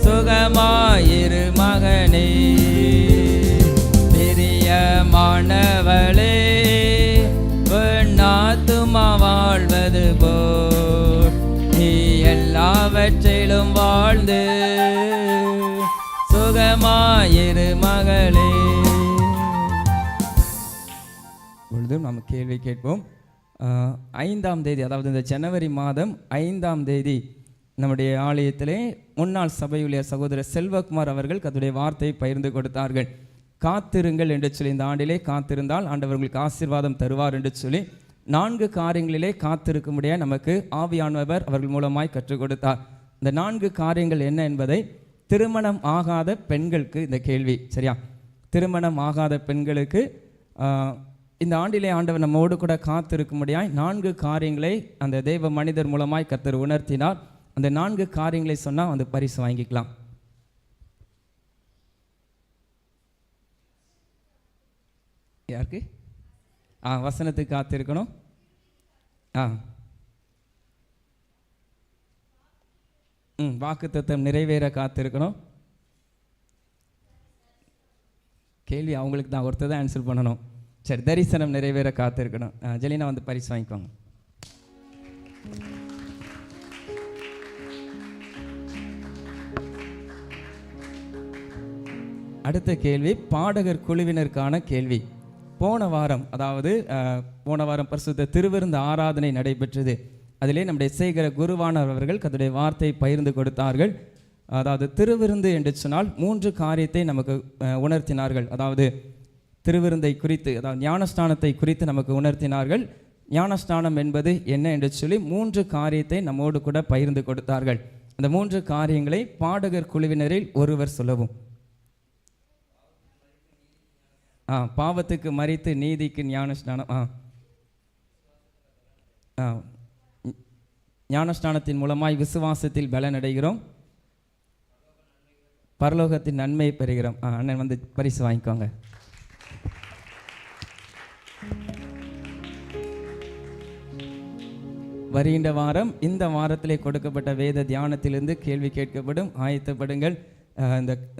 சுகமாயிரு மகனே. பிரியமானவளே, உன் ஆத்துமா வாழ்வது போல் நீ எல்லாவற்றிலும் வாழ்ந்து சுகமாயிரு மகளே. பொழுதும் நாம் கேள்வி கேட்போம். 5ஆம் தேதி, அதாவது இந்த ஜனவரி மாதம் 5ஆம் தேதி நம்முடைய ஆலயத்திலே முன்னாள் சபையுடைய சகோதரர் செல்வகுமார் அவர்கள் கர்த்தருடைய வார்த்தையை பகிர்ந்து கொடுத்தார்கள். காத்திருங்கள் என்று சொல்லி, இந்த ஆண்டிலே காத்திருந்தால் ஆண்டவர் உங்களுக்கு ஆசீர்வாதம் தருவார் என்று சொல்லி 4 காரியங்களிலே காத்திருக்க முடிய நமக்கு ஆவியானவர் அவர்கள் மூலமாய் கற்றுக் கொடுத்தார். இந்த 4 காரியங்கள் என்ன என்பதை திருமணம் ஆகாத பெண்களுக்கு இந்த கேள்வி, சரியா? திருமணம் ஆகாத பெண்களுக்கு இந்த ஆண்டிலே ஆண்டவர் நம்மோடு கூட காத்திருக்கும்படியாய் 4 காரியங்களை அந்த தெய்வ மனிதர் மூலமாய் கர்த்தர் உணர்த்தினார். அந்த 4 காரியங்களை சொன்னால் அந்த பரிசு வாங்கிக்கலாம். யாருக்கு? வசனத்துக்கு காத்திருக்கணும். வாக்குத்தத்தம் நிறைவேற காத்திருக்கணும். கேள்வி அவங்களுக்கு தான், ஒருத்தர் தான் ஆன்சர் பண்ணணும். சரி, தரிசனம் நிறைவேற காத்திருக்கணும். ஜெலினா வந்து பரிசு வாங்கிக்கோங்க. அடுத்த கேள்வி பாடகர் குழுவினருக்கான கேள்வி. போன வாரம் பரிசுத்த திருவிருந்து ஆராதனை நடைபெற்றது. அதிலே நம்முடைய சேகர குருவானவர் அவர்கள் கர்த்தருடைய வார்த்தை பகிர்ந்து கொடுத்தார்கள். அதாவது திருவிருந்து என்று சொன்னால் 3 காரியத்தை நமக்கு உணர்த்தினார்கள். அதாவது திருவிருந்தை குறித்து, அதாவது ஞானஸ்நானத்தை குறித்து நமக்கு உணர்த்தினார்கள். ஞானஸ்நானம் என்பது என்ன என்று சொல்லி 3 காரியத்தை நம்மோடு கூட பகிர்ந்து கொடுத்தார்கள். அந்த 3 காரியங்களை பாடகர் குழுவினரில் ஒருவர் சொல்லவும். பாவத்துக்கு மரித்து நீதிக்கு ஞானஸ்நானம். ஞானஸ்நானத்தின் மூலமாய் விசுவாசத்தில் பலனடைகிறோம், பரலோகத்தின் நன்மை பெறுகிறோம். அண்ணன் வந்து பரிசு வாங்கிக்கோங்க. வருகின்ற வாரம் இந்த வாரத்திலே கொடுக்கப்பட்ட வேத தியானத்திலிருந்து கேள்வி கேட்கப்படும். ஆயத்தப்படுங்கள்.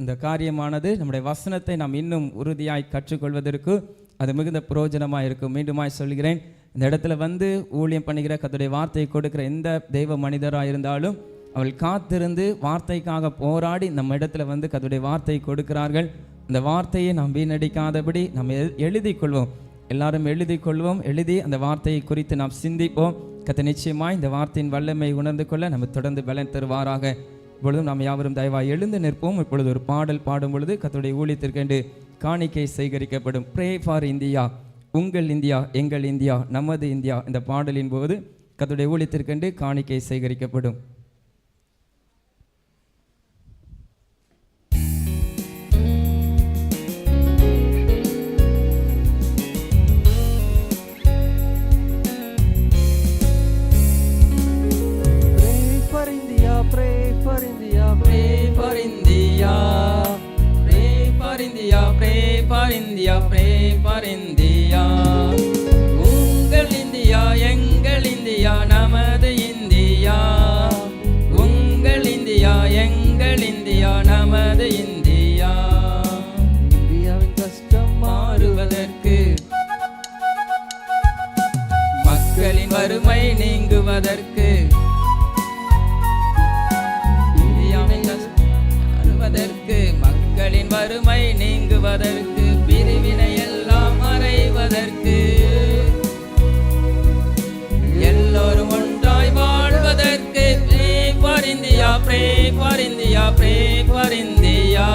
இந்த காரியமானது நம்முடைய வசனத்தை நாம் இன்னும் உறுதியாய் கற்றுக்கொள்வதற்கு அது மிகுந்த பிரயோஜனமாக இருக்கும். மீண்டுமாய் சொல்கிறேன், இந்த இடத்துல வந்து ஊழியம் பண்ணுகிற கர்த்தருடைய வார்த்தையை கொடுக்கிற எந்த தெய்வ மனிதராக இருந்தாலும் அவள் காத்திருந்து வார்த்தைக்காக போராடி நம்ம இடத்துல வந்து கர்த்தருடைய வார்த்தையை கொடுக்கிறார்கள். இந்த வார்த்தையை நாம் வீணடிக்காதபடி நாம் எழுதி கொள்வோம். எல்லாரும் எழுதி கொள்வோம். எழுதி அந்த வார்த்தையை குறித்து நாம் சிந்திப்போம். கர்த்தர் நிச்சயமாய் இந்த வார்த்தையின் வல்லமை உணர்ந்து கொள்ள நம்ம தொடர்ந்து பலன் தருவாராக. இப்பொழுதும் நாம் யாவரும் தயவாய் எழுந்து நிற்போம். இப்பொழுது ஒரு பாடல் பாடும் பொழுது கர்த்தருடைய ஊழியத்திற்கென்று காணிக்கை சேகரிக்கப்படும். ப்ரே ஃபார் இந்தியா, உங்கள் இந்தியா, எங்கள் இந்தியா, நமது இந்தியா. இந்த பாடலின் போது கர்த்தருடைய ஊழியத்திற்கென்று காணிக்கை சேகரிக்கப்படும். உங்கள் இந்தியா, எங்கள் இந்தியா, நமது இந்தியா. உங்கள் இந்தியா, எங்கள் இந்தியா, நமது இந்தியா. இந்தியாவின் கஷ்டம் மாறுவதற்கு, மக்களின் வறுமை நீங்குவதற்கு, இந்தியாவின் கஷ்டம் மாறுவதற்கு, மக்களின் வறுமை நீங்குவதற்கு, பிரிவினை எல்லாம் மறைவதற்கு, எல்லோரும் ஒன்றாய் வாழ்வதற்கு. Pray for India, pray for India, pray for India.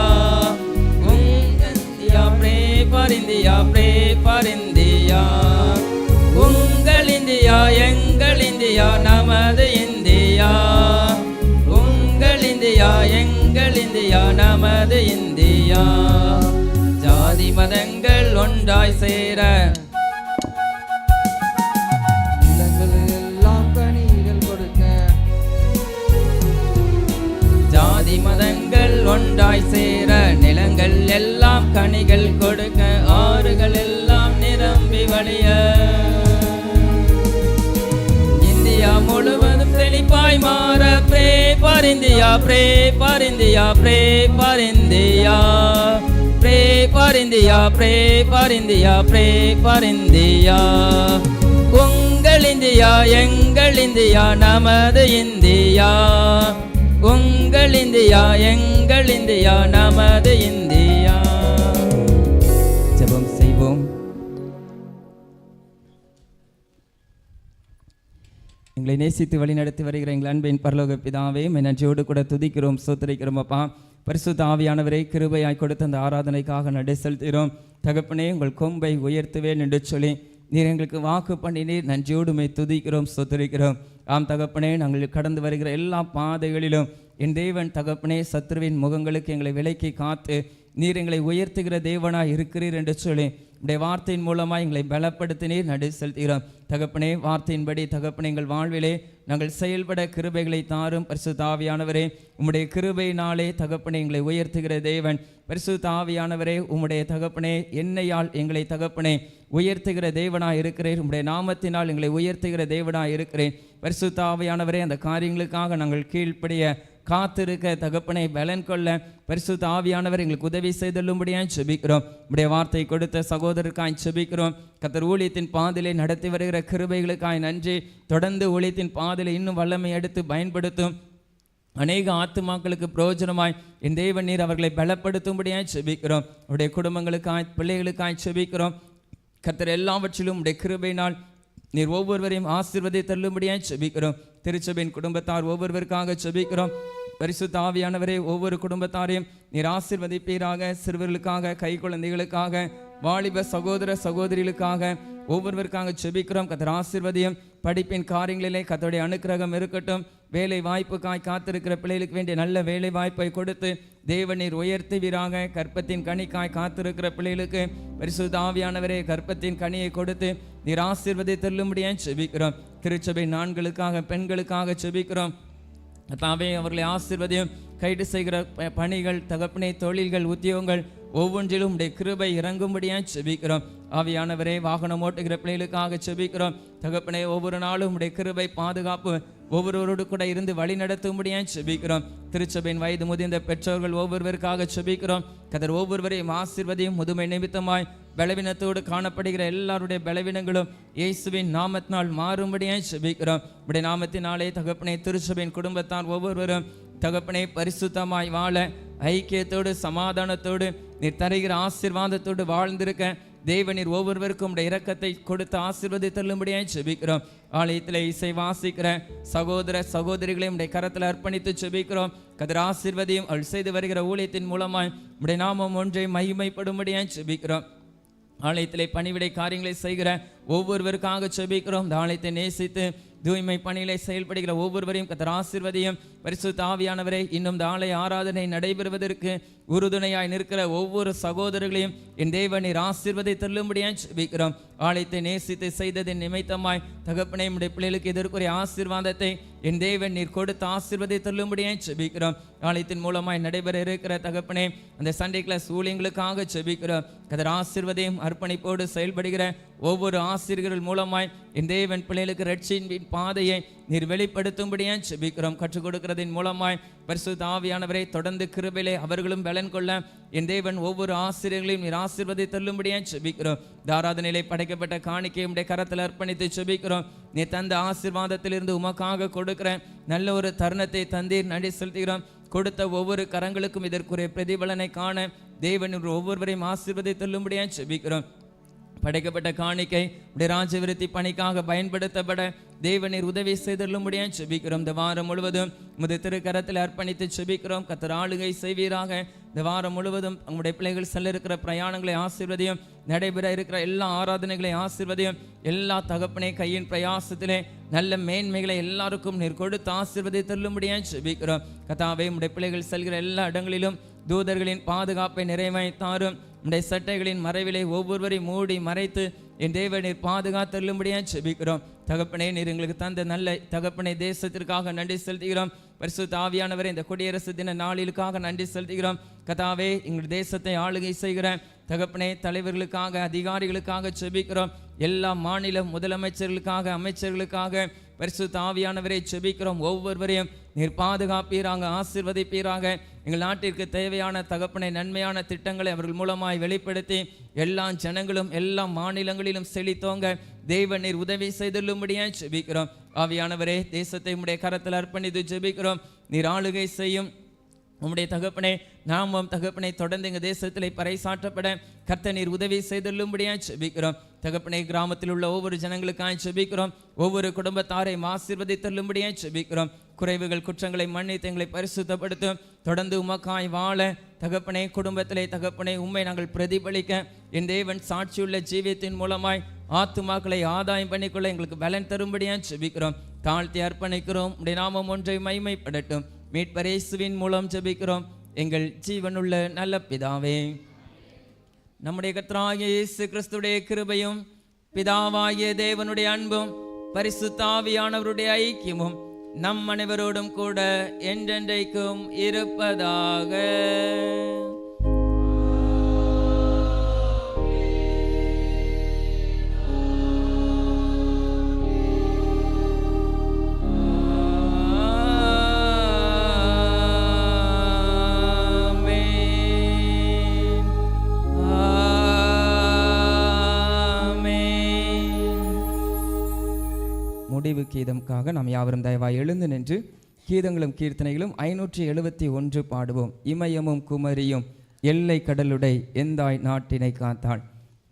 உங்கள் India, pray for India, pray for India. உங்கள் இந்தியா, எங்கள் இந்தியா, நமது இந்தியா. உங்கள் இந்தியா, எங்கள் இந்தியா, நமது இந்தியா. ஜாதி மதங்கள் ஒன்றாய் சேர, நிலங்கள் எல்லாம் கனிகள் கொடுக்க. ஜாதி மதங்கள் ஒன்றாய் சேர, நிலங்கள் எல்லாம் கனிகள் கொடுக்க, ஆறுகள் எல்லாம் நிரம்பி வழிய, இந்தியா முழுவதும் செழிப்பாய் மாற. Pray for India, pray for India, pray for India. Pray for India, pray for India, pray for India. உங்கள் இந்தியா, எங்கள் இந்தியா, நமது இந்தியா. உங்கள் இந்தியா, எங்கள் இந்தியா, நமது இந்தியா. ஜெபம் செய்வோம். எங்களை நேசித்து வழிநடத்தி வருகிற எங்கள் அன்பின் பரலோக பிதாவே, நன்றியோடு கூட துதிக்கிறோம், ஸ்தோத்திரிக்கிறோம். அப்பா, பரிசுத்த ஆவியானவரை கிருபையாய் கொடுத்த அந்த ஆராதனைக்காக நன்றி செலுத்துகிறோம். தகப்பனே, உங்கள் கொம்பை உயர்த்துவேன் என்று சொல்லி நீர் எங்களுக்கு வாக்கு பண்ணினீர். நன்றியோடுமை துதிக்கிறோம், ஸ்தோத்திரிக்கிறோம். ஆம் தகப்பனே, நாங்கள் கடந்து வருகிற எல்லா பாதைகளிலும் என் தேவன் தகப்பனே, சத்ருவின் முகங்களுக்கு எங்களை விலக்கி காத்து நீர் எங்களை உயர்த்துகிற தேவனாய் இருக்கிறீர் என்று சொல்லி உடைய வார்த்தையின் மூலமாக எங்களை பலப்படுத்தினீர். நன்றி செலுத்துகிறோம் தகப்பனே. வார்த்தையின்படி தகப்பனே, எங்கள் வாழ்விலே நாங்கள் செயல்பட கிருபைகளை தாரும். பரிசுத்த ஆவியானவரே, உம்முடைய கிருபையினாலே தகப்பனே எங்களை உயர்த்துகிற தேவன். பரிசுத்த ஆவியானவரே, உம்முடைய தகப்பனே என்னையால் எங்களை தகப்பனே உயர்த்துகிற தேவனாய் இருக்கிறேன். உம்முடைய நாமத்தினால் எங்களை உயர்த்துகிற தேவனாய் இருக்கிறேன். பரிசுத்த ஆவியானவரே, அந்த காரியங்களுக்காக நாங்கள் கீழ்ப்படிய காத்திருக்க தகப்பனை பலன் கொள்ள பரிசுத்த ஆவியானவர் எங்களுக்கு உதவி செய்தல்லும்படியாய் செபிக்கிறோம். உடைய வார்த்தை கொடுத்த சகோதரருக்காய் செபிக்கிறோம். கர்த்தர் ஊழியத்தின் பாதையிலே நடத்தி வருகிற கிருபைகளுக்காய் நன்றி. தொடர்ந்து ஊழியத்தின் பாதையிலே இன்னும் வல்லமை எடுத்து பயன்படுத்தும் அநேக ஆத்துமாக்களுக்கு பிரயோஜனமாய் என் தேவன் நீர் அவர்களை பலப்படுத்தும்படியாய் செபிக்கிறோம். உடைய குடும்பங்களுக்காய் பிள்ளைகளுக்காய் செபிக்கிறோம். கர்த்தர் எல்லாவற்றிலும் உடைய கிருபையினால் நீர் ஒவ்வொருவரையும் ஆசீர்வதித்தள்ளும்படியாய் செபிக்கிறோம். திருச்சபையின் குடும்பத்தார் ஒவ்வொருவருக்காக செபிக்கிறோம். பரிசுத்த ஆவியானவரே, ஒவ்வொரு குடும்பத்தாரையும் நீர் ஆசீர்வதிப்பீராக. சிறுவர்களுக்காக, கை குழந்தைகளுக்காக, வாலிப சகோதர சகோதரிகளுக்காக ஒவ்வொருவருக்காக செபிக்கிறோம். கர்த்தர் ஆசீர்வதியும். படிப்பின் காரியங்களிலே கர்த்தருடைய அனுக்கிரகம் இருக்கட்டும். வேலை வாய்ப்புக்காய் காத்திருக்கிற பிள்ளைகளுக்கு வேண்டிய நல்ல வேலை வாய்ப்பை கொடுத்து தேவநீர் உயர்த்துவீராக. கற்பத்தின் கனிக்காய் காத்திருக்கிற பிள்ளைகளுக்கு பரிசுத்த ஆவியானவரே கற்பத்தின் கனியை கொடுத்து நீர் ஆசீர்வதித்தள்ளும்படியாய் செபிக்கிறோம். திருச்சபை ஆண்களுக்காக, பெண்களுக்காக செபிக்கிறோம். தாவே அவர்களை ஆசீர்வதியும். கைது செய்கிற பணிகள் தகப்பனே, தொழில்கள், உத்தியோகங்கள் ஒவ்வொன்றிலும் உடைய கிருபை இறங்கும்படியாய் செபிக்கிறோம். ஆவியானவரே, வாகனம் ஓட்டுகிற பிள்ளைகளுக்காக செபிக்கிறோம். தகப்பனே, ஒவ்வொரு நாளும் உடைய கிருபை பாதுகாப்பு ஒவ்வொருவரோடு கூட இருந்து வழி நடத்தும்படியாய் செபிக்கிறோம். திருச்சபையின் வயது முதிர்ந்த பெற்றோர்கள் ஒவ்வொருவருக்காக செபிக்கிறோம். கர்த்தர் ஒவ்வொருவரையும் ஆசீர்வதியும். முதுமை நிமித்தமாய் பலவீனத்தோடு காணப்படுகிற எல்லாருடைய பலவீனங்களும் இயேசுவின் நாமத்தினால் மாறும்படியாய் செபிக்கிறோம். உடைய நாமத்தினாலே தகப்பனே, திருச்சபையின் குடும்பத்தார் ஒவ்வொருவரும் தகப்பனே பரிசுத்தமாய் வாழ, ஐக்கியத்தோடு சமாதானத்தோடு நீர் தருகிற ஆசீர்வாதத்தோடு வாழ்ந்திருக்க தேவனீர் ஒவ்வொருவருக்கும் உடைய இரக்கத்தை கொடுத்து ஆசீர்வதித்தள்ளும்படியாய் செபிக்கிறோம். ஆலயத்தில் இசை வாசிக்கிற சகோதர சகோதரிகளையும் உடைய கரத்தில் அர்ப்பணித்து செபிக்கிறோம். கர்த்தர் ஆசீர்வதியும். அவள் செய்து வருகிற ஊழியத்தின் மூலமாய் உடைய நாமம் ஒன்றை மகிமைப்படும்படியாய் செபிக்கிறோம். ஆலயத்திலே பணிவிடை காரியங்களை செய்கிற ஒவ்வொருவருக்காக செபிக்கிறோம். இந்த ஆலயத்தை நேசித்து தூய்மை பணிகளை செயல்படுகிற ஒவ்வொருவரையும் கர்த்தர் ஆசீர்வதியும். பரிசுத்த ஆவியானவரே, இன்னும் இந்த ஆலய ஆராதனை நடைபெறுவதற்கு உறுதுணையாய் நிற்கிற ஒவ்வொரு சகோதரர்களையும் என் தேவனீர் ஆசீர்வதித்தள்ளும்படியாய் செபிக்கிறோம். ஆலயத்தை நேசித்து செய்ததின் நிமித்தமாய் தகப்பனே, உம்முடைய பிள்ளைகளுக்கு எதிர்க்குரிய ஆசீர்வாதத்தை என் தேவன் நீர் கொடுத்து ஆசீர்வதித்தள்ளும்படியாய் செபிக்கிறோம். ஆலயத்தின் மூலமாய் நடைபெற இருக்கிற தகப்பனே, அந்த சண்டே கிளாஸ் ஊழியங்களுக்காக செபிக்கிறோம். கர்த்தர் ஆசீர்வதியும். அர்ப்பணிப்போடு செயல்படுகிற ஒவ்வொரு ஆசிரியர்கள் மூலமாய் என் தேவன் பிள்ளைகளுக்கு ரட்சிப்பின் பாதையை நீர் வெளிப்படுத்தும்படியாய் செபிக்கிறோம். கற்றுக் கொடுக்கிறதின் மூலமாய் பரிசுத்த ஆவியானவரை தொடர்ந்து கிருபையிலே அவர்களும் பலன் கொள்ள என் தேவன் ஒவ்வொரு ஆசிரியர்களையும் நீர் ஆசீர்வதித்தள்ளும்படியாய் செபிக்கிறோம். தாராதனையிலே படைக்கப்பட்ட காணிக்கையை உடைய கரத்தில் அர்ப்பணித்து செபிக்கிறோம். நீ தந்த ஆசீர்வாதத்திலிருந்து உமக்காக கொடுக்கிற நல்ல ஒரு தருணத்தை தந்தீர், நன்றி செலுத்துகிறோம். கொடுத்த ஒவ்வொரு கரங்களுக்கும் இதற்குரிய பிரதிபலனை காண தேவன் ஒவ்வொருவரையும் ஆசீர்வதித்தள்ளும்படியாய் செபிக்கிறோம். படைக்கப்பட்ட காணிக்கை உடைய ராஜவிருத்தி பணிக்காக பயன்படுத்தப்பட தேவனீர் உதவி செய்தள்ளும்படியாய் செபிக்கிறோம். இந்த வாரம் முழுவதும் உமது திருக்கரத்தில் அர்ப்பணித்து செபிக்கிறோம். கர்த்தர் ஆளுகை செய்வீராக. இந்த வாரம் முழுவதும் உங்களுடைய பிள்ளைகள் செல்ல இருக்கிற பிரயாணங்களை ஆசீர்வதியும். நடைபெற இருக்கிற எல்லா ஆராதனைகளை ஆசீர்வதியும். எல்லா தகப்பனே கையின் பிரயாசத்திலே நல்ல மேன்மைகளை எல்லாருக்கும் நீர் கொடுத்து ஆசீர்வதித்தள்ளும்படியாய் செபிக்கிறோம். கர்த்தாவே, உம்முடைய பிள்ளைகள் செல்கிற எல்லா இடங்களிலும் தூதர்களின் பாதுகாப்பை நிறைவேற்றாரும். உடைய சட்டைகளின் மறைவிலே ஒவ்வொருவரையும் மூடி மறைத்து என் தேவனீர் பாதுகாத்தள்ளும்படியாய் செபிக்கிறோம். தகப்பனே, நீர் எங்களுக்கு தந்த நல்ல தகப்பனை தேசத்திற்காக நன்றி செலுத்துகிறோம். பரிசுத்த ஆவியானவரை, இந்த குடியரசு தின நாளிலுக்காக நன்றி செலுத்துகிறோம். கர்த்தாவே, எங்கள் தேசத்தை ஆளுகை செய்கிற தகப்பனே தலைவர்களுக்காக, அதிகாரிகளுக்காக செபிக்கிறோம். எல்லா மாநில முதலமைச்சர்களுக்காக, அமைச்சர்களுக்காக பரிசுத்த ஆவியானவரை செபிக்கிறோம். ஒவ்வொருவரையும் நீர் பாதுகாப்பீராக, ஆசீர்வதிப்பீராக. எங்கள் நாட்டிற்கு தேவையான தகப்பனை நன்மையான திட்டங்களை அவர்கள் மூலமாய் வெளிப்படுத்தி எல்லா ஜனங்களும் எல்லா மாநிலங்களிலும் செழித்தோங்க தேவன் நீர் உதவி செய்துள்ளும்படியாய் செபிக்கிறோம். ஆவியானவரே, தேசத்தை உம்முடைய கரத்தில் அர்ப்பணித்து ஜெபிக்கிறோம். நீர் ஆளுகை செய்யும். உம்முடைய தகப்பனே நாமம் தகப்பனை தொடர்ந்து எங்கள் தேசத்திலே பறைசாற்றப்பட கர்த்தர் நீர் உதவி செய்துள்ளும்படியாய் செபிக்கிறோம். தகப்பனை, கிராமத்தில் உள்ள ஒவ்வொரு ஜனங்களுக்காய் செபிக்கிறோம். ஒவ்வொரு குடும்பத்தாரை ஆசீர்வதித்தள்ளும்படியாய் செபிக்கிறோம். குறைவுகள் குற்றங்களை மன்னித்து எங்களை பரிசுத்தப்படுத்தும். தொடர்ந்து உமக்காய் வாழ தகப்பனை, குடும்பத்திலே தகப்பனை உம்மை நாங்கள் பிரதிபலிக்க என் தேவன் சாட்சியுள்ள ஜீவியத்தின் மூலமாய் ஆத்துமாக்களை ஆதாயம் பண்ணிக்கொள்ள எங்களுக்கு பலன் தரும்படியாய் செபிக்கிறோம். தாழ்த்தி அர்ப்பணிக்கிறோம். உடைய நாமம் ஒன்றை மகிமைப்படட்டும். மீட்பர் இயேசுவின் மூலம் ஜெபிக்கிறோம் எங்கள் ஜீவனுள்ள நல்ல பிதாவே. நம்முடைய கர்த்தராகிய இயேசு கிறிஸ்துடைய கிருபையும் பிதாவாகிய தேவனுடைய அன்பும் பரிசுத்த ஆவியானவருடைய ஐக்கியமும் நம் அனைவரோடும் கூட என்றென்றைக்கும் இருப்பதாக. முடிவு கீதம்காக நாம் யாவரும் தயவாய் எழுந்து நின்று கீதங்களும் கீர்த்தனைகளும் 571 பாடுவோம். இமயமும் குமரியும் எல்லை கடலுடை எந்தாய் நாட்டினை காத்தாள்.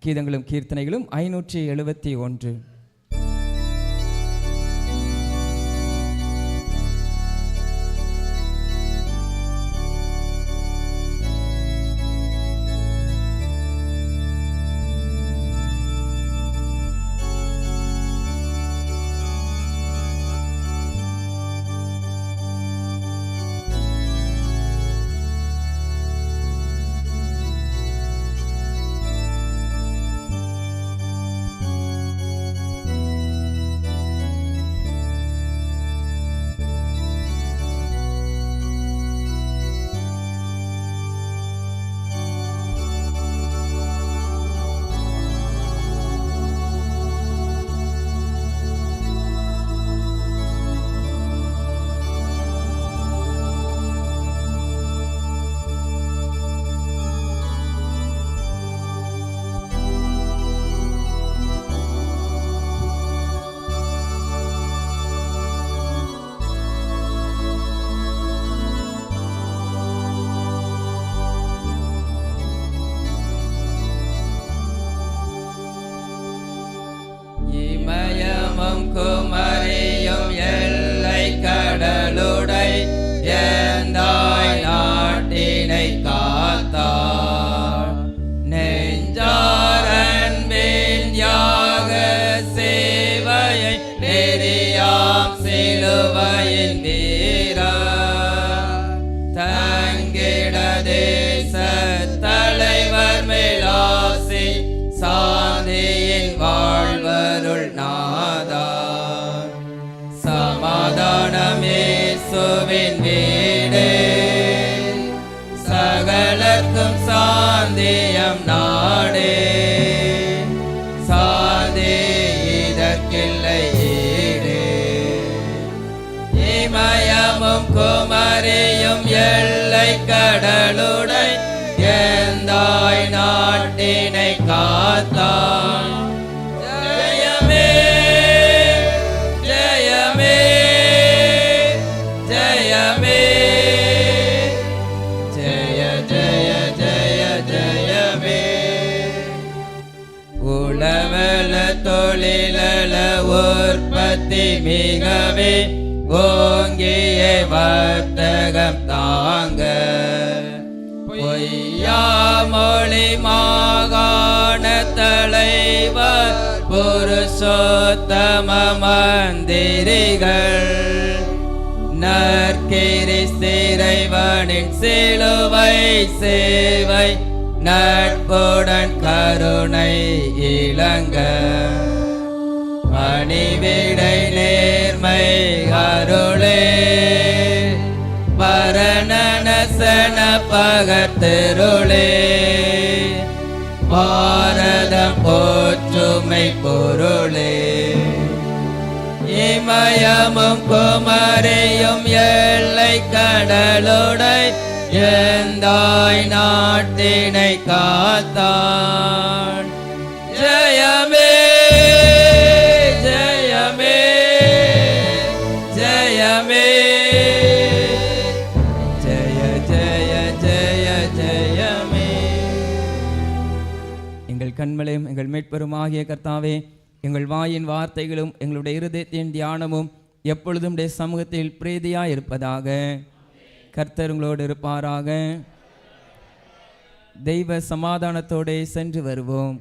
கீதங்களும் கீர்த்தனைகளும் 571. இமயமும் குமரியும் எல்லை கடலுடை எந்தாய் நாட்டினை காத்தாள். நெஞ்சாரன்பின் யாக சேவையை நெறியாம் சிலுவையின் வீரா தங்கிட தேச தலைவர் மேலாசி சாந்தியின் வாழ்வருள் நாதா. சமாதானம் இயேசுவின் வீடு சகலர்க்கும் சாந்தியம் நாடே. சாந்தி இதற்கில்லை ஈடு. இமயமும் குமரியும் எல்லை கடலுடை எந்தாய் நாட்டினை காத்தான். ஜெயமே ஜெயமே ஜெயமே ஜெய ஜெய ஜெய ஜெயமே. உளவல தொழிலல உற்பத்தி மிகவே ஓங்கிய வர்த்தகம் தாங்க. பொய்யாமொழி மாகாண தலைவர் புருஷோத்தம மந்திரிகள் நற்கிறிஸ்திறைவனின் சிலுவை சேவை நட்புடன் கருணை இளங்க. பணிவிடை நேர்மை அருளே பரணனசன பகத்திருளே. பாரதம் போற்றுமை பொருளே. இமயமும் குமரியும் எல்லை கடலுடை எந்தாய் நாட்டினை காத்தான். ஜெயமே ஜெயமே ஜெயமே ஜெய ஜெய ஜெய ஜெயமே. எங்கள் கண்மலையும் எங்கள் மீட்பெருமாகிய கர்த்தாவே, எங்கள் வாயின் வார்த்தைகளும் எங்களுடைய இருதயத்தின் தியானமும் எப்பொழுதும் உடைய சமூகத்தில் பிரீதியாய் இருப்பதாக. கர்த்தர் உங்களோடு இருப்பாராக. தெய்வ சமாதானத்தோடு சென்று வருவோம்.